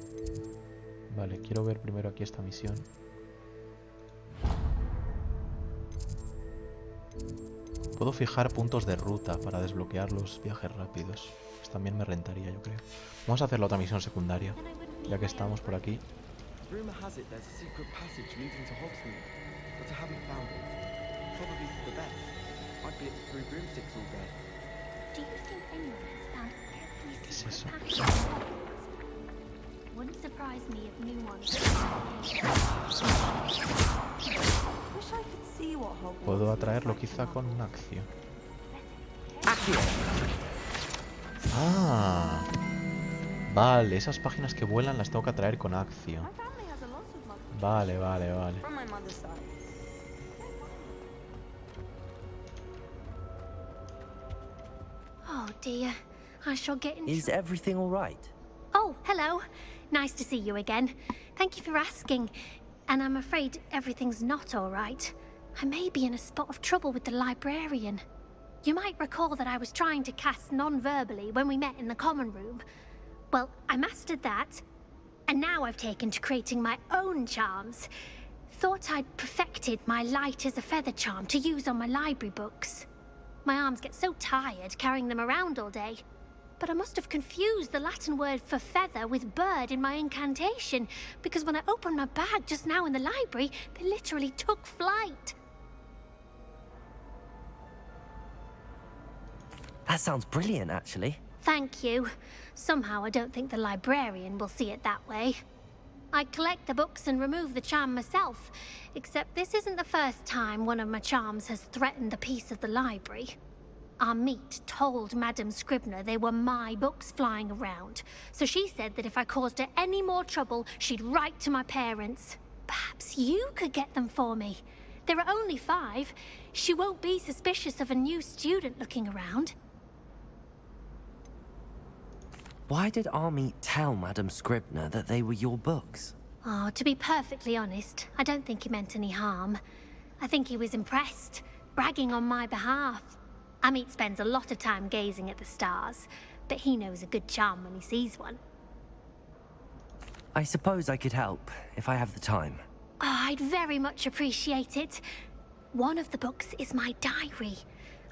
Vale, quiero ver primero aquí esta misión. Puedo fijar puntos de ruta para desbloquear los viajes rápidos. Pues también me rentaría, yo creo. Vamos a hacer la otra misión secundaria, ya que estamos por aquí. Rumor has it there's a secret passage leading to Hogsmeade, but I haven't found it. Probably for the best. I'd be through broomsticks all day. Do you think anyone has found every secret ¿Qué es eso? passage? Wouldn't surprise me if new ones. Wish I could see what Hogwarts Puedo atraerlo quizá con un accio. Ah, vale, esas páginas que vuelan las tengo que atraer con accio. Vale, vale, vale. From my mother's side. Oh dear, I shall get in. Is everything all right? Oh, hello. Nice to see you again. Thank you for asking. And I'm afraid everything's not all right. I may be in a spot of trouble with the librarian. You might recall that I was trying to cast non-verbally when we met in the common room. Well, I mastered that. And now I've taken to creating my own charms. Thought I'd perfected my light as a feather charm to use on my library books. My arms get so tired carrying them around all day. But I must have confused the Latin word for feather with bird in my incantation, because when I opened my bag just now in the library, they literally took flight. That sounds brilliant, actually. Thank you. Somehow I don't think the librarian will see it that way. I collect the books and remove the charm myself, except this isn't the first time one of my charms has threatened the peace of the library. Our meet told Madame Scribner they were my books flying around, so she said that if I caused her any more trouble, she'd write to my parents. Perhaps you could get them for me. There are only 5. She won't be suspicious of a new student looking around. Why did Army tell Madame Scribner that they were your books? Oh, to be perfectly honest, I don't think he meant any harm. I think he was impressed, bragging on my behalf. Amit spends a lot of time gazing at the stars, but he knows a good charm when he sees one. I suppose I could help, if I have the time. Oh, I'd very much appreciate it. One of the books is my diary.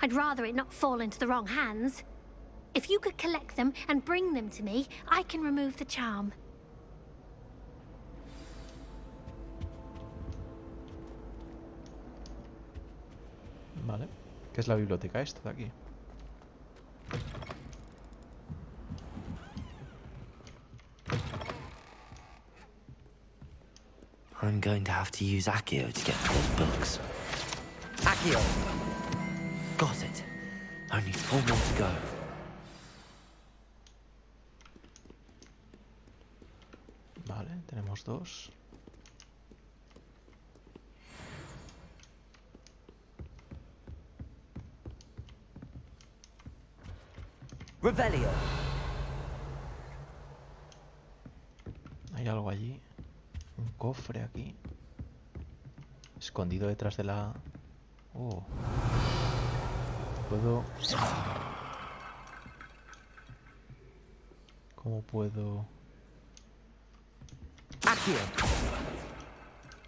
I'd rather it not fall into the wrong hands. If you could collect them and bring them to me, I can remove the charm. Vale. ¿Qué es la biblioteca esta de aquí? I'm going to have to use Accio to get those books. Accio! Got it. Only 4 more to go. Vale, tenemos 2. Revelio. Hay algo allí. Un cofre aquí. Escondido detrás de la... Oh. ¿Puedo...? ¿Cómo puedo...?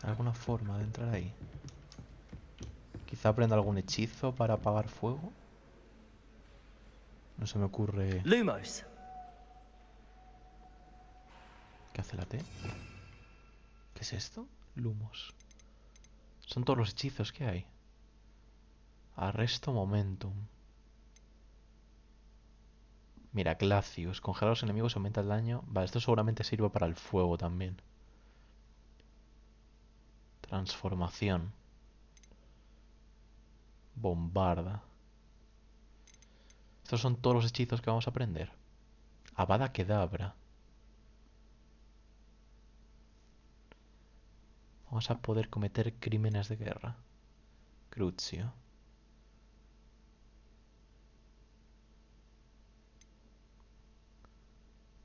¿Alguna forma de entrar ahí? Quizá aprenda algún hechizo para apagar fuego. No se me ocurre... Lumos. ¿Qué hace la T? ¿Qué es esto? Lumos. Son todos los hechizos que hay. Arresto momentum. Mira, Glacius. Congelar a los enemigos aumenta el daño. Vale, esto seguramente sirve para el fuego también. Transformación. Bombarda. Estos son todos los hechizos que vamos a aprender. Avada Kedavra. Vamos a poder cometer crímenes de guerra. Crucio.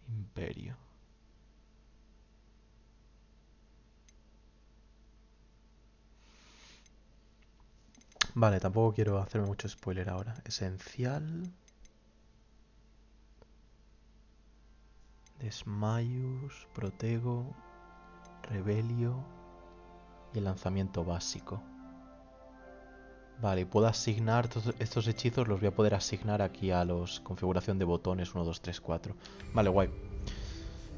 Imperio. Vale, tampoco quiero hacerme mucho spoiler ahora. Esencial. Desmayus, Protego, Rebelio y el lanzamiento básico. Vale, y puedo asignar estos hechizos, los voy a poder asignar aquí a los configuración de botones 1, 2, 3, 4. Vale, guay.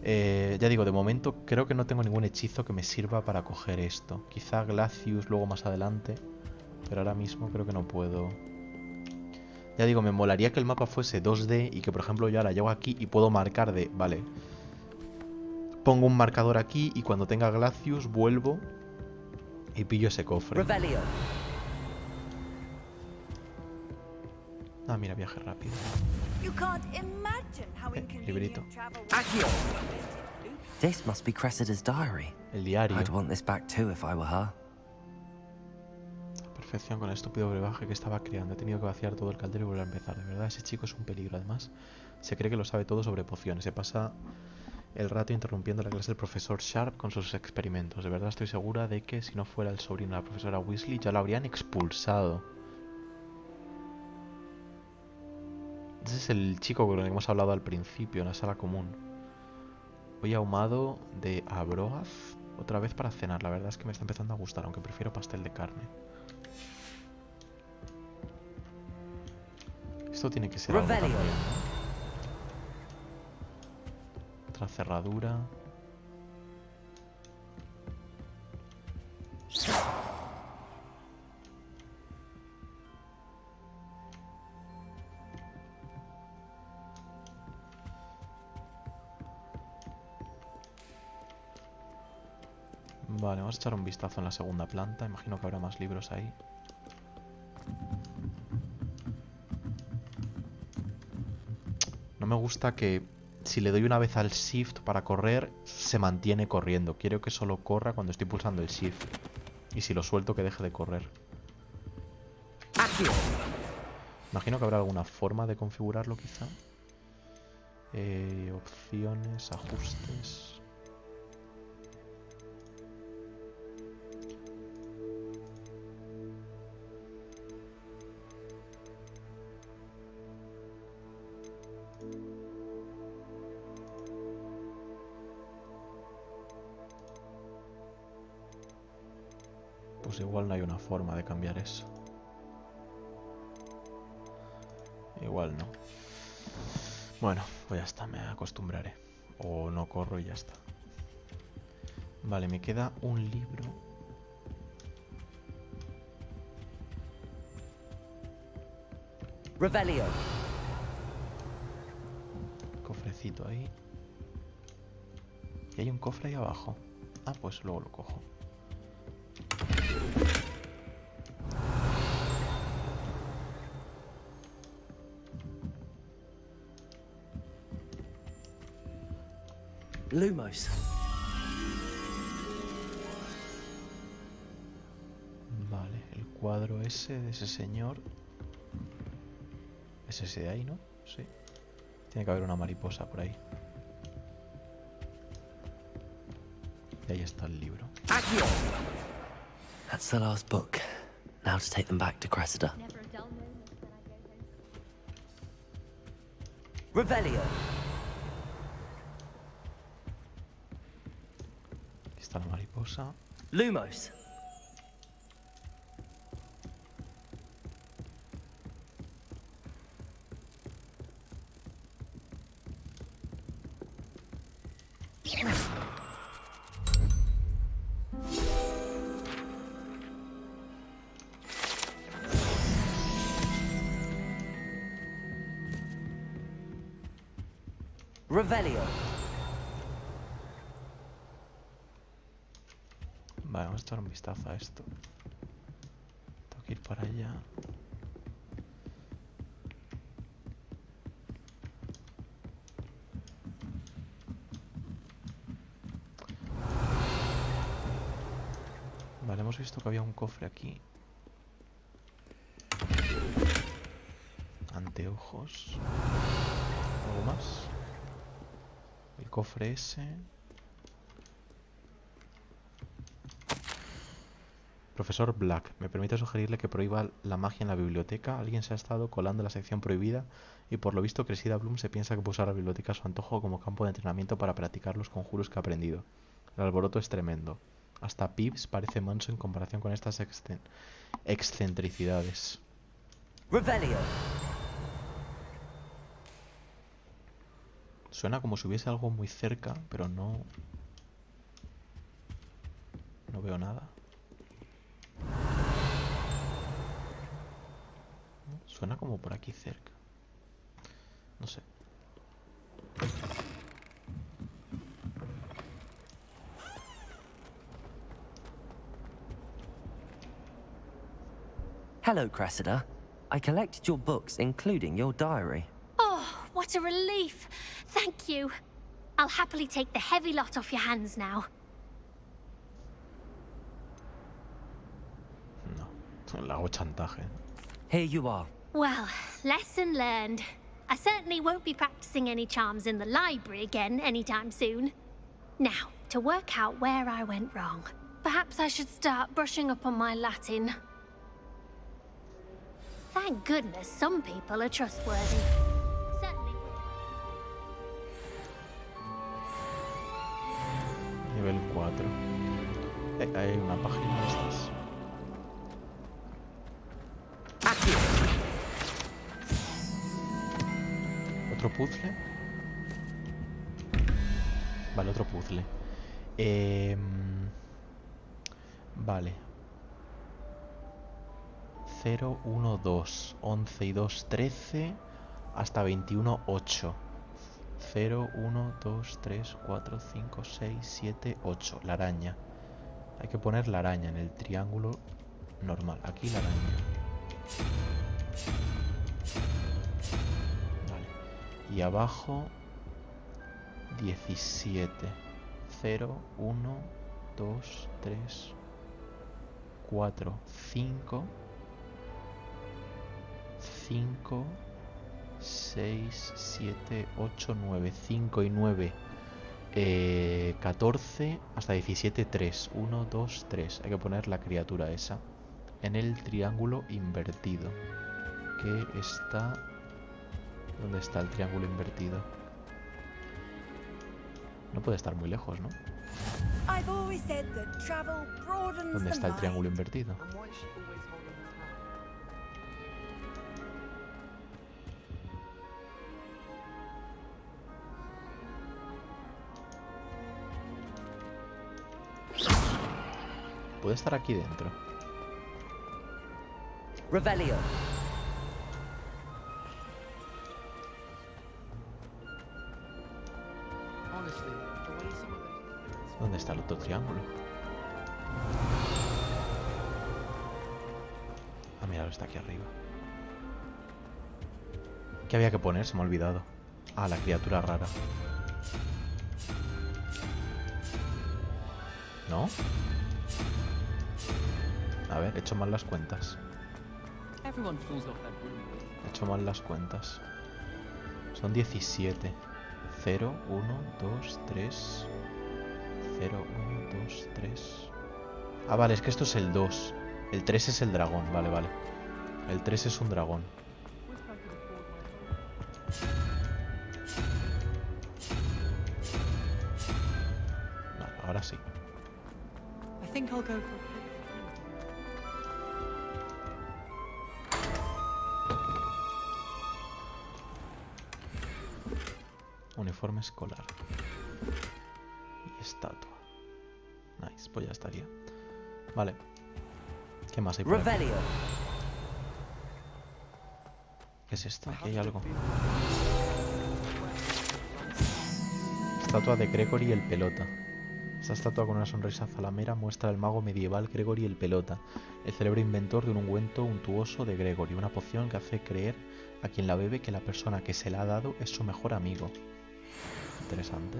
Ya digo, de momento creo que no tengo ningún hechizo que me sirva para coger esto. Quizá Glacius luego más adelante, pero ahora mismo creo que no puedo. Ya digo, me molaría que el mapa fuese 2D y que por ejemplo yo ahora llego aquí y puedo marcar de... Vale, pongo un marcador aquí y cuando tenga Glacius vuelvo y pillo ese cofre. Revelio. Ah, mira, viaje rápido. Librito. Accio. This must be Cressida's diary. El diario. I'd want this back too if I were her. Perfección con el estúpido brebaje que estaba creando. He tenido que vaciar todo el caldero y volver a empezar. De verdad, ese chico es un peligro. Además, se cree que lo sabe todo sobre pociones. Se pasa el rato interrumpiendo la clase del profesor Sharp con sus experimentos. De verdad estoy segura de que si no fuera el sobrino de la profesora Weasley ya lo habrían expulsado. Ese es el chico con el que hemos hablado al principio, en la sala común. Hoy ahumado de Abroaz. Otra vez para cenar. La verdad es que me está empezando a gustar, aunque prefiero pastel de carne. Esto tiene que ser algo también, ¿no? Otra cerradura. Vale, vamos a echar un vistazo en la segunda planta. Imagino que habrá más libros ahí. No me gusta que si le doy una vez al Shift para correr, se mantiene corriendo. Quiero que solo corra cuando estoy pulsando el Shift. Y si lo suelto, que deje de correr. Imagino que habrá alguna forma de configurarlo, quizá. Opciones, ajustes. Pues igual no hay una forma de cambiar eso. Igual no. Bueno, pues ya está, me acostumbraré. O no corro y ya está. Vale, me queda un libro. Revelio. Cofrecito ahí. Y hay un cofre ahí abajo. Ah, pues luego lo cojo. Lumos. Vale, el cuadro ese de ese señor. Es ese de ahí, ¿no? Sí. Tiene que haber una mariposa por ahí. Y ahí está el libro. That's the last book. Now to take them back to Cressida. Revelio. Aquí está la mariposa. Lumos. Revelio. Vale, vamos a echar un vistazo a esto. Tengo que ir para allá. Vale, hemos visto que había un cofre aquí. Anteojos. ¿Algo más? El cofre ese. Profesor Black, ¿me permite sugerirle que prohíba la magia en la biblioteca? Alguien se ha estado colando en la sección prohibida y por lo visto Cressida Bloom se piensa que puede usar la biblioteca a su antojo como campo de entrenamiento para practicar los conjuros que ha aprendido. El alboroto es tremendo. Hasta Pibbs parece manso en comparación con estas excentricidades. Revelio. Suena como si hubiese algo muy cerca, pero no veo nada. Suena como por aquí cerca. No sé. Hello, Cressida. I collected your books, including your diary. Oh, what a relief. Thank you. I'll happily take the heavy lot off your hands now. No, le hago chantaje. Here you are. Well, lesson learned. I certainly won't be practicing any charms in the library again anytime soon. Now, to work out where I went wrong. Perhaps I should start brushing up on my Latin. Thank goodness some people are trustworthy. Certainly. Nivel 4. Hay una página de estas. ¿Otro puzzle? Vale, otro puzzle. Vale. 0, 1, 2. 11 y 2, 13. Hasta 21, 8. 0, 1, 2, 3, 4, 5, 6, 7, 8. La araña. Hay que poner la araña en el triángulo normal. Aquí la araña. Vale. Y abajo 17. 0, 1, 2, 3, 4, 5, 5, 6, 7, 8, 9, 5 y 9, 14 hasta 17, 3, 1, 2, 3. Hay que poner la criatura esa en el triángulo invertido, que está... ¿Dónde está el triángulo invertido? No puede estar muy lejos, ¿no? ¿Dónde está el triángulo invertido? Puede estar aquí dentro. Revelio. ¿Dónde está el otro triángulo? Ah, mira, está aquí arriba. ¿Qué había que poner? Se me ha olvidado. Ah, la criatura rara. ¿No? A ver, he hecho mal las cuentas. He hecho mal las cuentas. Son 17. 0, 1, 2, 3. 0, 1, 2, 3. Ah, vale, es que esto es el 2. El 3 es el dragón, vale, vale. El 3 es un dragón. Vale, ahora sí. Uniforme escolar. Y estatua. Nice, pues ya estaría. Vale. ¿Qué más hay por aquí? ¿Qué es esto? Aquí hay algo. Estatua de Gregory el Pelota. Esta estatua con una sonrisa zalamera muestra al mago medieval Gregory el Pelota, el célebre inventor de un ungüento untuoso de Gregory, una poción que hace creer a quien la bebe que la persona que se la ha dado es su mejor amigo. Interesante.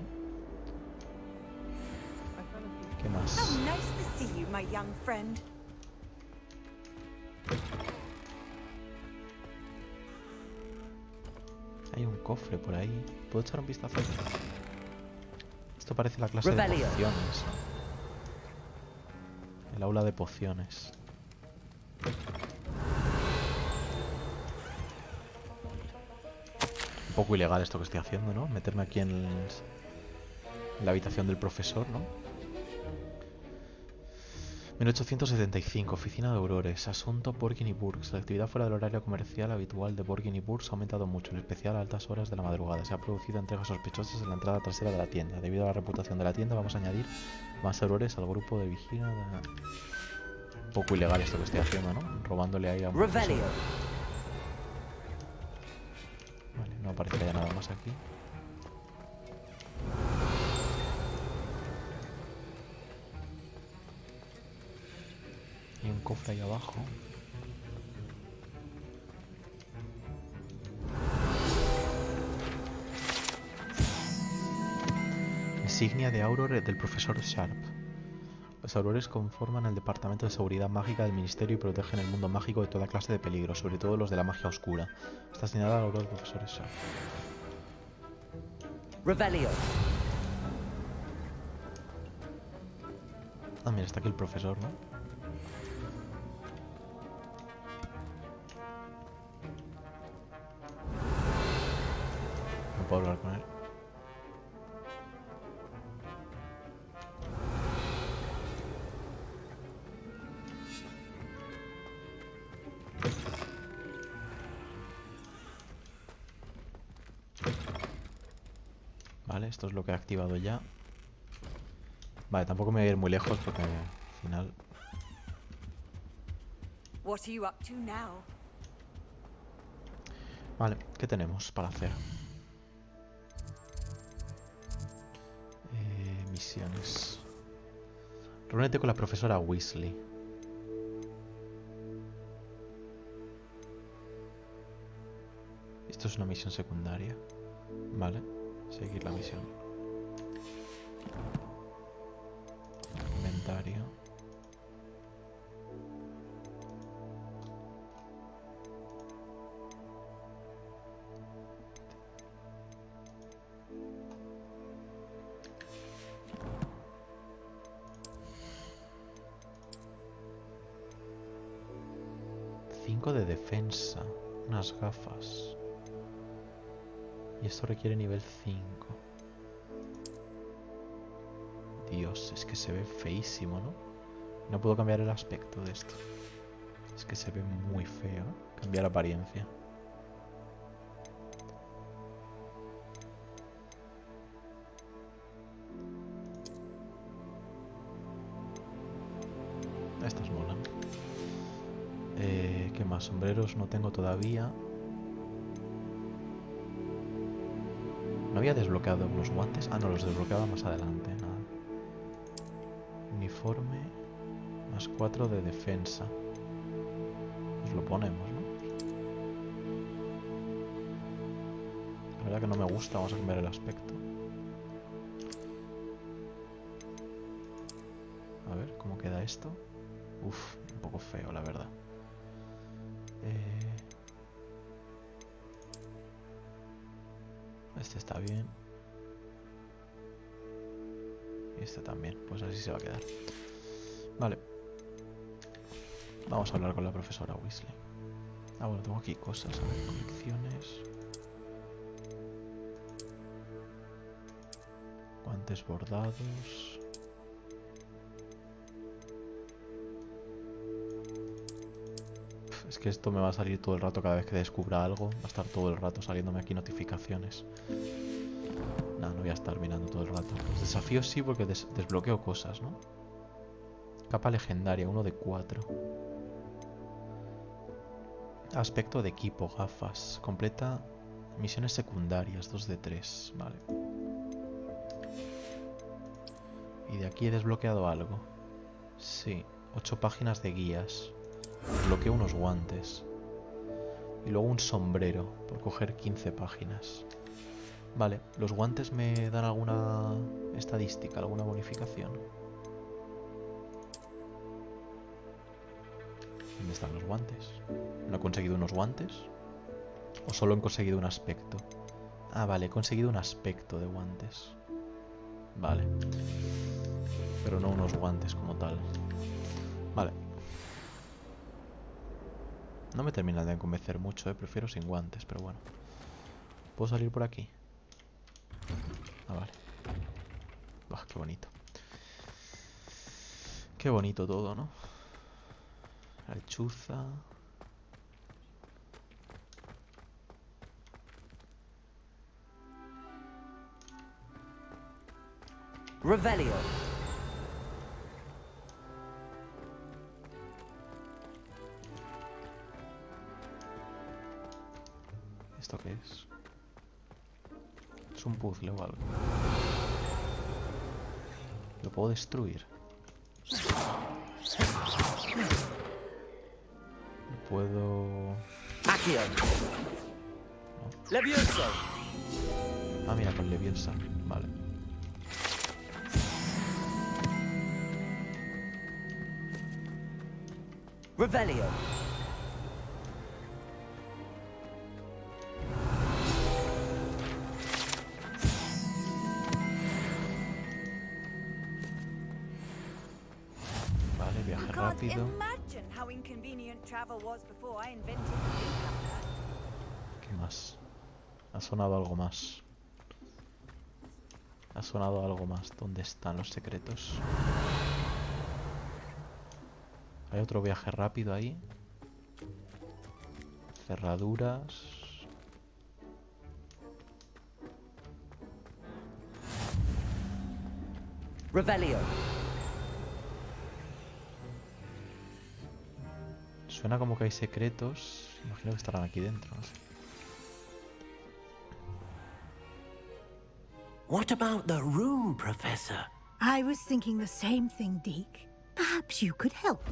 ¿Qué más? Hay un cofre por ahí. ¿Puedo echar un vistazo? Esto parece la clase de pociones. El aula de pociones. Un poco ilegal esto que estoy haciendo, ¿no? Meterme aquí en la habitación del profesor, ¿no? 1875, Oficina de Aurores, Asunto Borgin y Burgs. La actividad fuera del horario comercial habitual de Borgin y Burgs ha aumentado mucho, en especial a altas horas de la madrugada. Se ha producido entregas sospechosas en la entrada trasera de la tienda. Debido a la reputación de la tienda, vamos a añadir más aurores al grupo de vigilia. Un poco ilegal esto que estoy haciendo, ¿no? Robándole ahí a un profesor. Vale, no parece que haya nada más aquí. Hay un cofre ahí abajo. Insignia de Auror del profesor Sharp. Los aurores conforman el departamento de seguridad mágica del ministerio y protegen el mundo mágico de toda clase de peligros, sobre todo los de la magia oscura. Está asignada al auror del profesor Sharp. Revelio. Ah, mira, está aquí el profesor, ¿no? No puedo hablar con él. Vale, esto es lo que he activado ya. Vale, tampoco me voy a ir muy lejos porque al final... Vale, ¿qué tenemos para hacer? Misiones. Reúnete con la profesora Weasley. Esto es una misión secundaria. Vale, seguir la misión. Inventario. De defensa, unas gafas, y esto requiere nivel 5. Dios, es que se ve feísimo, ¿no? No puedo cambiar el aspecto de esto, es que se ve muy feo. Cambiar apariencia. Estas molan. ¿Qué más? Sombreros no tengo todavía. ¿No había desbloqueado los guantes? Ah, no, los desbloqueaba más adelante. Nada. Uniforme. Más 4 de defensa. Pues lo ponemos, ¿no? La verdad que no me gusta. Vamos a cambiar el aspecto. A ver, ¿cómo queda esto? Uf, un poco feo, la verdad. Este está bien. Y este también. Pues así se va a quedar. Vale. Vamos a hablar con la profesora Weasley. Ah, bueno, tengo aquí cosas. A ver, colecciones. Guantes bordados. Es que esto me va a salir todo el rato cada vez que descubra algo. Va a estar todo el rato saliéndome aquí notificaciones. No, no voy a estar mirando todo el rato. Los desafíos sí, porque desbloqueo cosas, ¿no? Capa legendaria, 1 de 4. Aspecto de equipo, gafas. Completa misiones secundarias, 2 de 3. Vale. Y de aquí he desbloqueado algo. Sí, 8 páginas de guías. Bloqueo unos guantes. Y luego un sombrero por coger 15 páginas. Vale, ¿los guantes me dan alguna estadística, alguna bonificación? ¿Dónde están los guantes? ¿No he conseguido unos guantes? ¿O solo he conseguido un aspecto? Ah, vale, he conseguido un aspecto de guantes. Vale. Pero no unos guantes como tal. Vale. No me termina de convencer mucho, prefiero sin guantes, pero bueno. ¿Puedo salir por aquí? Ah, vale. Buah, qué bonito. Qué bonito todo, ¿no? La lechuza. Revelio. ¿Esto qué es? Es un puzzle o algo. ¿Lo puedo destruir? ¿Lo puedo...? Accio. No. Levioso. Ah, mira, con Leviosa. Vale. Revelio. Vale, viaje rápido. Imagine how inconvenient travel was before I invented the newcomer. ¿Qué más? Ha sonado algo más. Ha sonado algo más. ¿Dónde están los secretos? Hay otro viaje rápido ahí. Cerraduras. Revelio. Suena como que hay secretos. Imagino que estarán aquí dentro, no sé. What about the room, Professor? I was thinking the same thing, Deke. Perhaps you could help.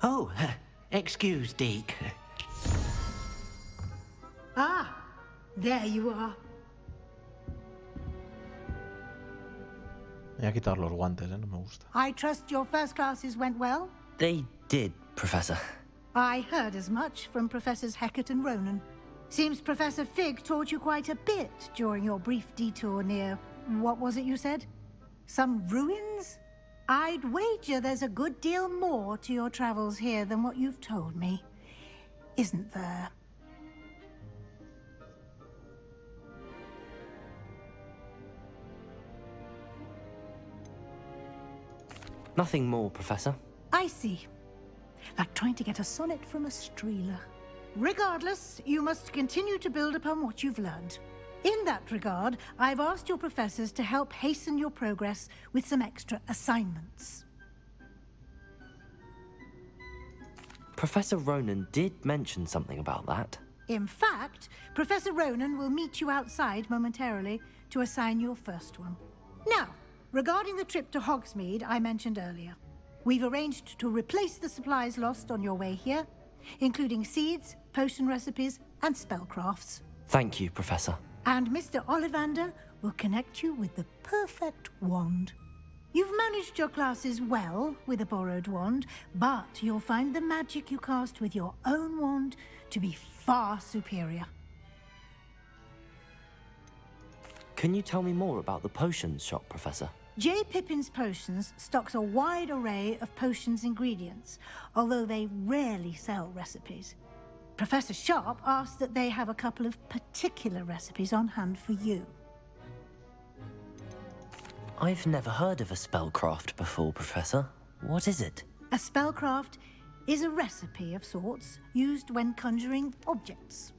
Oh, excuse, Deke. Ah, there you are. Me voy a quitar los guantes, no me gusta. I trust your first classes went well? They did, Professor. I heard as much from Professors Hecat and Ronan. Seems Professor Fig taught you quite a bit during your brief detour near... what was it you said? Some ruins? I'd wager there's a good deal more to your travels here than what you've told me. Isn't there? Nothing more, Professor. I see. Like trying to get a sonnet from a streeler. Regardless, you must continue to build upon what you've learned. In that regard, I've asked your professors to help hasten your progress with some extra assignments. Professor Ronan did mention something about that. In fact, Professor Ronan will meet you outside momentarily to assign your first one. Now, regarding the trip to Hogsmeade I mentioned earlier, we've arranged to replace the supplies lost on your way here, including seeds, potion recipes, and spellcrafts. Thank you, Professor. And Mr. Ollivander will connect you with the perfect wand. You've managed your classes well with a borrowed wand, but you'll find the magic you cast with your own wand to be far superior. Can you tell me more about the potions shop, Professor? J. Pippin's Potions stocks a wide array of potions ingredients, although they rarely sell recipes. Professor Sharp asked that they have a couple of particular recipes on hand for you. I've never heard of a spellcraft before, Professor. What is it? A spellcraft is a recipe of sorts used when conjuring objects.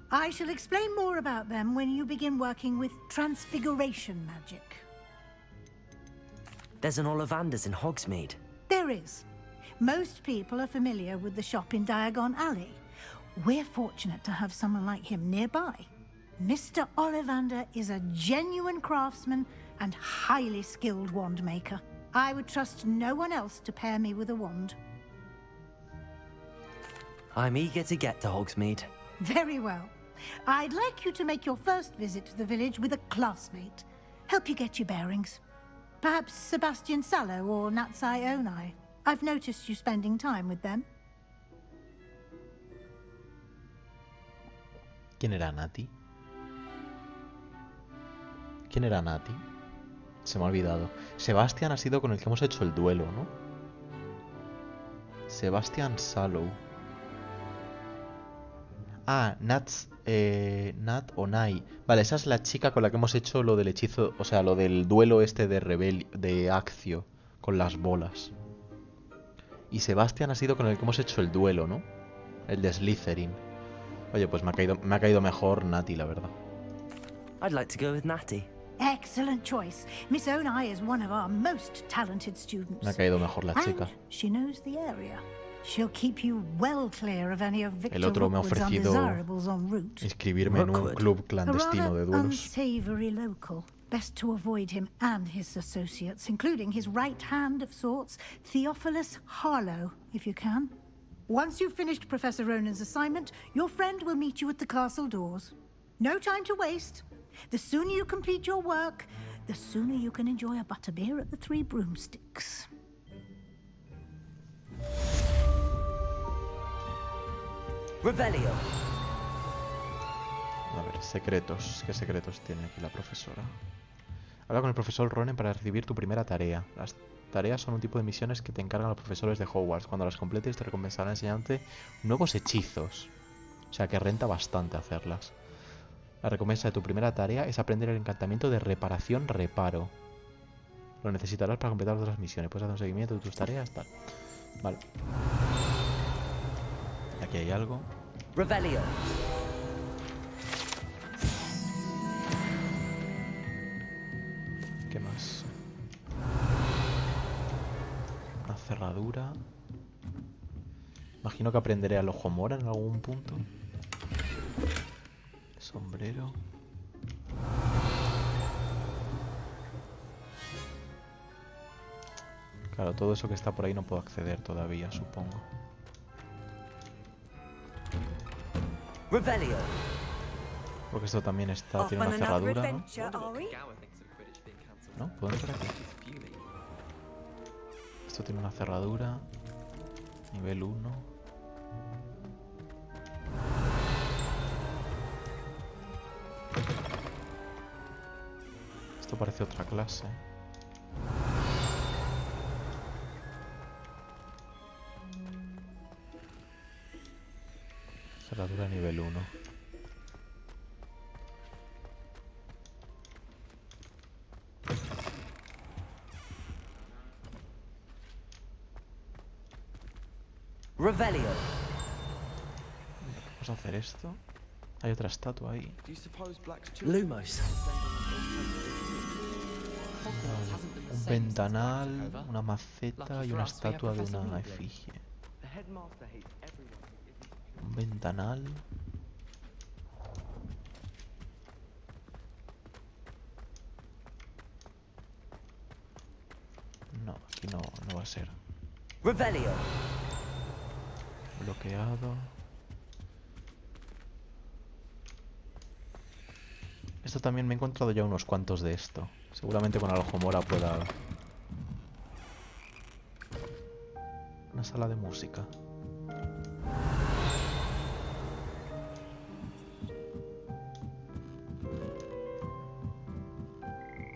I shall explain more about them when you begin working with transfiguration magic. There's an Ollivander's in Hogsmeade. There is. Most people are familiar with the shop in Diagon Alley. We're fortunate to have someone like him nearby. Mr. Ollivander is a genuine craftsman and highly skilled wand maker. I would trust no one else to pair me with a wand. I'm eager to get to Hogsmeade. Very well. I'd like you to make your first visit to the village with a classmate. Help you get your bearings. Perhaps Sebastian Sallow or Natsai Onai. I've noticed you spending time with them. ¿Quién era Nati? ¿Quién era Nati? Se me ha olvidado. Sebastian ha sido con el que hemos hecho el duelo, ¿no? Sebastian Sallow. Ah, Nat Onai. Vale, esa es la chica con la que hemos hecho lo del hechizo, o sea, lo del duelo este de Accio con las bolas. Y Sebastian ha sido con el que hemos hecho el duelo, ¿no? El de Slytherin. Oye, pues me ha caído mejor Nati, la verdad. I'd like to go with Natty. Excellent choice. Miss Onai is one of our most talented students. Me ha caído mejor la chica. And she knows the area. She'll keep you well clear of any of Victor El otro me ha Rookwood's ofrecido undesirables en route. inscribirme en un club clandestino de duelos. Unsavory local. Best to avoid him and his associates, including his right hand of sorts, Theophilus Harlow, if you can. Once you've finished Professor Ronan's assignment, your friend will meet you at the castle doors. No time to waste. The sooner you complete your work, the sooner you can enjoy a butterbeer at the Three Broomsticks. Revelio. A ver, secretos. ¿Qué secretos tiene aquí la profesora? Habla con el profesor Ronan para recibir tu primera tarea. Las tareas son un tipo de misiones que te encargan los profesores de Hogwarts. Cuando las completes te recompensarán enseñándote nuevos hechizos. O sea que renta bastante hacerlas. La recompensa de tu primera tarea es aprender el encantamiento de reparación reparo. Lo necesitarás para completar otras misiones. Puedes hacer un seguimiento de tus tareas, tal. Vale. Aquí hay algo. Revelio. ¿Qué más? Una cerradura. Imagino que aprenderé al ojo mora en algún punto. Sombrero. Claro, todo eso que está por ahí no puedo acceder todavía, supongo. Revelio. Porque esto también está, tiene una cerradura, ¿no? ¿No? ¿Puedo entrar aquí? Esto tiene una cerradura. Nivel 1. Esto parece otra clase. Cerradura nivel 1. Revelio. Vamos a hacer esto. Hay otra estatua ahí. Lumos. Vale. Un ventanal, una maceta y una estatua de una efigie. Un ventanal. No, aquí no va a ser. Revelio. Bloqueado. Esto también me he encontrado ya unos cuantos de esto. Seguramente con Alhomora pueda... Una sala de música.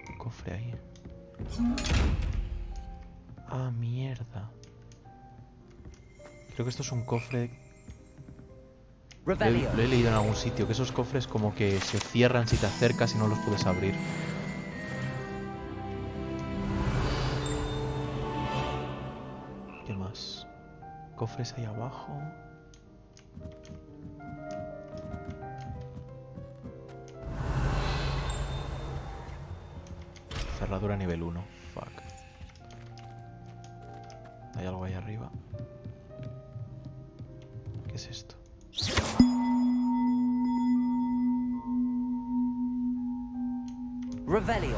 Un cofre ahí. Ah, mierda. Creo que esto es un cofre... Lo he leído en algún sitio, que esos cofres como que se cierran si te acercas y no los puedes abrir. ¿Qué más? Cofres ahí abajo. Cerradura nivel 1. Fuck. Hay algo ahí arriba. ¿Qué es esto? Revelio.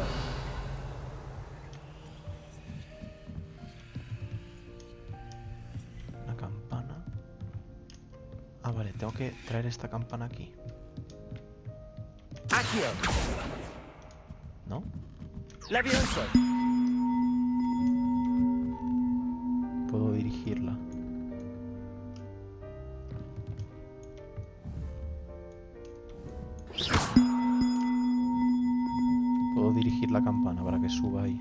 Una campana. Ah, vale, tengo que traer esta campana aquí. Accio. ¿No? Levioso. Puedo dirigirla. Puedo dirigir la campana para que suba ahí.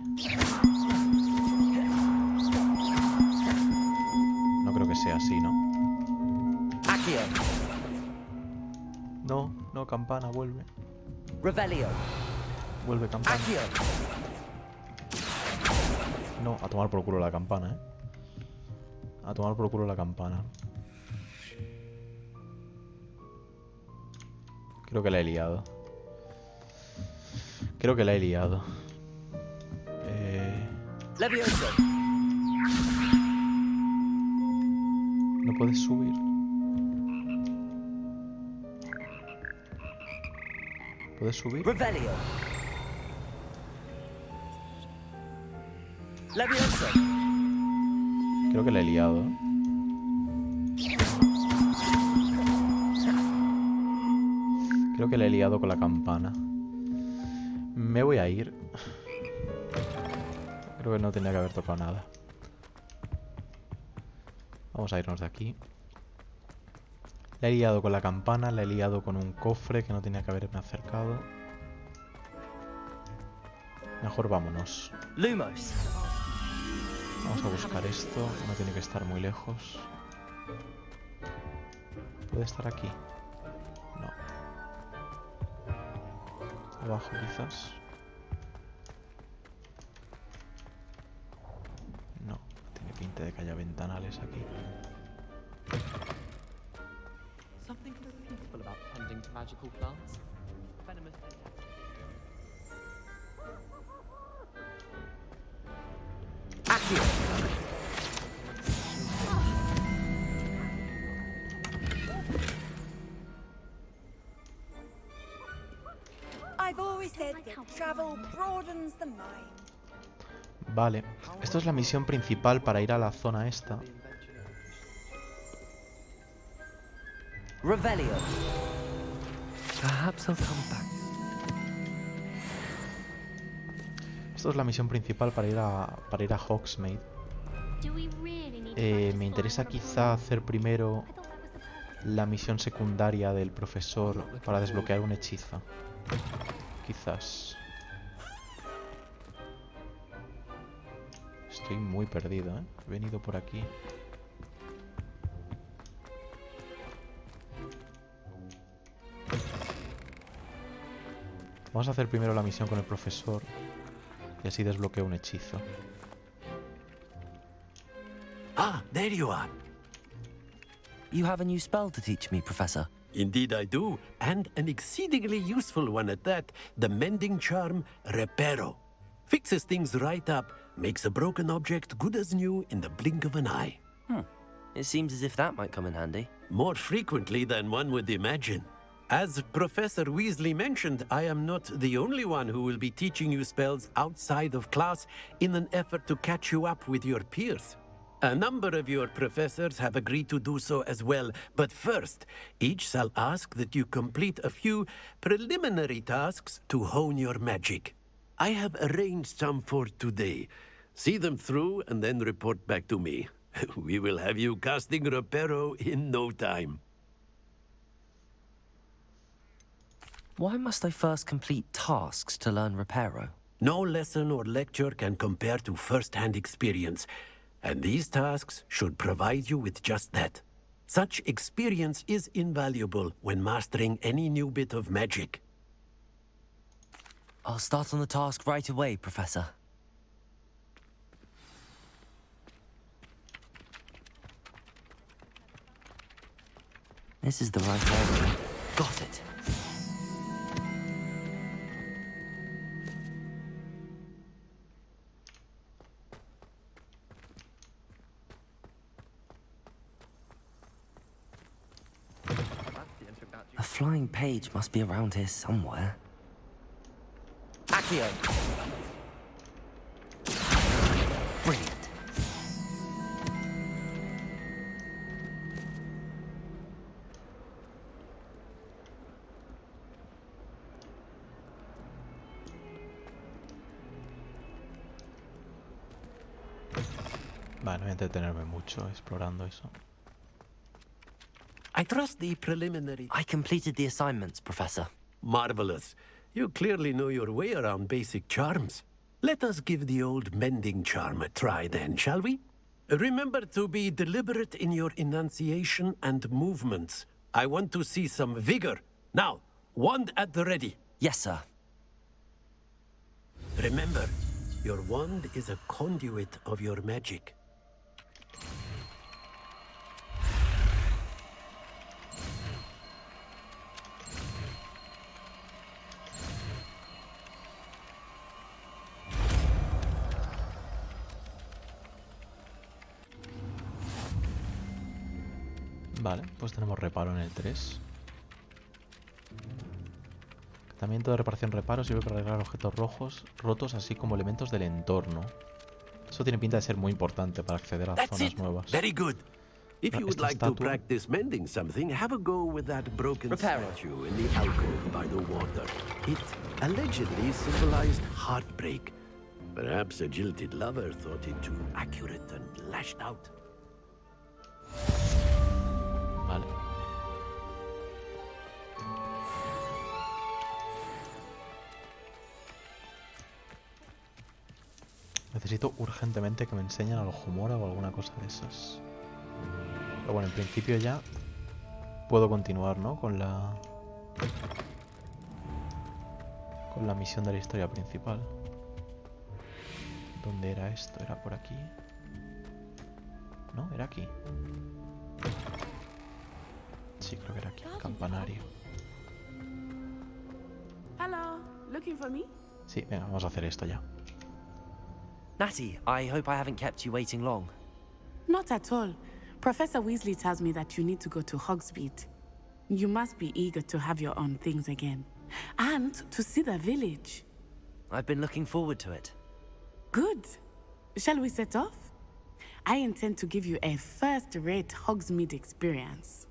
No creo que sea así, ¿no? Accio. No, campana, vuelve. Revelio. Vuelve, campana. Accio. No, a tomar por culo la campana, ¿eh? A tomar por culo la campana. Creo que la he liado. Creo que la he liado. Levioso. No puedes subir. ¿Puedes subir? Revelio. Levioso. Creo que la he liado, ¿eh? Creo que la he liado con la campana. Me voy a ir. Creo que no tenía que haber tocado nada. Vamos a irnos de aquí. La he liado con la campana, la he liado con un cofre que no tenía que haberme acercado. Mejor vámonos. Lumos. Vamos a buscar esto, no tiene que estar muy lejos. ¿Puede estar aquí? No. Abajo quizás. No, tiene pinta de que haya ventanales aquí. Something beautiful about tending to magical plants. Venomous Accio. I've always said that travel broadens the mind. Vale, esto es la misión principal para ir a la zona esta. Revelio. Perhaps I'll come back. Esto es la misión principal para ir a Hogsmeade. Me interesa quizá hacer primero la misión secundaria del profesor para desbloquear un hechizo. Quizás. Estoy muy perdido, ¿eh? He venido por aquí. Vamos a hacer primero la misión con el profesor y así desbloqueo un hechizo. Ah, there you are. You have a new spell to teach me, Professor. Indeed I do, and an exceedingly useful one at that. The mending charm, Reparo. Fixes things right up, makes a broken object good as new in the blink of an eye. It seems as if that might come in handy. More frequently than one would imagine. As Professor Weasley mentioned, I am not the only one who will be teaching you spells outside of class in an effort to catch you up with your peers. A number of your professors have agreed to do so as well, but first, each shall ask that you complete a few preliminary tasks to hone your magic. I have arranged some for today. See them through and then report back to me. We will have you casting Reparo in no time. Why must I first complete tasks to learn Reparo? No lesson or lecture can compare to first-hand experience, and these tasks should provide you with just that. Such experience is invaluable when mastering any new bit of magic. I'll start on the task right away, Professor. This is the right area. Got it. A flying page must be around here somewhere. Accio! Brilliant. Vale, no voy a entretenerme mucho explorando eso. I trust the preliminary... I completed the assignments, Professor. Marvelous. You clearly know your way around basic charms. Let us give the old mending charm a try then, shall we? Remember to be deliberate in your enunciation and movements. I want to see some vigor. Now, wand at the ready. Yes, sir. Remember, your wand is a conduit of your magic. Vale, pues tenemos reparo en el 3. Tratamiento de reparación reparo sirve para arreglar objetos rotos, así como elementos del entorno. Eso tiene pinta de ser muy importante para acceder a zonas nuevas. Very good. If you would like to practice mending something, have a go with that broken statue in the alcove by the water. It allegedly symbolized heartbreak. Perhaps a jilted lover thought it too accurate and lashed out. Vale. Necesito urgentemente que me enseñen a los Humora o alguna cosa de esas. Pero bueno, en principio ya puedo continuar, ¿no? Con la misión de la historia principal. ¿Dónde era esto? ¿Era por aquí? ¿No? ¿Era aquí? Sí, creo que era aquí. Campanario. Hello, looking for me? Sí, venga, vamos a hacer esto ya. Natty, I hope I haven't kept you waiting long. Not at all. Professor Weasley tells me that you need to go to Hogsmeade. You must be eager to have your own things again. And to see the village. I've been looking forward to it. Good. shall we set off? I intend to give you a first-rate Hogsmeade experience.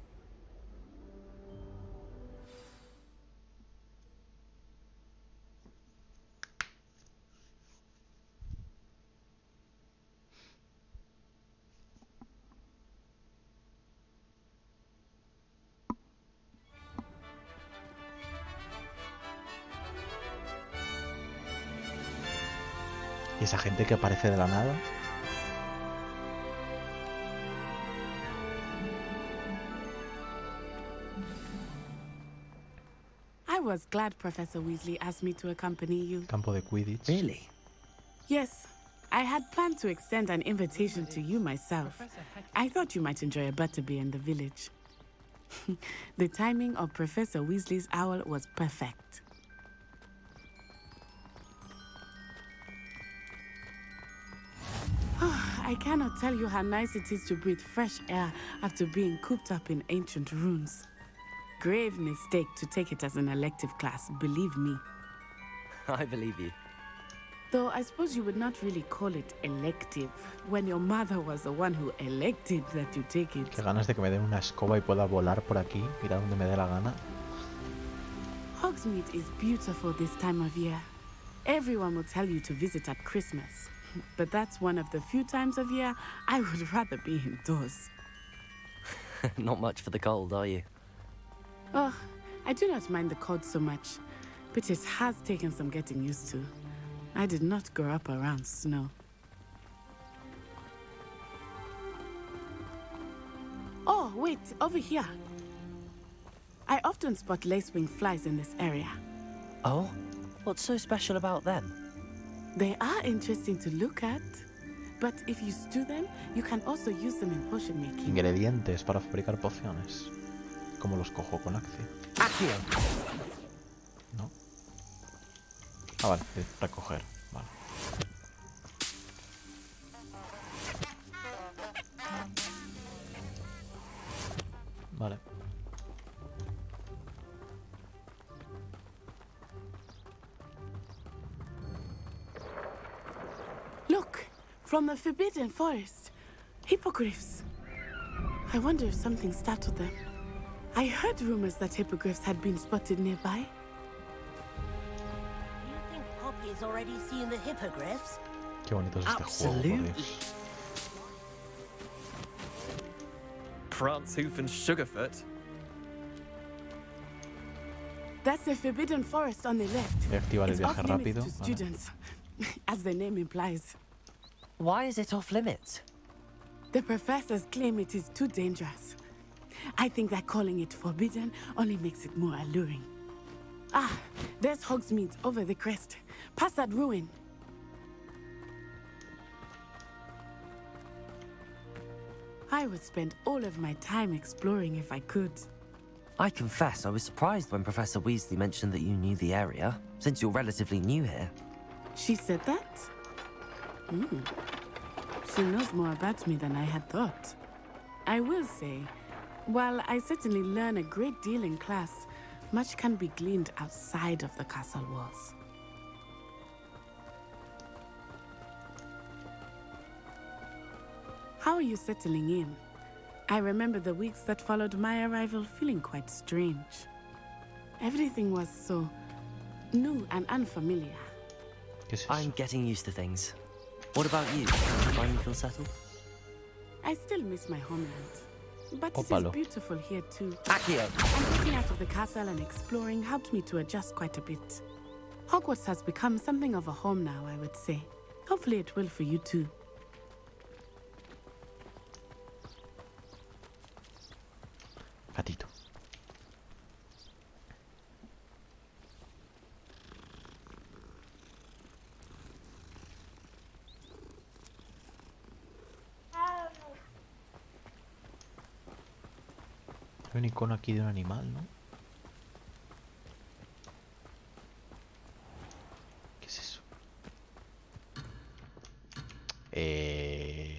¿Y esa gente que aparece de la nada? I was glad Professor Weasley asked me to accompany you. Campo de Quidditch. Really? Yes, I had planned to extend an invitation to you myself. I thought you might enjoy a butterbeer in the village. The timing of Professor Weasley's owl was perfect. I cannot tell you how nice it is to breathe fresh air after being cooped up in ancient ruins. Grave mistake to take it as an elective class, believe me. I believe you. Though I suppose you would not really call it elective when your mother was the one who elected that you take it. Qué ganas de que me den una escoba y pueda volar por aquí, ir a donde me dé la gana. Hogsmeade is beautiful this time of year. Everyone will tell you to visit at Christmas. But that's one of the few times of year I would rather be indoors. Not much for the cold, are you? Oh, I do not mind the cold so much, but it has taken some getting used to. I did not grow up around snow. Oh, wait, over here. I often spot lacewing flies in this area. Oh? What's so special about them? They are interesting to look at, but if you stew them, you can also use them in potion making. Ingredientes para fabricar pociones. ¿Cómo los cojo con Acei? Accio. No. Ah, vale, recoger. Vale. Vale. Look, from the Forbidden Forest. Hippogriffs. I wonder if something startled them. I heard rumors that hippogriffs had been spotted nearby. You think Poppy's already seen the hippogriffs? Qué bonito es este juego, por Dios. Prancehoof and Sugarfoot. That's the Forbidden Forest on the left. Voy a activar el It's viaje off rápido. limits to students, as the name implies. Why is it off limits? The professors claim it is too dangerous. I think that calling it forbidden only makes it more alluring. Ah, there's Hogsmeade over the crest. Past that ruin. I would spend all of my time exploring if I could. I confess I was surprised when Professor Weasley mentioned that you knew the area, since you're relatively new here. She said that? She knows more about me than I had thought. I will say, while I certainly learn a great deal in class, much can be gleaned outside of the castle walls. How are you settling in? I remember the weeks that followed my arrival feeling quite strange. Everything was so new and unfamiliar. I'm getting used to things. What about you? Do you finally feel settled? I still miss my homeland. But it Ópalo. is beautiful here too. Accio. And getting out of the castle and exploring helped me to adjust quite a bit. Hogwarts has become something of a home now, I would say. Hopefully it will for you too. Gatito. Hay un icono aquí de un animal, ¿no? ¿Qué es eso?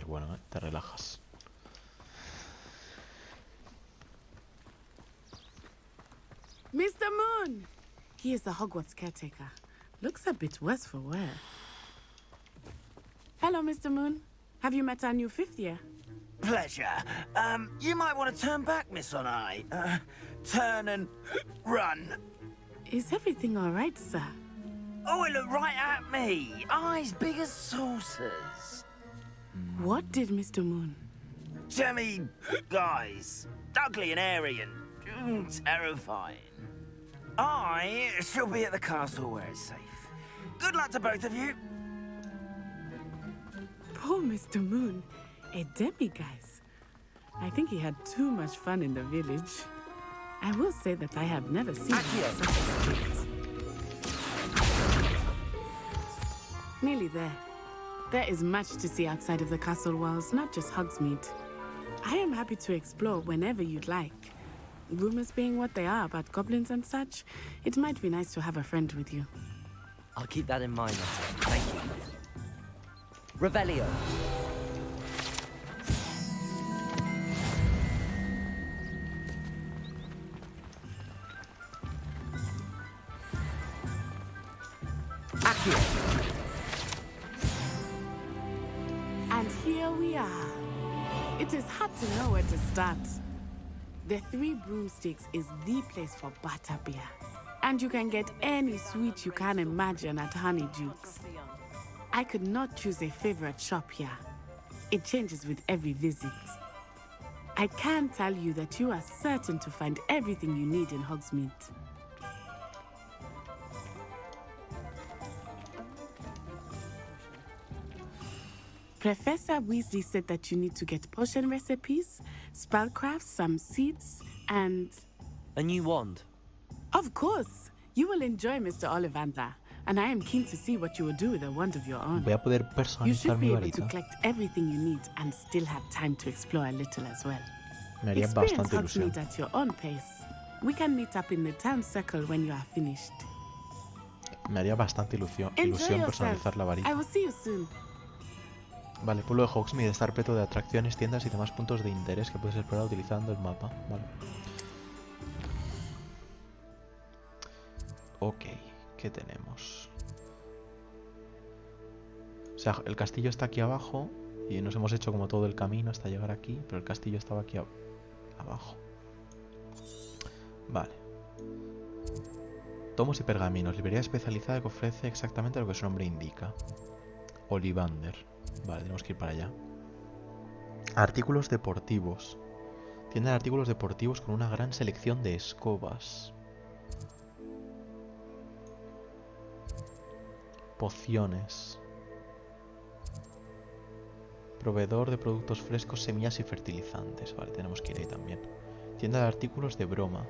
Bueno, te relajas. Mr. Moon! He is the Hogwarts caretaker. Looks a bit worse for wear. Hello. Hello, Mr. Moon. Have you met our new 5th year? Pleasure. You might want to turn back, Miss Onai. Turn and run. Is everything all right, sir? Oh, it looked right at me. Eyes big as saucers. What did Mr. Moon? Jemmy, guys. Ugly and airy and terrifying. I shall be at the castle where it's safe. Good luck to both of you. Poor Mr. Moon. A demi-guise. I think he had too much fun in the village. I will say that I have never seen him in such a state. Nearly there. There is much to see outside of the castle walls, not just Hogsmeade. I am happy to explore whenever you'd like. Rumors being what they are about goblins and such, it might be nice to have a friend with you. I'll keep that in mind, Acei. Thank you. Revelio. Acei. And here we are. It is hard to know where to start. The Three Broomsticks is the place for butterbeer. And you can get any sweet you can imagine at Honeydukes. I could not choose a favorite shop here. It changes with every visit. I can tell you that you are certain to find everything you need in Hogsmeade. Professor Weasley said that you need to get potion recipes, spellcrafts, some seeds, and... a new wand. Of course! You will enjoy Mr. Ollivander, and I am keen to see what you will do with a wand of your own. Voy a poder You should personalizar be mi able to varita. collect everything you need and still have time to explore a little as well. Me haría Experience bastante ilusión. Hogsmeade at your own pace. We can meet up in the town circle when you are finished. Me haría bastante ilusión Enjoy yourself. personalizar la varita. I will see you soon. Vale, pueblo de Hogsmeade está repleto de atracciones, tiendas y demás puntos de interés que puedes explorar utilizando el mapa. Vale. Ok, ¿qué tenemos? O sea, el castillo está aquí abajo y nos hemos hecho como todo el camino hasta llegar aquí, pero el castillo estaba aquí abajo. Vale. Tomos y pergaminos, librería especializada que ofrece exactamente lo que su nombre indica. Ollivander. Vale, tenemos que ir para allá. Artículos deportivos. Tienda de artículos deportivos con una gran selección de escobas. Pociones. Proveedor de productos frescos, semillas y fertilizantes. Vale, tenemos que ir ahí también. Tienda de artículos de broma.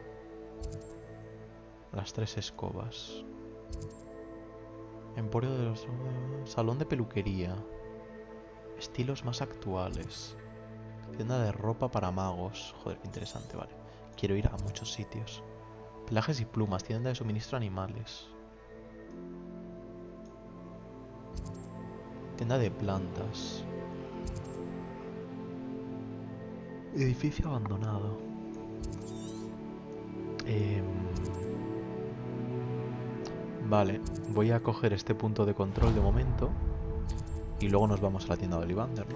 Las 3 escobas. Emporio de los... Salón de peluquería. Estilos más actuales. Tienda de ropa para magos. Joder, qué interesante, vale. Quiero ir a muchos sitios. Pelajes y plumas. Tienda de suministro a animales. Tienda de plantas. Edificio abandonado. Vale, voy a coger este punto de control de momento. Y luego nos vamos a la tienda de Ollivander, ¿no?